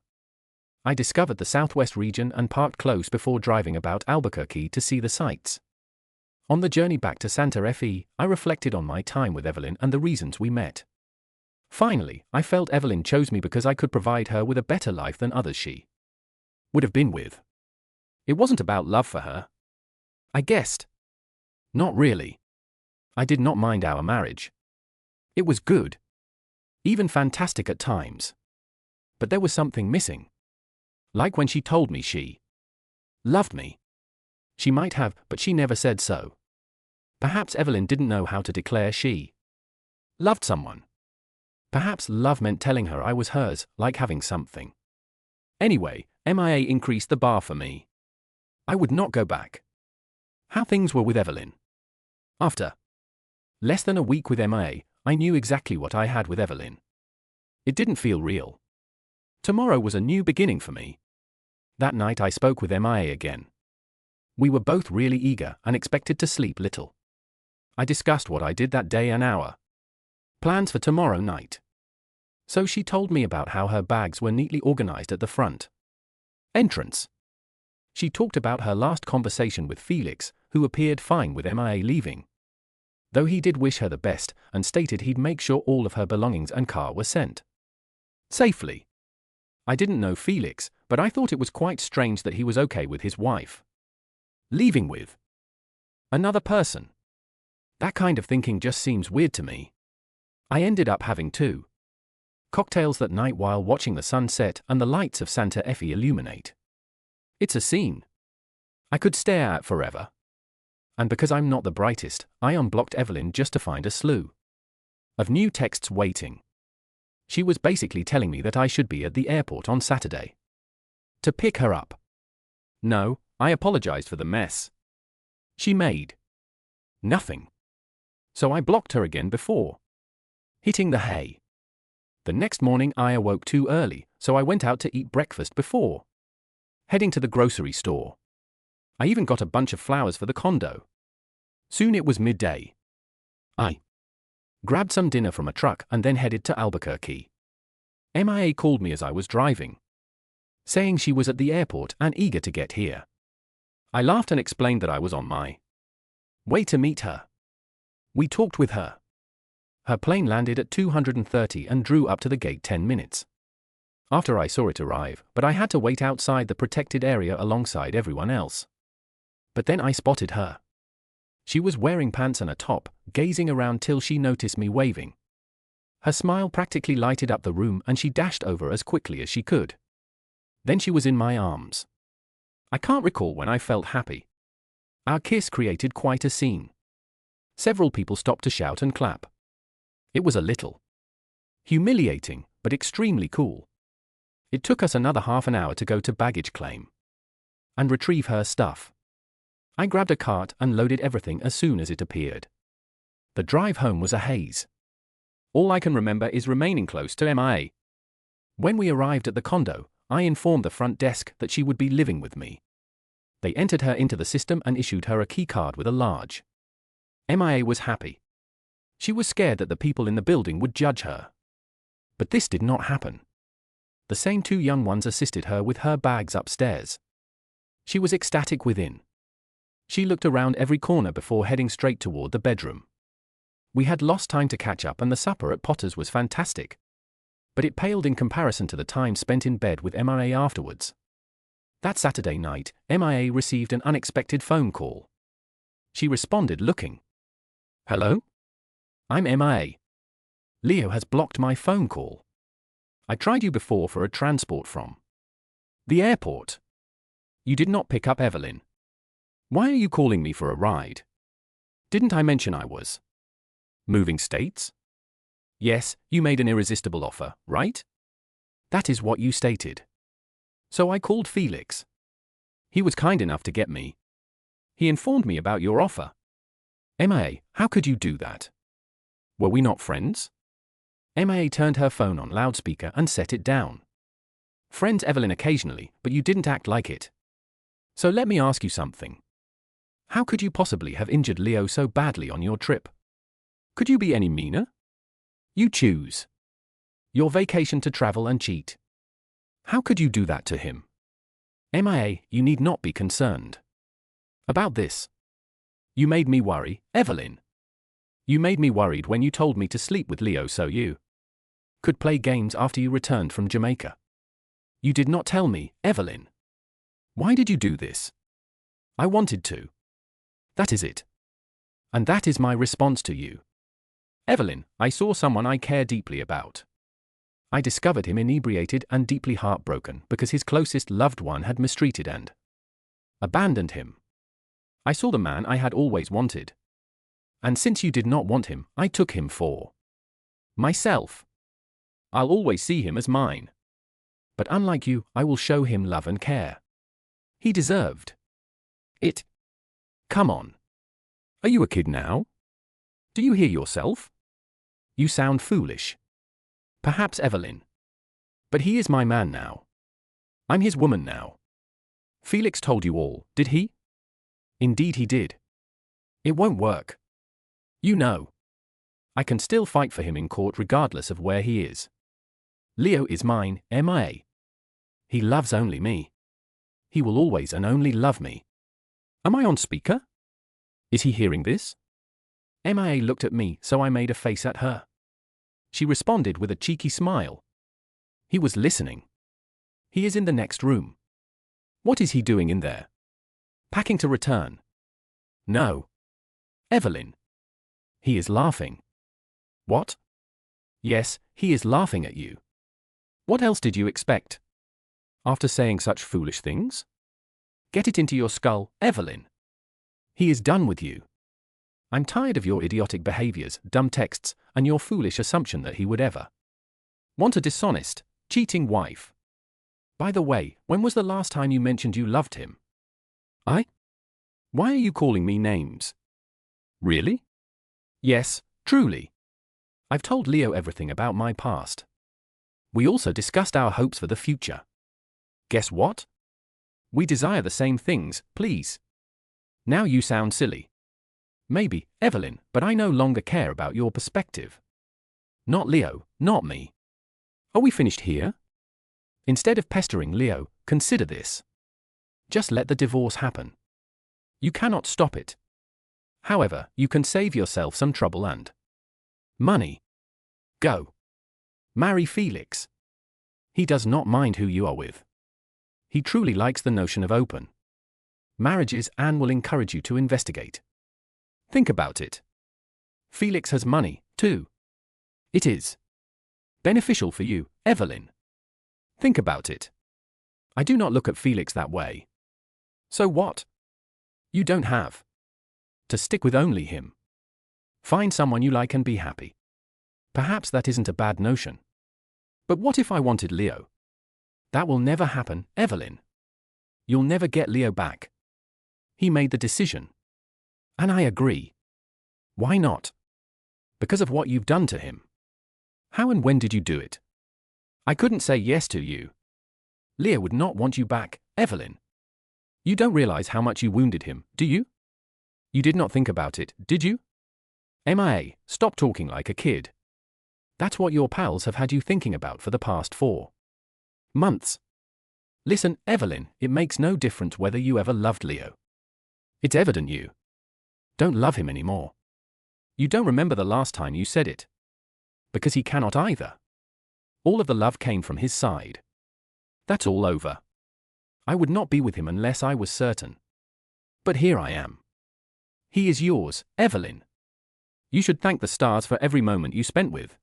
I discovered the southwest region and parked close before driving about Albuquerque to see the sights. On the journey back to Santa Fe, I reflected on my time with Evelyn and the reasons we met. Finally, I felt Evelyn chose me because I could provide her with a better life than others she would have been with. It wasn't about love for her. I guessed. Not really. I did not mind our marriage. It was good. Even fantastic at times. But there was something missing. Like when she told me she loved me. She might have, but she never said so. Perhaps Evelyn didn't know how to declare she loved someone. Perhaps love meant telling her I was hers, like having something. Anyway, MIA increased the bar for me. I would not go back. How things were with Evelyn. After less than a week with MIA, I knew exactly what I had with Evelyn. It didn't feel real. Tomorrow was a new beginning for me. That night I spoke with MIA again. We were both really eager and expected to sleep little. I discussed what I did that day and our plans for tomorrow night. So she told me about how her bags were neatly organized at the front entrance. She talked about her last conversation with Felix, who appeared fine with MIA leaving, though he did wish her the best and stated he'd make sure all of her belongings and car were sent safely. I didn't know Felix, but I thought it was quite strange that he was okay with his wife leaving with another person. That kind of thinking just seems weird to me. I ended up having 2 cocktails that night while watching the sun set and the lights of Santa Fe illuminate. It's a scene I could stare at forever. And because I'm not the brightest, I unblocked Evelyn just to find a slew of new texts waiting. She was basically telling me that I should be at the airport on Saturday to pick her up. No, I apologized for the mess she made. Nothing. So I blocked her again before hitting the hay. The next morning I awoke too early, so I went out to eat breakfast before heading to the grocery store. I even got a bunch of flowers for the condo. Soon it was midday. I grabbed some dinner from a truck and then headed to Albuquerque. MIA called me as I was driving, saying she was at the airport and eager to get here. I laughed and explained that I was on my way to meet her. We talked with her. Her plane landed at 2:30 and drew up to the gate 10 minutes after I saw it arrive, but I had to wait outside the protected area alongside everyone else. But then I spotted her. She was wearing pants and a top, gazing around till she noticed me waving. Her smile practically lighted up the room and she dashed over as quickly as she could. Then she was in my arms. I can't recall when I felt happy. Our kiss created quite a scene. Several people stopped to shout and clap. It was a little humiliating, but extremely cool. It took us another half an hour to go to baggage claim and retrieve her stuff. I grabbed a cart and loaded everything as soon as it appeared. The drive home was a haze. All I can remember is remaining close to MIA. When we arrived at the condo, I informed the front desk that she would be living with me. They entered her into the system and issued her a key card with a large MIA was happy. She was scared that the people in the building would judge her. But this did not happen. The same 2 young ones assisted her with her bags upstairs. She was ecstatic within. She looked around every corner before heading straight toward the bedroom. We had lost time to catch up and the supper at Potter's was fantastic. But it paled in comparison to the time spent in bed with MIA afterwards. That Saturday night, MIA received an unexpected phone call. She responded looking. "Hello? I'm MIA. Leo has blocked my phone call. I tried you before for a transport from the airport. You did not pick up Evelyn. Why are you calling me for a ride? Didn't I mention I was moving states? Yes, you made an irresistible offer, right? That is what you stated. So I called Felix. He was kind enough to get me. He informed me about your offer. MIA, how could you do that? Were we not friends?" MIA turned her phone on loudspeaker and set it down. "Friends, Evelyn, occasionally, but you didn't act like it. So let me ask you something. How could you possibly have injured Leo so badly on your trip? Could you be any meaner? You choose your vacation to travel and cheat. How could you do that to him? MIA, you need not be concerned about this. You made me worry, Evelyn. You made me worried when you told me to sleep with Leo so you could play games after you returned from Jamaica. You did not tell me, Evelyn. Why did you do this? I wanted to. That is it. And that is my response to you. Evelyn, I saw someone I care deeply about. I discovered him inebriated and deeply heartbroken because his closest loved one had mistreated and abandoned him. I saw the man I had always wanted. And since you did not want him, I took him for myself. I'll always see him as mine. But unlike you, I will show him love and care he deserved. Come on. Are you a kid now? Do you hear yourself? You sound foolish. Perhaps Evelyn. But he is my man now. I'm his woman now. Felix told you all, did he? Indeed he did. It won't work. You know. I can still fight for him in court regardless of where he is. Leo is mine, MIA. He loves only me. He will always and only love me. Am I on speaker? Is he hearing this? MIA looked at me, so I made a face at her. She responded with a cheeky smile. He was listening. He is in the next room. What is he doing in there? Packing to return. No. Evelyn. He is laughing. What? Yes, he is laughing at you. What else did you expect? After saying such foolish things? Get it into your skull, Evelyn. He is done with you. I'm tired of your idiotic behaviors, dumb texts, and your foolish assumption that he would ever want a dishonest, cheating wife. By the way, when was the last time you mentioned you loved him? I? Why are you calling me names? Really? Yes, truly. I've told Leo everything about my past. We also discussed our hopes for the future. Guess what? We desire the same things, please. Now you sound silly. Maybe, Evelyn, but I no longer care about your perspective. Not Leo, not me. Are we finished here? Instead of pestering Leo, consider this. Just let the divorce happen. You cannot stop it. However, you can save yourself some trouble and money. Go. Marry Felix. He does not mind who you are with. He truly likes the notion of open marriages and will encourage you to investigate. Think about it. Felix has money, too. It is beneficial for you, Evelyn. Think about it. I do not look at Felix that way. So what? You don't have to stick with only him. Find someone you like and be happy. Perhaps that isn't a bad notion. But what if I wanted Leo? That will never happen, Evelyn. You'll never get Leo back. He made the decision. And I agree. Why not? Because of what you've done to him. How and when did you do it? I couldn't say yes to you. Leo would not want you back, Evelyn. You don't realize how much you wounded him, do you? You did not think about it, did you? MIA, stop talking like a kid. That's what your pals have had you thinking about for the past 4 months. Listen, Evelyn, it makes no difference whether you ever loved Leo. It's evident you don't love him anymore. You don't remember the last time you said it. Because he cannot either. All of the love came from his side. That's all over. I would not be with him unless I was certain. But here I am. He is yours, Evelyn. You should thank the stars for every moment you spent with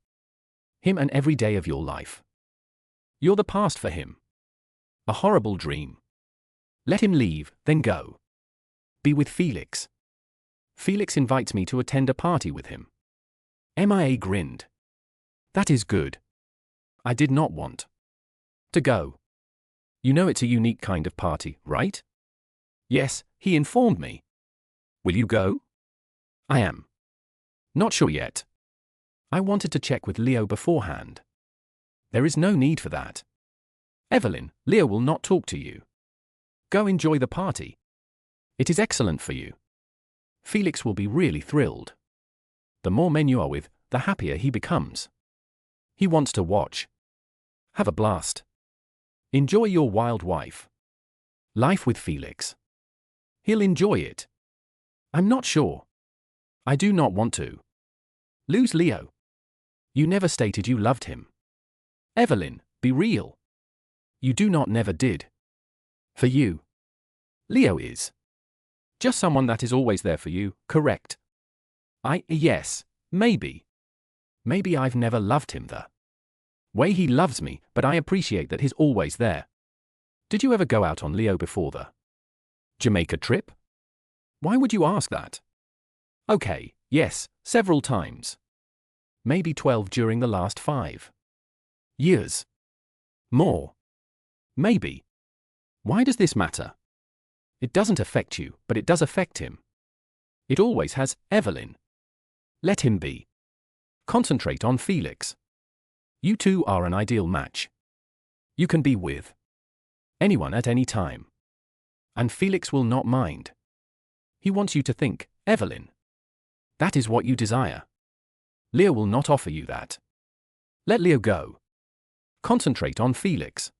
him and every day of your life. You're the past for him. A horrible dream. Let him leave, then go. Be with Felix. Felix invites me to attend a party with him. MIA grinned. That is good. I did not want to go. You know it's a unique kind of party, right? Yes, he informed me. Will you go? I am not sure yet. I wanted to check with Leo beforehand. There is no need for that. Evelyn, Leo will not talk to you. Go enjoy the party. It is excellent for you. Felix will be really thrilled. The more men you are with, the happier he becomes. He wants to watch. Have a blast. Enjoy your wild wife. Life with Felix. He'll enjoy it. I'm not sure. I do not want to lose Leo. You never stated you loved him. Evelyn, be real. You do not never did. For you, Leo is just someone that is always there for you, correct? Yes, maybe. Maybe I've never loved him the way he loves me, but I appreciate that he's always there. Did you ever go out on Leo before the Jamaica trip? Why would you ask that? Okay, yes, several times. Maybe 12 during the last 5 years. More. Maybe. Why does this matter? It doesn't affect you, but it does affect him. It always has, Evelyn. Let him be. Concentrate on Felix. You two are an ideal match. You can be with anyone at any time. And Felix will not mind. He wants you to think, Evelyn. That is what you desire. Leo will not offer you that. Let Leo go. Concentrate on Felix.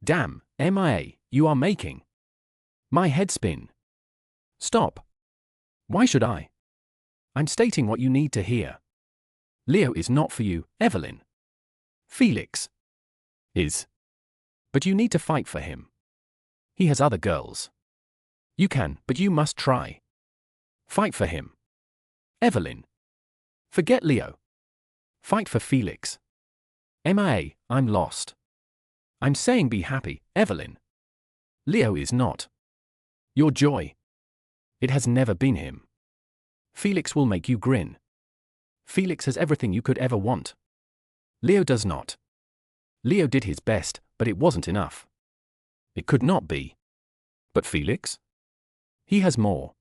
Damn, MIA, you are making my head spin. Stop. Why should I? I'm stating what you need to hear. Leo is not for you, Evelyn. Felix is. But you need to fight for him. He has other girls. You can, but you must try. Fight for him. Evelyn. Forget Leo. Fight for Felix. MIA, I'm lost. I'm saying be happy, Evelyn. Leo is not your joy. It has never been him. Felix will make you grin. Felix has everything you could ever want. Leo does not. Leo did his best, but it wasn't enough. It could not be. But Felix? He has more.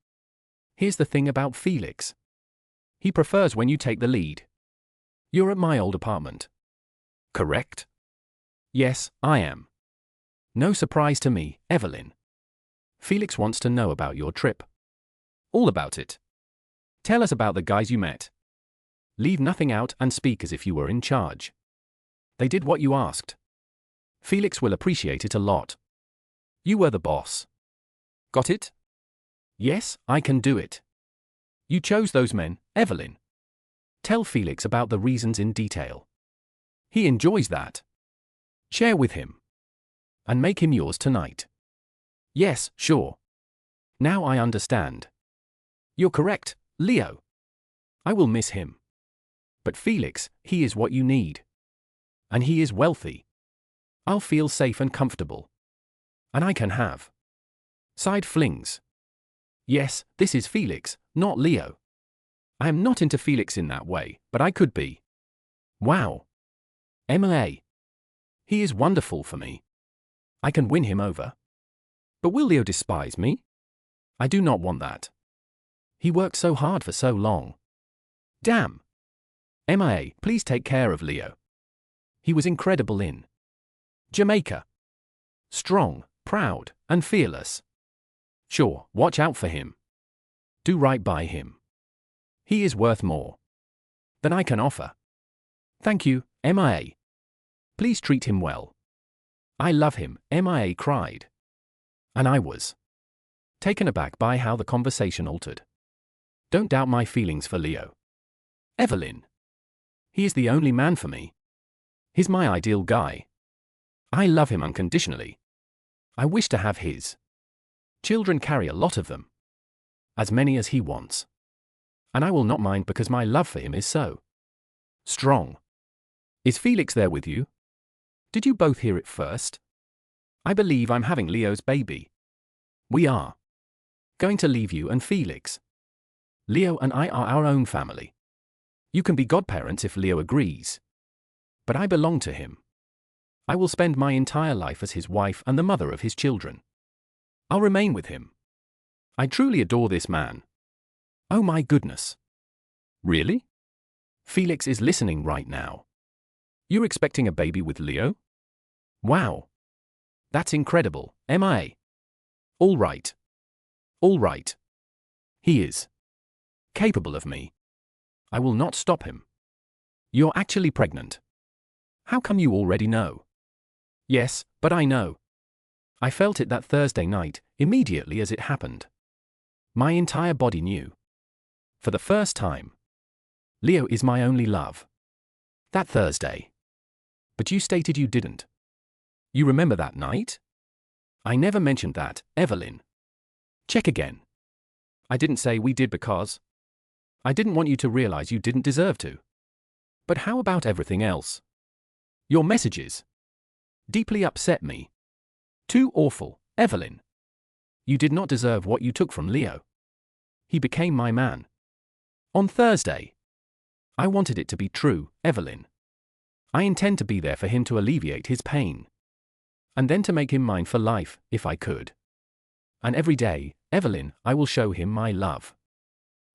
Here's the thing about Felix. He prefers when you take the lead. You're at my old apartment. Correct? Yes, I am. No surprise to me, Evelyn. Felix wants to know about your trip. All about it. Tell us about the guys you met. Leave nothing out and speak as if you were in charge. They did what you asked. Felix will appreciate it a lot. You were the boss. Got it? Yes, I can do it. You chose those men, Evelyn. Tell Felix about the reasons in detail. He enjoys that. Share with him. And make him yours tonight. Yes, sure. Now I understand. You're correct, Leo. I will miss him. But Felix, he is what you need. And he is wealthy. I'll feel safe and comfortable. And I can have side flings. Yes, this is Felix, not Leo. I am not into Felix in that way, but I could be. Wow. MIA. He is wonderful for me. I can win him over. But will Leo despise me? I do not want that. He worked so hard for so long. Damn. MIA, please take care of Leo. He was incredible in Jamaica. Strong, proud, and fearless. Sure, watch out for him. Do right by him. He is worth more than I can offer. Thank you, MIA. Please treat him well. I love him, MIA cried. And I was taken aback by how the conversation altered. Don't doubt my feelings for Leo. Evelyn. He is the only man for me. He's my ideal guy. I love him unconditionally. I wish to have his children, carry a lot of them. As many as he wants. And I will not mind because my love for him is so strong. Is Felix there with you? Did you both hear it first? I believe I'm having Leo's baby. We are going to leave you and Felix. Leo and I are our own family. You can be godparents if Leo agrees. But I belong to him. I will spend my entire life as his wife and the mother of his children. I'll remain with him. I truly adore this man. Oh my goodness. Really? Felix is listening right now. You're expecting a baby with Leo? Wow. That's incredible, MIA. All right. All right. He is capable of me. I will not stop him. You're actually pregnant. How come you already know? Yes, but I know. I felt it that Thursday night, immediately as it happened. My entire body knew. For the first time. Leo is my only love. That Thursday. But you stated you didn't. You remember that night? I never mentioned that, Evelyn. Check again. I didn't say we did because I didn't want you to realize you didn't deserve to. But how about everything else? Your messages deeply upset me. Too awful, Evelyn. You did not deserve what you took from Leo. He became my man. On Thursday. I wanted it to be true, Evelyn. I intend to be there for him to alleviate his pain. And then to make him mine for life, if I could. And every day, Evelyn, I will show him my love.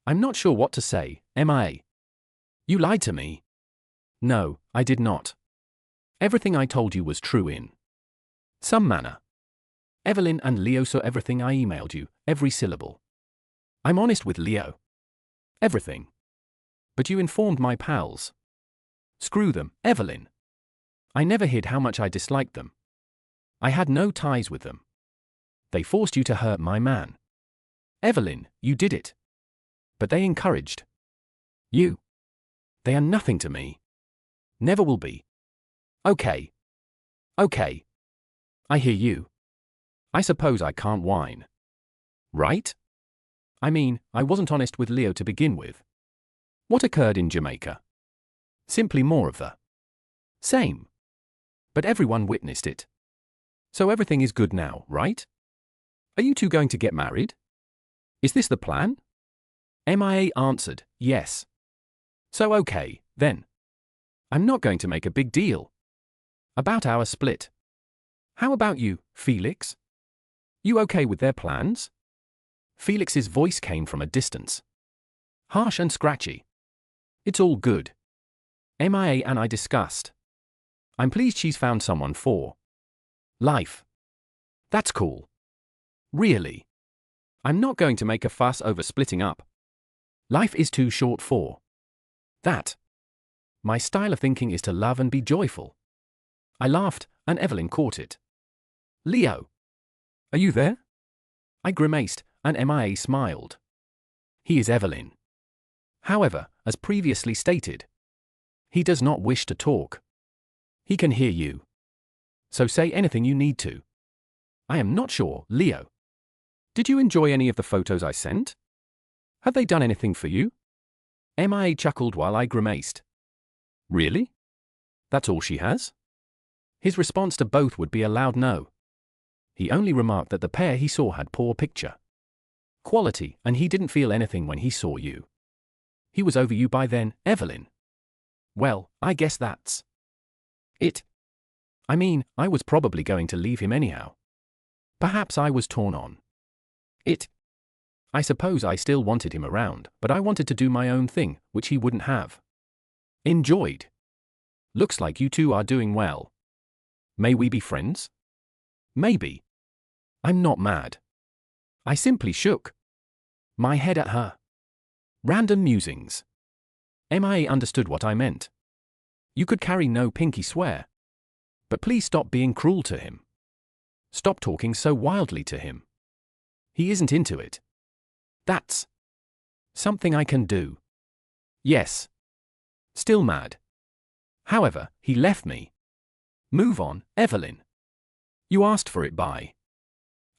I'm not sure what to say, MIA. You lied to me. No, I did not. Everything I told you was true in some manner. Evelyn and Leo saw everything I emailed you, every syllable. I'm honest with Leo. Everything. But you informed my pals. Screw them, Evelyn. I never hid how much I disliked them. I had no ties with them. They forced you to hurt my man. Evelyn, you did it. But they encouraged you. They are nothing to me. Never will be. Okay. Okay. I hear you. I suppose I can't whine. Right? I mean, I wasn't honest with Leo to begin with. What occurred in Jamaica? Simply more of the same. But everyone witnessed it. So everything is good now, right? Are you two going to get married? Is this the plan? MIA answered, yes. So okay, then. I'm not going to make a big deal about our split. How about you, Felix? You okay with their plans? Felix's voice came from a distance. Harsh and scratchy. It's all good. MIA and I discussed. I'm pleased she's found someone for life. That's cool. Really. I'm not going to make a fuss over splitting up. Life is too short for that. My style of thinking is to love and be joyful. I laughed, and Evelyn caught it. Leo. Are you there? I grimaced, and MIA smiled. He is Evelyn. However, as previously stated, he does not wish to talk. He can hear you. So say anything you need to. I am not sure, Leo. Did you enjoy any of the photos I sent? Have they done anything for you? MIA chuckled while I grimaced. Really? That's all she has? His response to both would be a loud no. He only remarked that the pair he saw had poor picture quality, and he didn't feel anything when he saw you. He was over you by then, Evelyn. Well, I guess that's it. I mean, I was probably going to leave him anyhow. Perhaps I was torn on it. I suppose I still wanted him around, but I wanted to do my own thing, which he wouldn't have enjoyed. Looks like you two are doing well. May we be friends? Maybe. I'm not mad. I simply shook my head at her random musings. MIA understood what I meant. You could carry no pinky swear. But please stop being cruel to him. Stop talking so wildly to him. He isn't into it. That's something I can do. Yes. Still mad. However, he left me. Move on, Evelyn. You asked for it by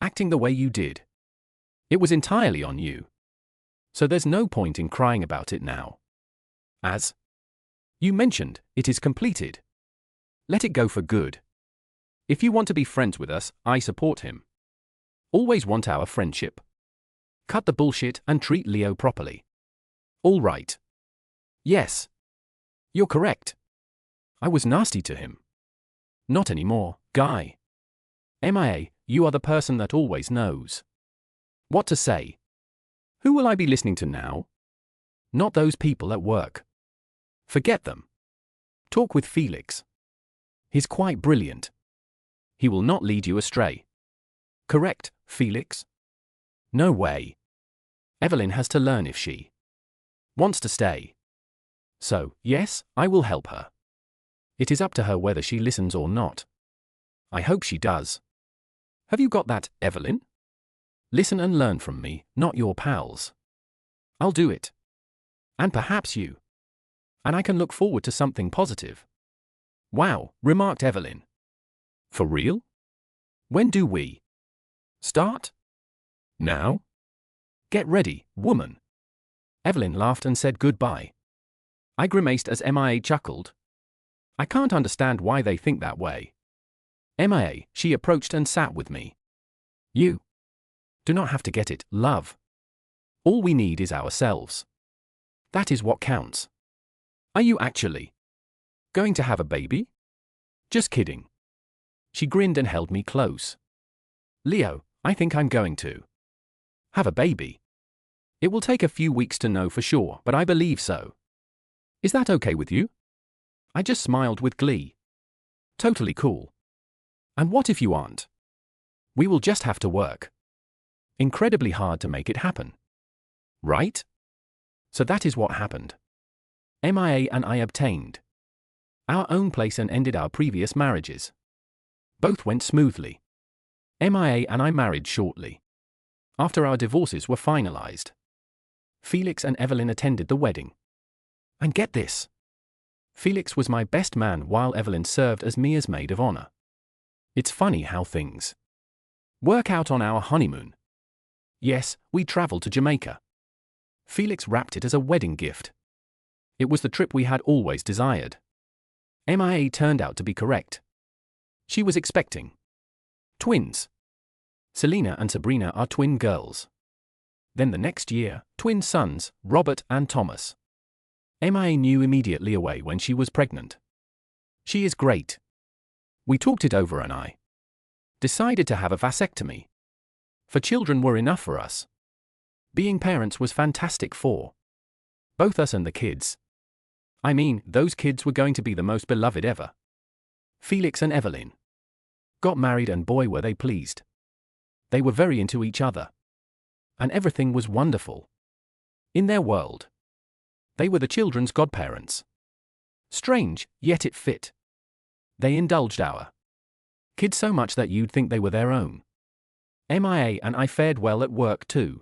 acting the way you did. It was entirely on you. So there's no point in crying about it now. As you mentioned, it is completed. Let it go for good. If you want to be friends with us, I support him. Always want our friendship. Cut the bullshit and treat Leo properly. All right. Yes. You're correct. I was nasty to him. Not anymore, guy. MIA, you are the person that always knows what to say. Who will I be listening to now? Not those people at work. Forget them. Talk with Felix. He's quite brilliant. He will not lead you astray. Correct, Felix? No way. Evelyn has to learn if she wants to stay. So, yes, I will help her. It is up to her whether she listens or not. I hope she does. Have you got that, Evelyn? Listen and learn from me, not your pals. I'll do it. And perhaps you. And I can look forward to something positive. Wow, remarked Evelyn. For real? When do we start? Now? Get ready, woman. Evelyn laughed and said goodbye. I grimaced as MIA chuckled. I can't understand why they think that way. MIA, she approached and sat with me. You do not have to get it, love. All we need is ourselves. That is what counts. Are you actually going to have a baby? Just kidding. She grinned and held me close. Leo, I think I'm going to have a baby. It will take a few weeks to know for sure, but I believe so. Is that okay with you? I just smiled with glee. Totally cool. And what if you aren't? We will just have to work incredibly hard to make it happen. Right? So that is what happened. MIA and I obtained our own place and ended our previous marriages. Both went smoothly. MIA and I married shortly after our divorces were finalized. Felix and Evelyn attended the wedding. And get this. Felix was my best man while Evelyn served as Mia's maid of honor. It's funny how things work out on our honeymoon. Yes, we traveled to Jamaica. Felix wrapped it as a wedding gift. It was the trip we had always desired. MIA turned out to be correct. She was expecting twins. Selena and Sabrina are twin girls. Then the next year, twin sons, Robert and Thomas. MIA knew immediately away when she was pregnant. She is great. We talked it over and I decided to have a vasectomy. For children were enough for us. Being parents was fantastic for both us and the kids. I mean, those kids were going to be the most beloved ever. Felix and Evelyn got married and boy were they pleased. They were very into each other. And everything was wonderful. In their world. They were the children's godparents. Strange, yet it fit. They indulged our kids so much that you'd think they were their own. MIA and I fared well at work too.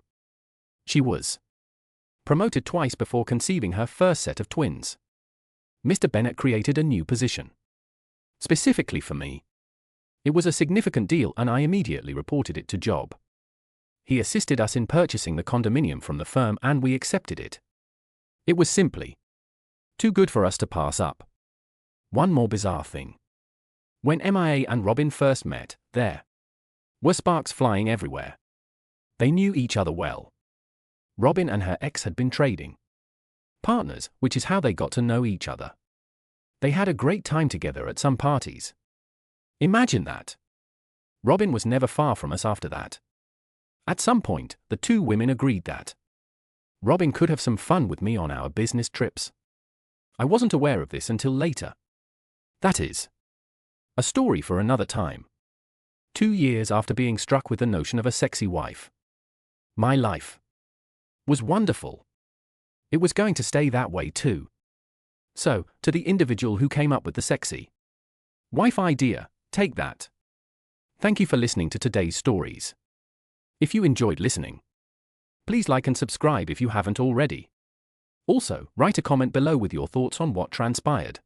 She was promoted twice before conceiving her first set of twins. Mr. Bennett created a new position specifically for me. It was a significant deal and I immediately reported it to Job. He assisted us in purchasing the condominium from the firm and we accepted it. It was simply too good for us to pass up. One more bizarre thing. When MIA and Robin first met, there were sparks flying everywhere. They knew each other well. Robin and her ex had been trading partners, which is how they got to know each other. They had a great time together at some parties. Imagine that. Robin was never far from us after that. At some point, the two women agreed that Robin could have some fun with me on our business trips. I wasn't aware of this until later. That is a story for another time. 2 years after being struck with the notion of a sexy wife. My life was wonderful. It was going to stay that way too. So, to the individual who came up with the sexy wife idea, take that. Thank you for listening to today's stories. If you enjoyed listening, please like and subscribe if you haven't already. Also, write a comment below with your thoughts on what transpired.